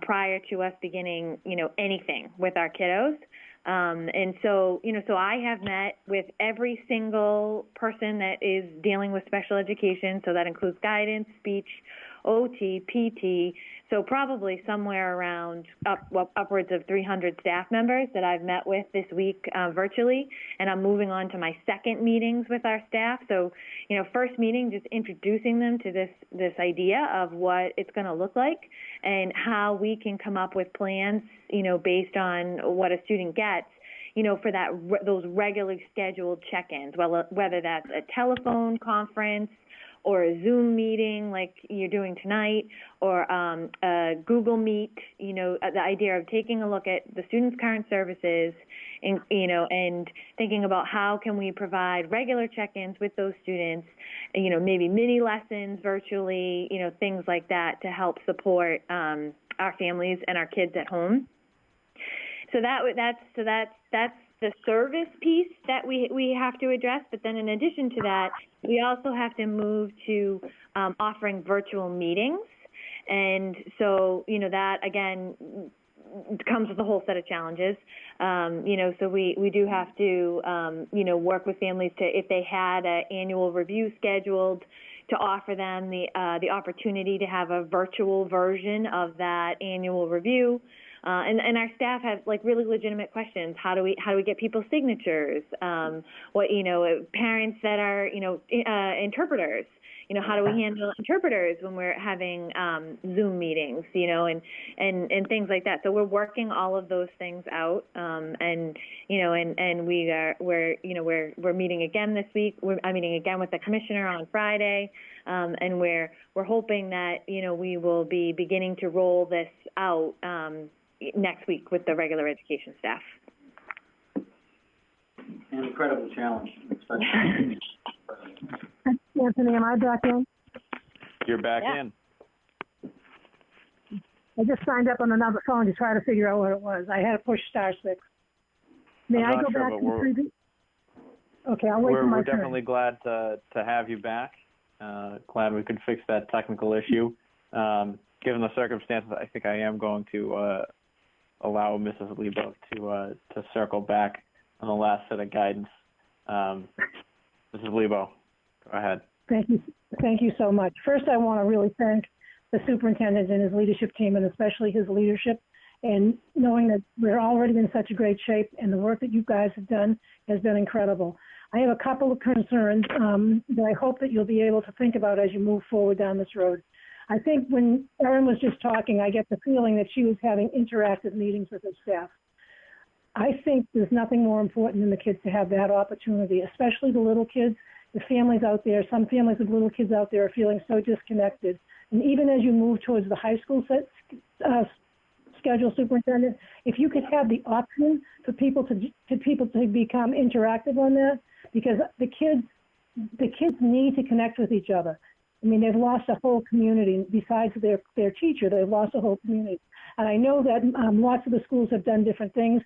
prior to us beginning, you know, anything with our kiddos. And so, you know, so I have met with every single person that is dealing with special education. So that includes guidance, speech, OT, PT. So probably somewhere around upwards of 300 staff members that I've met with this week virtually. And I'm moving on to my second meetings with our staff. So, you know, first meeting, just introducing them to this idea of what it's going to look like and how we can come up with plans, you know, based on what a student gets, you know, for those regularly scheduled check-ins, whether that's a telephone conference or a Zoom meeting like you're doing tonight, or a Google Meet, you know, the idea of taking a look at the students' current services and, you know, and thinking about how can we provide regular check-ins with those students, you know, maybe mini lessons virtually, you know, things like that to help support our families and our kids at home. So that's the service piece that we have to address. But then in addition to that, we also have to move to offering virtual meetings. And so, you know, that, again, comes with a whole set of challenges. You know, so we do have to, you know, work with families to, if they had an annual review scheduled, to offer them the opportunity to have a virtual version of that annual review. And our staff have like really legitimate questions. How do we get people's signatures? Parents that are, interpreters. How do we handle interpreters when we're having Zoom meetings, and things like that. So we're working all of those things out, and we're meeting again this week. I'm meeting again with the commissioner on Friday, and we're hoping that we will be beginning to roll this out next week with the regular education staff. An incredible challenge. Anthony, am I back in? You're back in. I just signed up on another phone to try to figure out what it was. I had to push *6. May I go back to the previous? Okay, I'll wait for my We're turn. definitely glad to have you back. Glad we could fix that technical issue. Given the circumstances, I think I am going to allow Mrs. Lebo to circle back on the last set of guidance. Mrs. Lebo, go ahead. Thank you so much. First, I want to really thank the superintendent and his leadership team, and especially his leadership, and knowing that we're already in such a great shape, and the work that you guys have done has been incredible. I have a couple of concerns that I hope that you'll be able to think about as you move forward down this road. I think when Erin was just talking, I get the feeling that she was having interactive meetings with her staff. I think there's nothing more important than the kids to have that opportunity, especially the little kids. The families out there, some families with little kids out there are feeling so disconnected. And even as you move towards the high school schedule, superintendent, if you could have the option for people to become interactive on that, because the kids need to connect with each other. I mean, they've lost a whole community. Besides their teacher, they've lost a whole community. And I know that lots of the schools have done different things.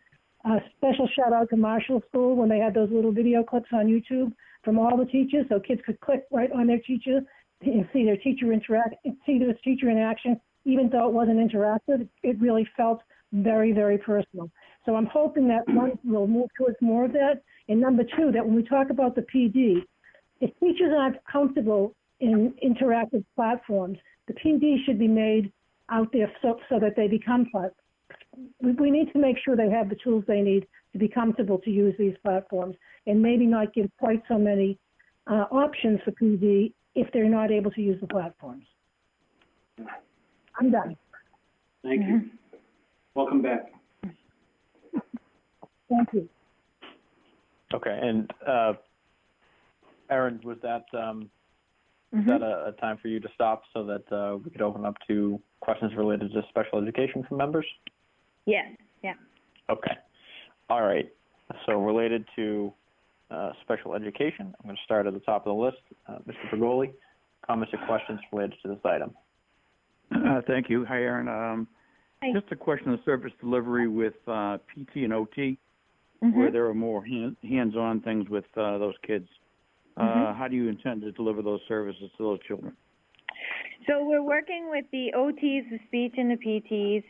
Special shout out to Marshall School when they had those little video clips on YouTube from all the teachers, so kids could click right on their teacher and see their teacher in action. Even though it wasn't interactive, it really felt very, very personal. So I'm hoping that one will move towards more of that. And number two, that when we talk about the PD, if teachers aren't comfortable in interactive platforms, the PD should be made out there so that they become platforms. We need to make sure they have the tools they need to be comfortable to use these platforms, and maybe not give quite so many options for PD if they're not able to use the platforms. I'm done. Thank you. Welcome back. Thank you. Okay, and Erin, was that a time for you to stop so that we could open up to questions related to special education from members? Yes. Yeah. Okay. All right. So related to special education, I'm going to start at the top of the list. Mr. Bergoli, comments or questions related to this item? Thank you. Hi, Erin. Hi. Just a question of service delivery with PT and OT, where there are more hands-on things with those kids. How do you intend to deliver those services to those children? So we're working with the OTs, the speech, and the PTs.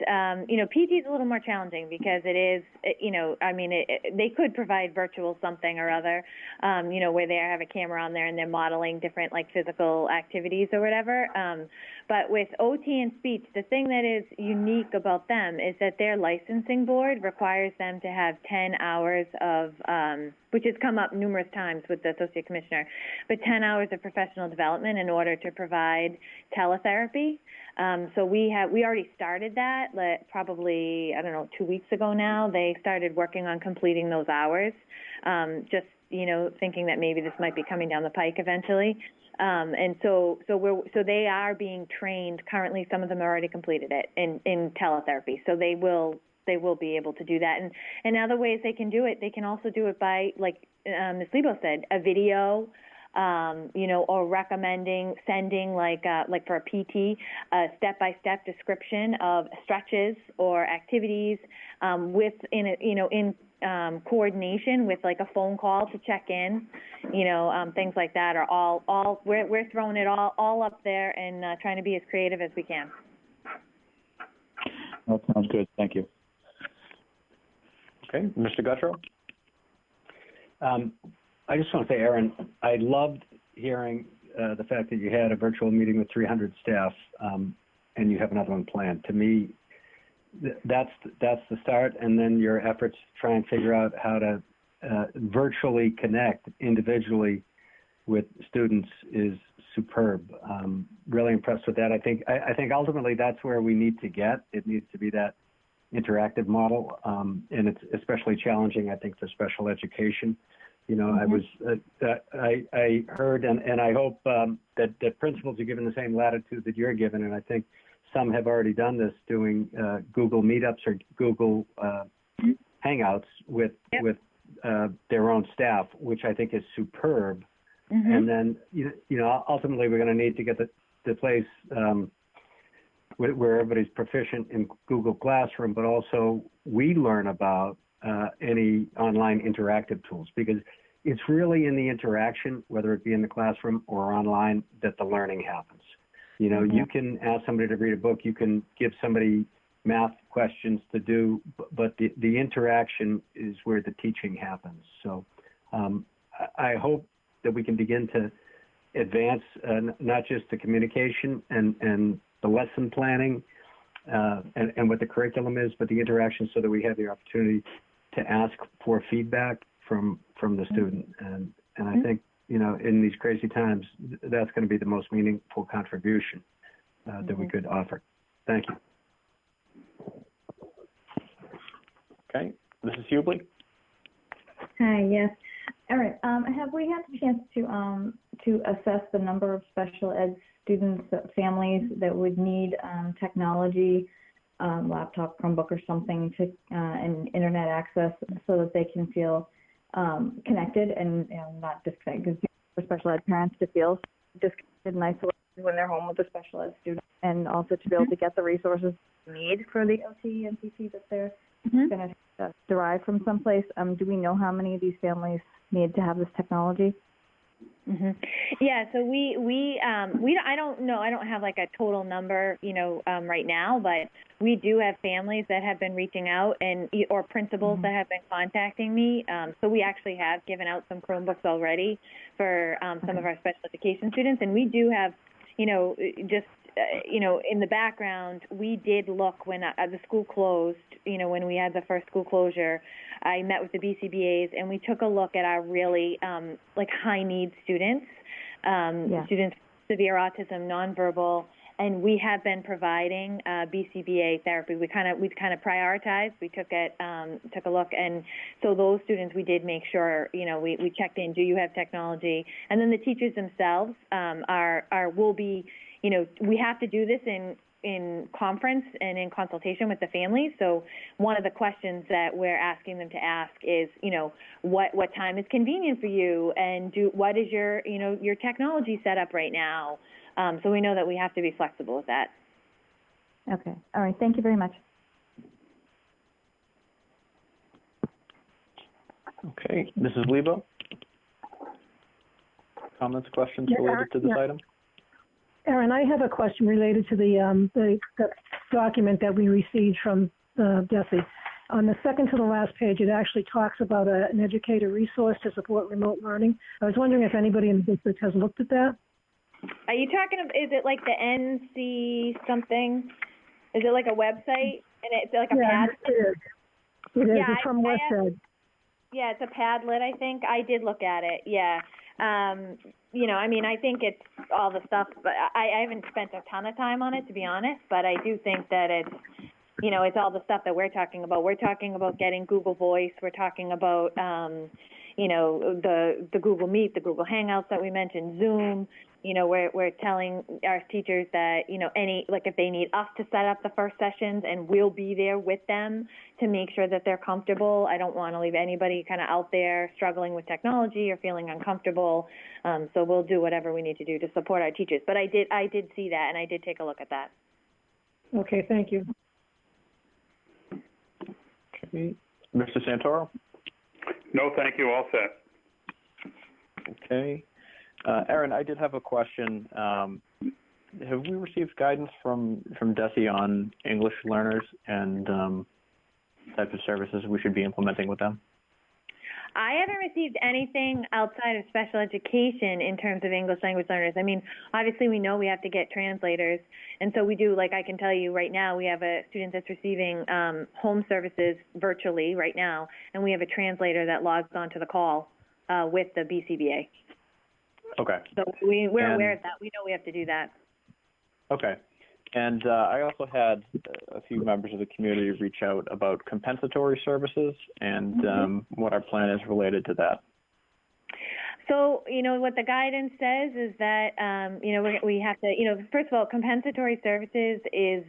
PT is a little more challenging because it is, they could provide virtual something or other, where they have a camera on there and they're modeling different like physical activities or whatever. But with OT and speech, the thing that is unique about them is that their licensing board requires them to have 10 hours of, which has come up numerous times with the associate commissioner, but 10 hours of professional development in order to provide teletherapy. So we already started that probably, 2 weeks ago now. They started working on completing those hours, just, thinking that maybe this might be coming down the pike eventually. And so they are being trained currently. Some of them already completed it in teletherapy. So they will be able to do that. And other ways they can do it, they can also do it by, like Ms. Lebo said, a video, or sending like for a PT, a step-by-step description of stretches or activities, in coordination with like a phone call to check in, things like that are all we're throwing it all up there and trying to be as creative as we can. That sounds good. Thank you. Okay, Mr. Guttrow? I just want to say, Erin, I loved hearing the fact that you had a virtual meeting with 300 staff and you have another one planned. To me, that's the start, and then your efforts to try and figure out how to virtually connect individually with students is superb. Really impressed with that. I think ultimately that's where we need to get. It needs to be that interactive model, and it's especially challenging, I think, for special education. You know, I heard, and I hope that principals are given the same latitude that you're given, and I think some have already done this, doing Google Meetups or Google Hangouts with their own staff, which I think is superb. And then, you know, ultimately we're going to need to get the place where everybody's proficient in Google Classroom, but also we learn about any online interactive tools, because it's really in the interaction, whether it be in the classroom or online, that the learning happens. You know, you can ask somebody to read a book, you can give somebody math questions to do, but the interaction is where the teaching happens. So I hope that we can begin to advance not just the communication and the lesson planning and what the curriculum is, but the interaction, so that we have the opportunity to ask for feedback from the student. And I think, you know, in these crazy times, that's going to be the most meaningful contribution that we could offer. Thank you. Okay, Mrs. Hubley. Hi, yes. All right. Have we had the chance to assess the number of special ed students, families that would need technology, laptop, Chromebook, or something to and internet access, so that they can feel connected and not disconnected? Because for special ed parents to feel disconnected and isolated when they're home with a special ed student, and also to be able to get the resources they need for the OT and PT that they're going to derive from someplace. Do we know how many of these families need to have this technology? Yeah, so I don't know. I don't have like a total number, right now, but we do have families that have been reaching out or principals that have been contacting me. So we actually have given out some Chromebooks already for some of our special education students, and we do have, in the background, we did look when the school closed, when we had the first school closure. I met with the BCBAs, and we took a look at our really high need students, students with severe autism, nonverbal, and we have been providing BCBA therapy. We've kind of prioritized. We took a look, and so those students, we did make sure, we checked in. Do you have technology? And then the teachers themselves will be. We have to do this in conference and in consultation with the families. So one of the questions that we're asking them to ask is, what time is convenient for you, and what is your technology setup right now? So we know that we have to be flexible with that. Okay. All right. Thank you very much. Okay. Mrs. Lebo? Comments, questions related to this item? Erin, I have a question related to the document that we received from DESE. On the second to the last page, it actually talks about an educator resource to support remote learning. I was wondering if anybody in the district has looked at that. Are you talking about, is it like the NC something? Is it like a website? And it's like a Padlet? It is. It is. It's from WestEd. Yeah, it's a Padlet, I think. I did look at it, yeah. I think it's all the stuff, but I haven't spent a ton of time on it, to be honest, but I do think that it's, it's all the stuff that we're talking about. We're talking about getting Google Voice. We're talking about, the Google Meet, the Google Hangouts that we mentioned, Zoom. We're telling our teachers that, if they need us to set up the first sessions, and we'll be there with them to make sure that they're comfortable. I don't want to leave anybody kind of out there struggling with technology or feeling uncomfortable. So we'll do whatever we need to do to support our teachers. But I did see that, and I did take a look at that. Okay, thank you. Okay. Mr. Santoro? No, thank you. All set. Okay. Erin, I did have a question. Have we received guidance from DESE on English learners and types of services we should be implementing with them? I haven't received anything outside of special education in terms of English language learners. I mean, obviously we know we have to get translators, and so we do, like I can tell you right now, we have a student that's receiving home services virtually right now, and we have a translator that logs onto the call with the BCBA. Okay. So we're aware of that. We know we have to do that. Okay. And I also had a few members of the community reach out about compensatory services and what our plan is related to that. So, what the guidance says is that, we have to, first of all, compensatory services is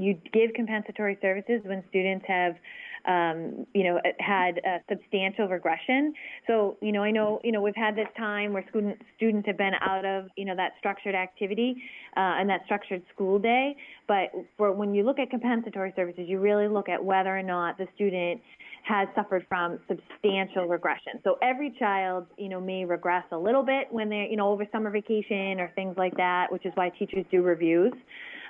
you give compensatory services when students have, had a substantial regression. So, I know, we've had this time where students have been out of, that structured activity and that structured school day. But when you look at compensatory services, you really look at whether or not the student has suffered from substantial regression. So every child, may regress a little bit when they're, over summer vacation or things like that, which is why teachers do reviews.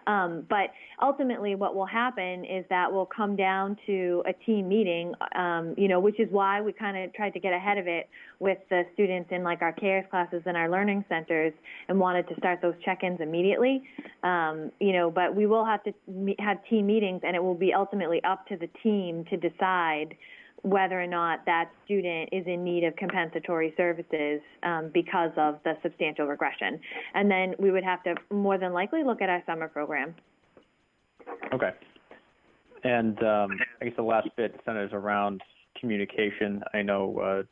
But ultimately what will happen is that we'll come down to a team meeting, which is why we kind of tried to get ahead of it with the students in like our CARES classes and our learning centers and wanted to start those check-ins immediately. But we will have to have team meetings, and it will be ultimately up to the team to decide whether or not that student is in need of compensatory services because of the substantial regression. And then we would have to more than likely look at our summer program. Okay. And I guess the last bit centers around communication. I know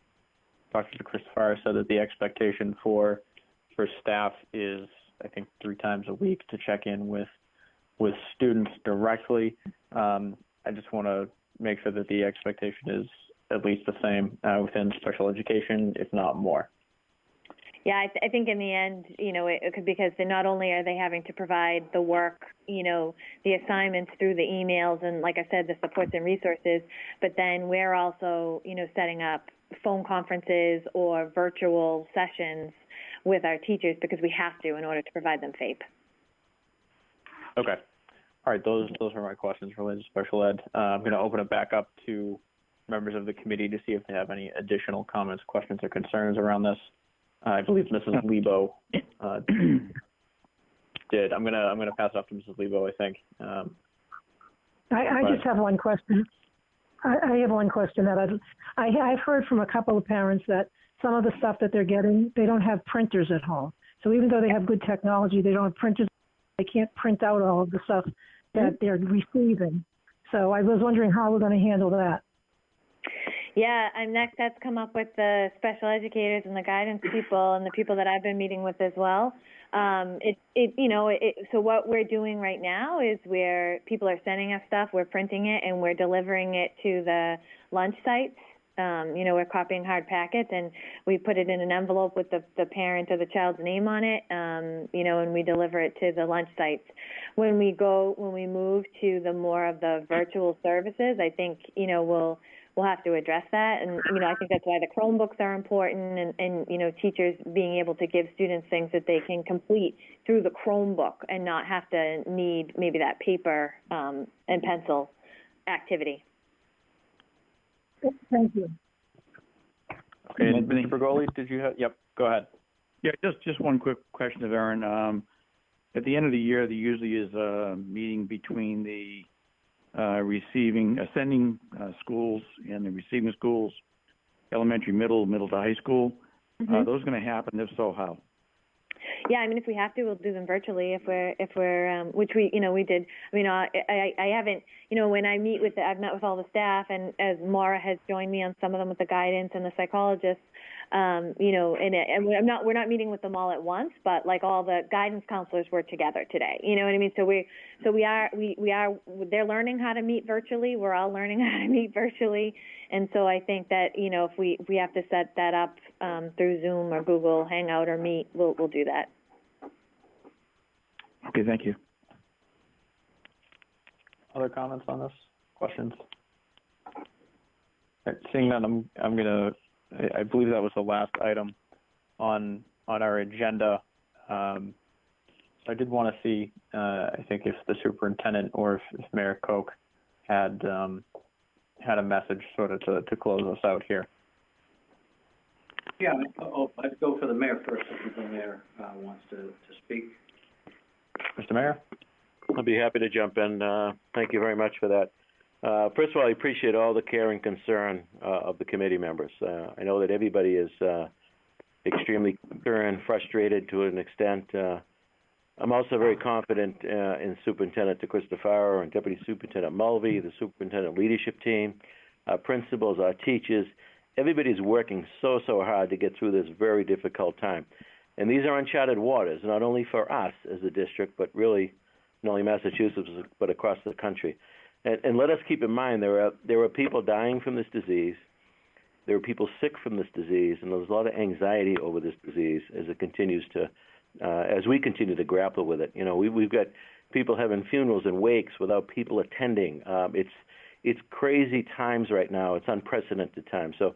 Dr. Christopher said that the expectation for staff is, I think, 3 times a week to check in with students directly. I just want to make sure that the expectation is at least the same within special education, if not more. Yeah, I think in the end, it could, because not only are they having to provide the work, the assignments through the emails and, like I said, the supports and resources, but then we're also, setting up phone conferences or virtual sessions with our teachers because we have to in order to provide them FAPE. Okay. All right, those are my questions related to special ed. I'm going to open it back up to members of the committee to see if they have any additional comments, questions, or concerns around this. I believe Mrs. Lebo did. I'm gonna pass it off to Mrs. Lebo, I think. I just have one question. I have one question that I've heard from a couple of parents that some of the stuff that they're getting, they don't have printers at home. So even though they have good technology, they don't have printers. They can't print out all of the stuff that they're receiving. So I was wondering how we're going to handle that. Yeah, and that's come up with the special educators and the guidance people and the people that I've been meeting with as well. So what we're doing right now is where people are sending us stuff, we're printing it and we're delivering it to the lunch sites. We're copying hard packets and we put it in an envelope with the parent or the child's name on it, and we deliver it to the lunch sites. When we move to the more of the virtual services, I think, we'll have to address that. And, I think that's why the Chromebooks are important and teachers being able to give students things that they can complete through the Chromebook and not have to need maybe that paper and pencil activity. Thank you. Okay, and Mr. Bergoli, did you have? Yep, go ahead. Yeah, just one quick question of Erin. At the end of the year, there usually is a meeting between the sending schools and the receiving schools, elementary, middle to high school. Mm-hmm. Are those going to happen? If so, how? Yeah, I mean, if we have to, we'll do them virtually. If we're, which we did. I mean, I haven't, when I meet I've met with all the staff, and as Maura has joined me on some of them with the guidance and the psychologists, and we're not meeting with them all at once, but like all the guidance counselors were together today. You know what I mean? So they're learning how to meet virtually. We're all learning how to meet virtually. And so I think that, if we have to set that up through Zoom or Google Hangout or Meet, we'll do that. Okay, thank you. Other comments on this? Questions? Right, seeing that, I believe that was the last item on our agenda. I did want to see, I think, if the superintendent or if Mayor Koch had a message sort of to close us out here. Yeah, let's go for the mayor first, if the mayor wants to speak. Mr. Mayor? I'll be happy to jump in. Thank you very much for that. First of all, I appreciate all the care and concern of the committee members. I know that everybody is extremely concerned, frustrated to an extent. I'm also very confident in Superintendent DeCristofaro and Deputy Superintendent Mulvey, the superintendent leadership team, our principals, our teachers. Everybody's working so hard to get through this very difficult time. And these are uncharted waters, not only for us as a district, but really not only Massachusetts, but across the country. And let us keep in mind there are people dying from this disease. There are people sick from this disease, and there's a lot of anxiety over this disease as it continues to, as we continue to grapple with it. You know, we've got people having funerals and wakes without people attending. It's crazy times right now. It's unprecedented times. So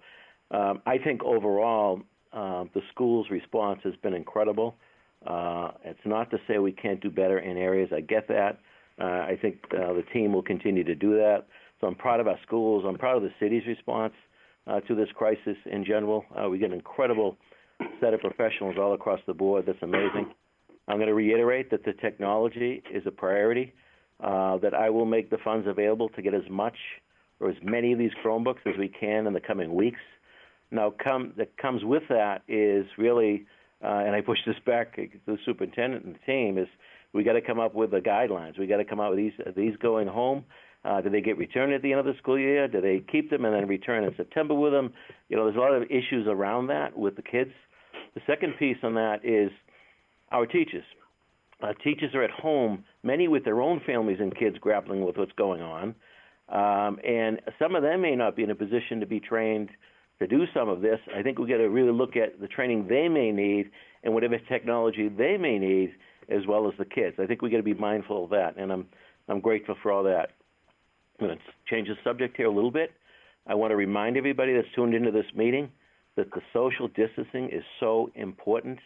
I think overall the school's response has been incredible. It's not to say we can't do better in areas. I get that. I think the team will continue to do that. So I'm proud of our schools. I'm proud of the city's response to this crisis in general. We get an incredible set of professionals all across the board. That's amazing. I'm going to reiterate that the technology is a priority, that I will make the funds available to get as much or as many of these Chromebooks as we can in the coming weeks. Now, that comes with that is really, and I push this back to the superintendent and the team, is we got to come up with the guidelines. We got to come out with these. Are these going home? Do they get returned at the end of the school year? Do they keep them and then return in September with them? You know, there's a lot of issues around that with the kids. The second piece on that is our teachers. Teachers are at home, many with their own families and kids grappling with what's going on. And some of them may not be in a position to be trained to do some of this. I think we got to really look at the training they may need and whatever technology they may need, as well as the kids. I think we got to be mindful of that, and I'm grateful for all that. I'm going to change the subject here a little bit. I want to remind everybody that's tuned into this meeting that the social distancing is so important.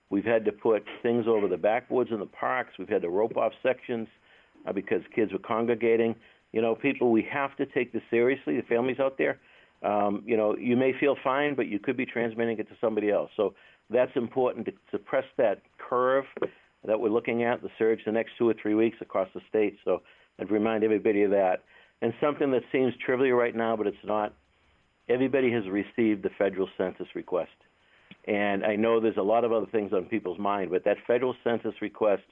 We've had to put things over the backboards in the parks. We've had to rope off sections because kids were congregating. You know, people, we have to take this seriously, the families out there. You know, you may feel fine, but you could be transmitting it to somebody else. So that's important to suppress that curve that we're looking at, the surge the next 2 or 3 weeks across the state. So I'd remind everybody of that. And something that seems trivial right now, but it's not, everybody has received the federal census request. And I know there's a lot of other things on people's mind, but that federal census request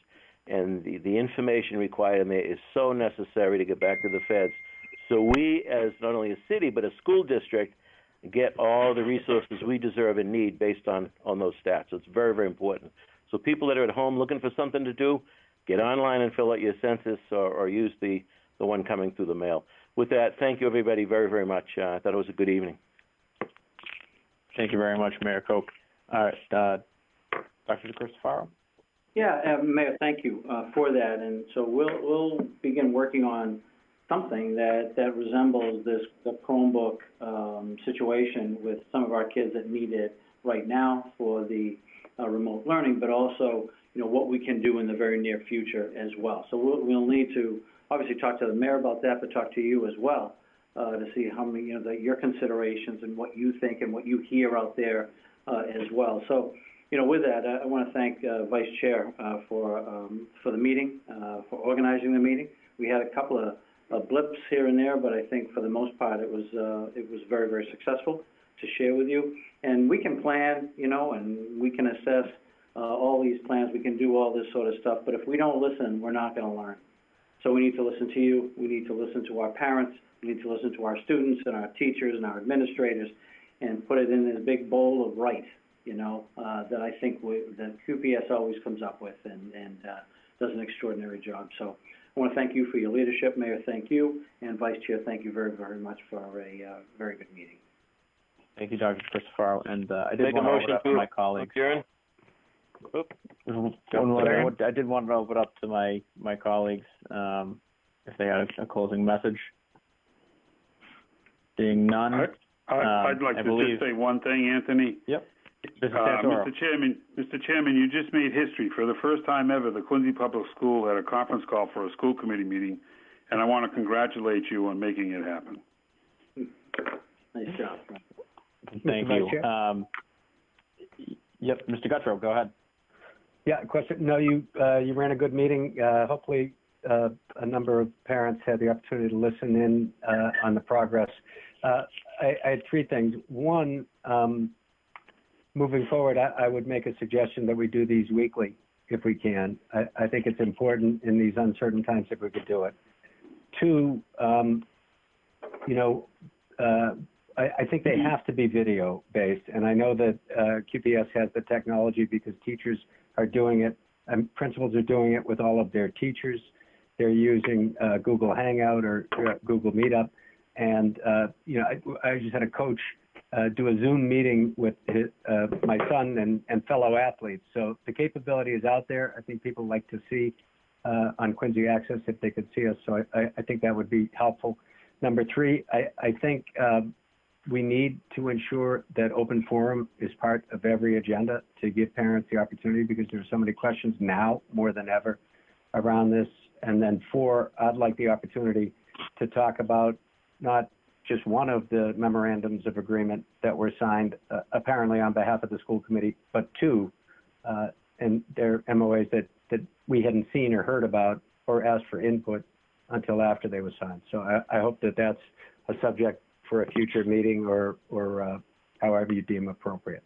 and the information required in there is so necessary to get back to the feds. So we, as not only a city, but a school district, get all the resources we deserve and need based on those stats. So it's very, very important. So people that are at home looking for something to do, get online and fill out your census or use the one coming through the mail. With that, thank you, everybody, very, very much. I thought it was a good evening. Thank you very much, Mayor Koch. All right, Dr. DeCristofaro? Yeah, Mayor, thank you for that. And so we'll begin working on something that resembles the Chromebook situation with some of our kids that need it right now for the remote learning, but also, you know, what we can do in the very near future as well. So we'll need to obviously talk to the mayor about that, but talk to you as well to see how many, you know, your considerations and what you think and what you hear out there as well. So, you know, with that, I want to thank Vice Chair for the meeting, for organizing the meeting. We had a couple of blips here and there, but I think for the most part it was very, very successful to share with you. And we can plan, you know, and we can assess all these plans. We can do all this sort of stuff, but if we don't listen, we're not going to learn. So we need to listen to you. We need to listen to our parents. We need to listen to our students and our teachers and our administrators and put it in this big bowl of right, you know, that I think that QPS always comes up with and does an extraordinary job. So I want to thank you for your leadership, Mayor. Thank you. And Vice Chair, thank you very, very much for a very good meeting. Thank you, Dr. Christopher. And I did want to open up to my colleagues. I did want to open up to my colleagues if they had a closing message. Seeing none. I'd like to just say one thing, Anthony. Yep. Mr. Chairman, you just made history. For the first time ever, the Quincy Public School had a conference call for a school committee meeting, and I want to congratulate you on making it happen. Nice job. Thank you. Yep, Mr. Guttrow, go ahead. Yeah, question. No, you ran a good meeting. Hopefully, a number of parents had the opportunity to listen in on the progress. I had three things. One, moving forward, I would make a suggestion that we do these weekly if we can. I think it's important in these uncertain times if we could do it. Two, I think they have to be video based, and I know that QPS has the technology because teachers are doing it, and principals are doing it with all of their teachers. They're using Google Hangout or Google Meetup, and I just had a coach do a Zoom meeting with my son and fellow athletes. So the capability is out there. I think people like to see on Quincy Access if they could see us. So I think that would be helpful. Number three, I think we need to ensure that open forum is part of every agenda to give parents the opportunity, because there are so many questions now more than ever around this. And then four, I'd like the opportunity to talk about not just one of the memorandums of agreement that were signed apparently on behalf of the school committee, but two, and they're MOAs that we hadn't seen or heard about or asked for input until after they were signed. So I hope that that's a subject for a future meeting or however you deem appropriate.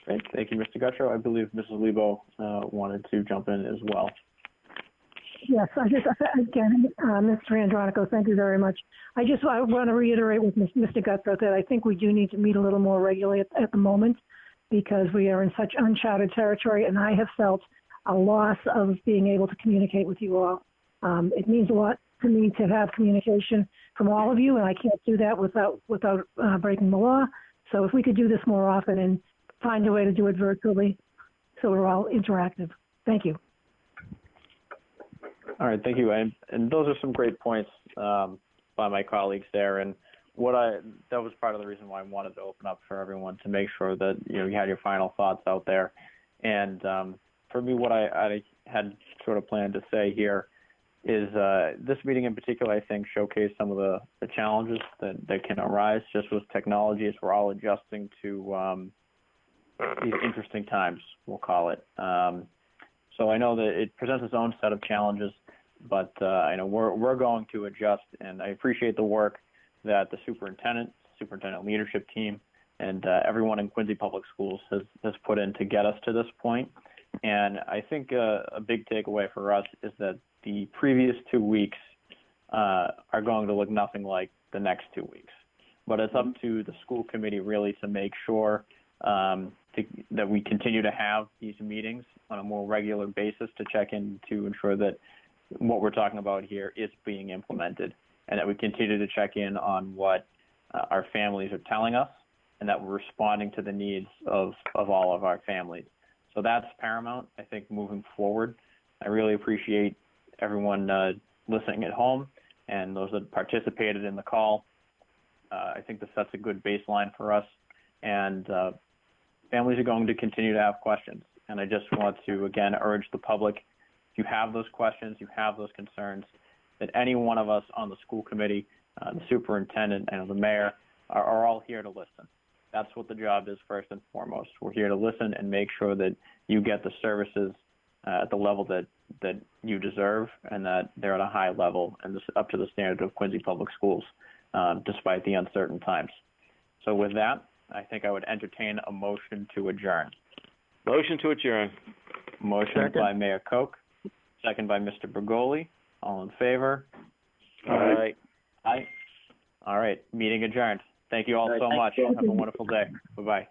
Great. Thank you, Mr. Guttrow. I believe Mrs. Lebo wanted to jump in as well. Yes, again, Mr. Andronico, thank you very much. I want to reiterate with Mr. Guttrow that I think we do need to meet a little more regularly at the moment, because we are in such uncharted territory, and I have felt a loss of being able to communicate with you all. It means a lot to me to have communication from all of you, and I can't do that without breaking the law. So if we could do this more often and find a way to do it virtually so we're all interactive. Thank you. All right, thank you. And those are some great points by my colleagues there. And that was part of the reason why I wanted to open up for everyone, to make sure that you had your final thoughts out there. And for me, what I had sort of planned to say here is this meeting in particular, I think, showcased some of the challenges that can arise just with technology as we're all adjusting to these interesting times, we'll call it. So I know that it presents its own set of challenges, but I know we're going to adjust, and I appreciate the work that the superintendent leadership team, and everyone in Quincy Public Schools has put in to get us to this point. And I think a big takeaway for us is that the previous 2 weeks are going to look nothing like the next 2 weeks. But it's up to the school committee really to make sure that we continue to have these meetings on a more regular basis to check in to ensure that what we're talking about here is being implemented, and that we continue to check in on what our families are telling us, and that we're responding to the needs of all of our families. So that's paramount, I think, moving forward. I really appreciate everyone listening at home and those that participated in the call. I think this sets a good baseline for us, and families are going to continue to have questions. And I just want to, again, urge the public, if you have those questions, you have those concerns, that any one of us on the school committee, the superintendent, and the mayor are all here to listen. That's what the job is first and foremost. We're here to listen and make sure that you get the services at the level that you deserve, and that they're at a high level and up to the standard of Quincy Public Schools, despite the uncertain times. So with that, I think I would entertain a motion to adjourn. Motion to adjourn. Motion second by Mayor Koch, second by Mr. Bergoli. All in favor? Aye. Aye. All right, meeting adjourned. Thank you all so much. Have a wonderful day. Bye-bye.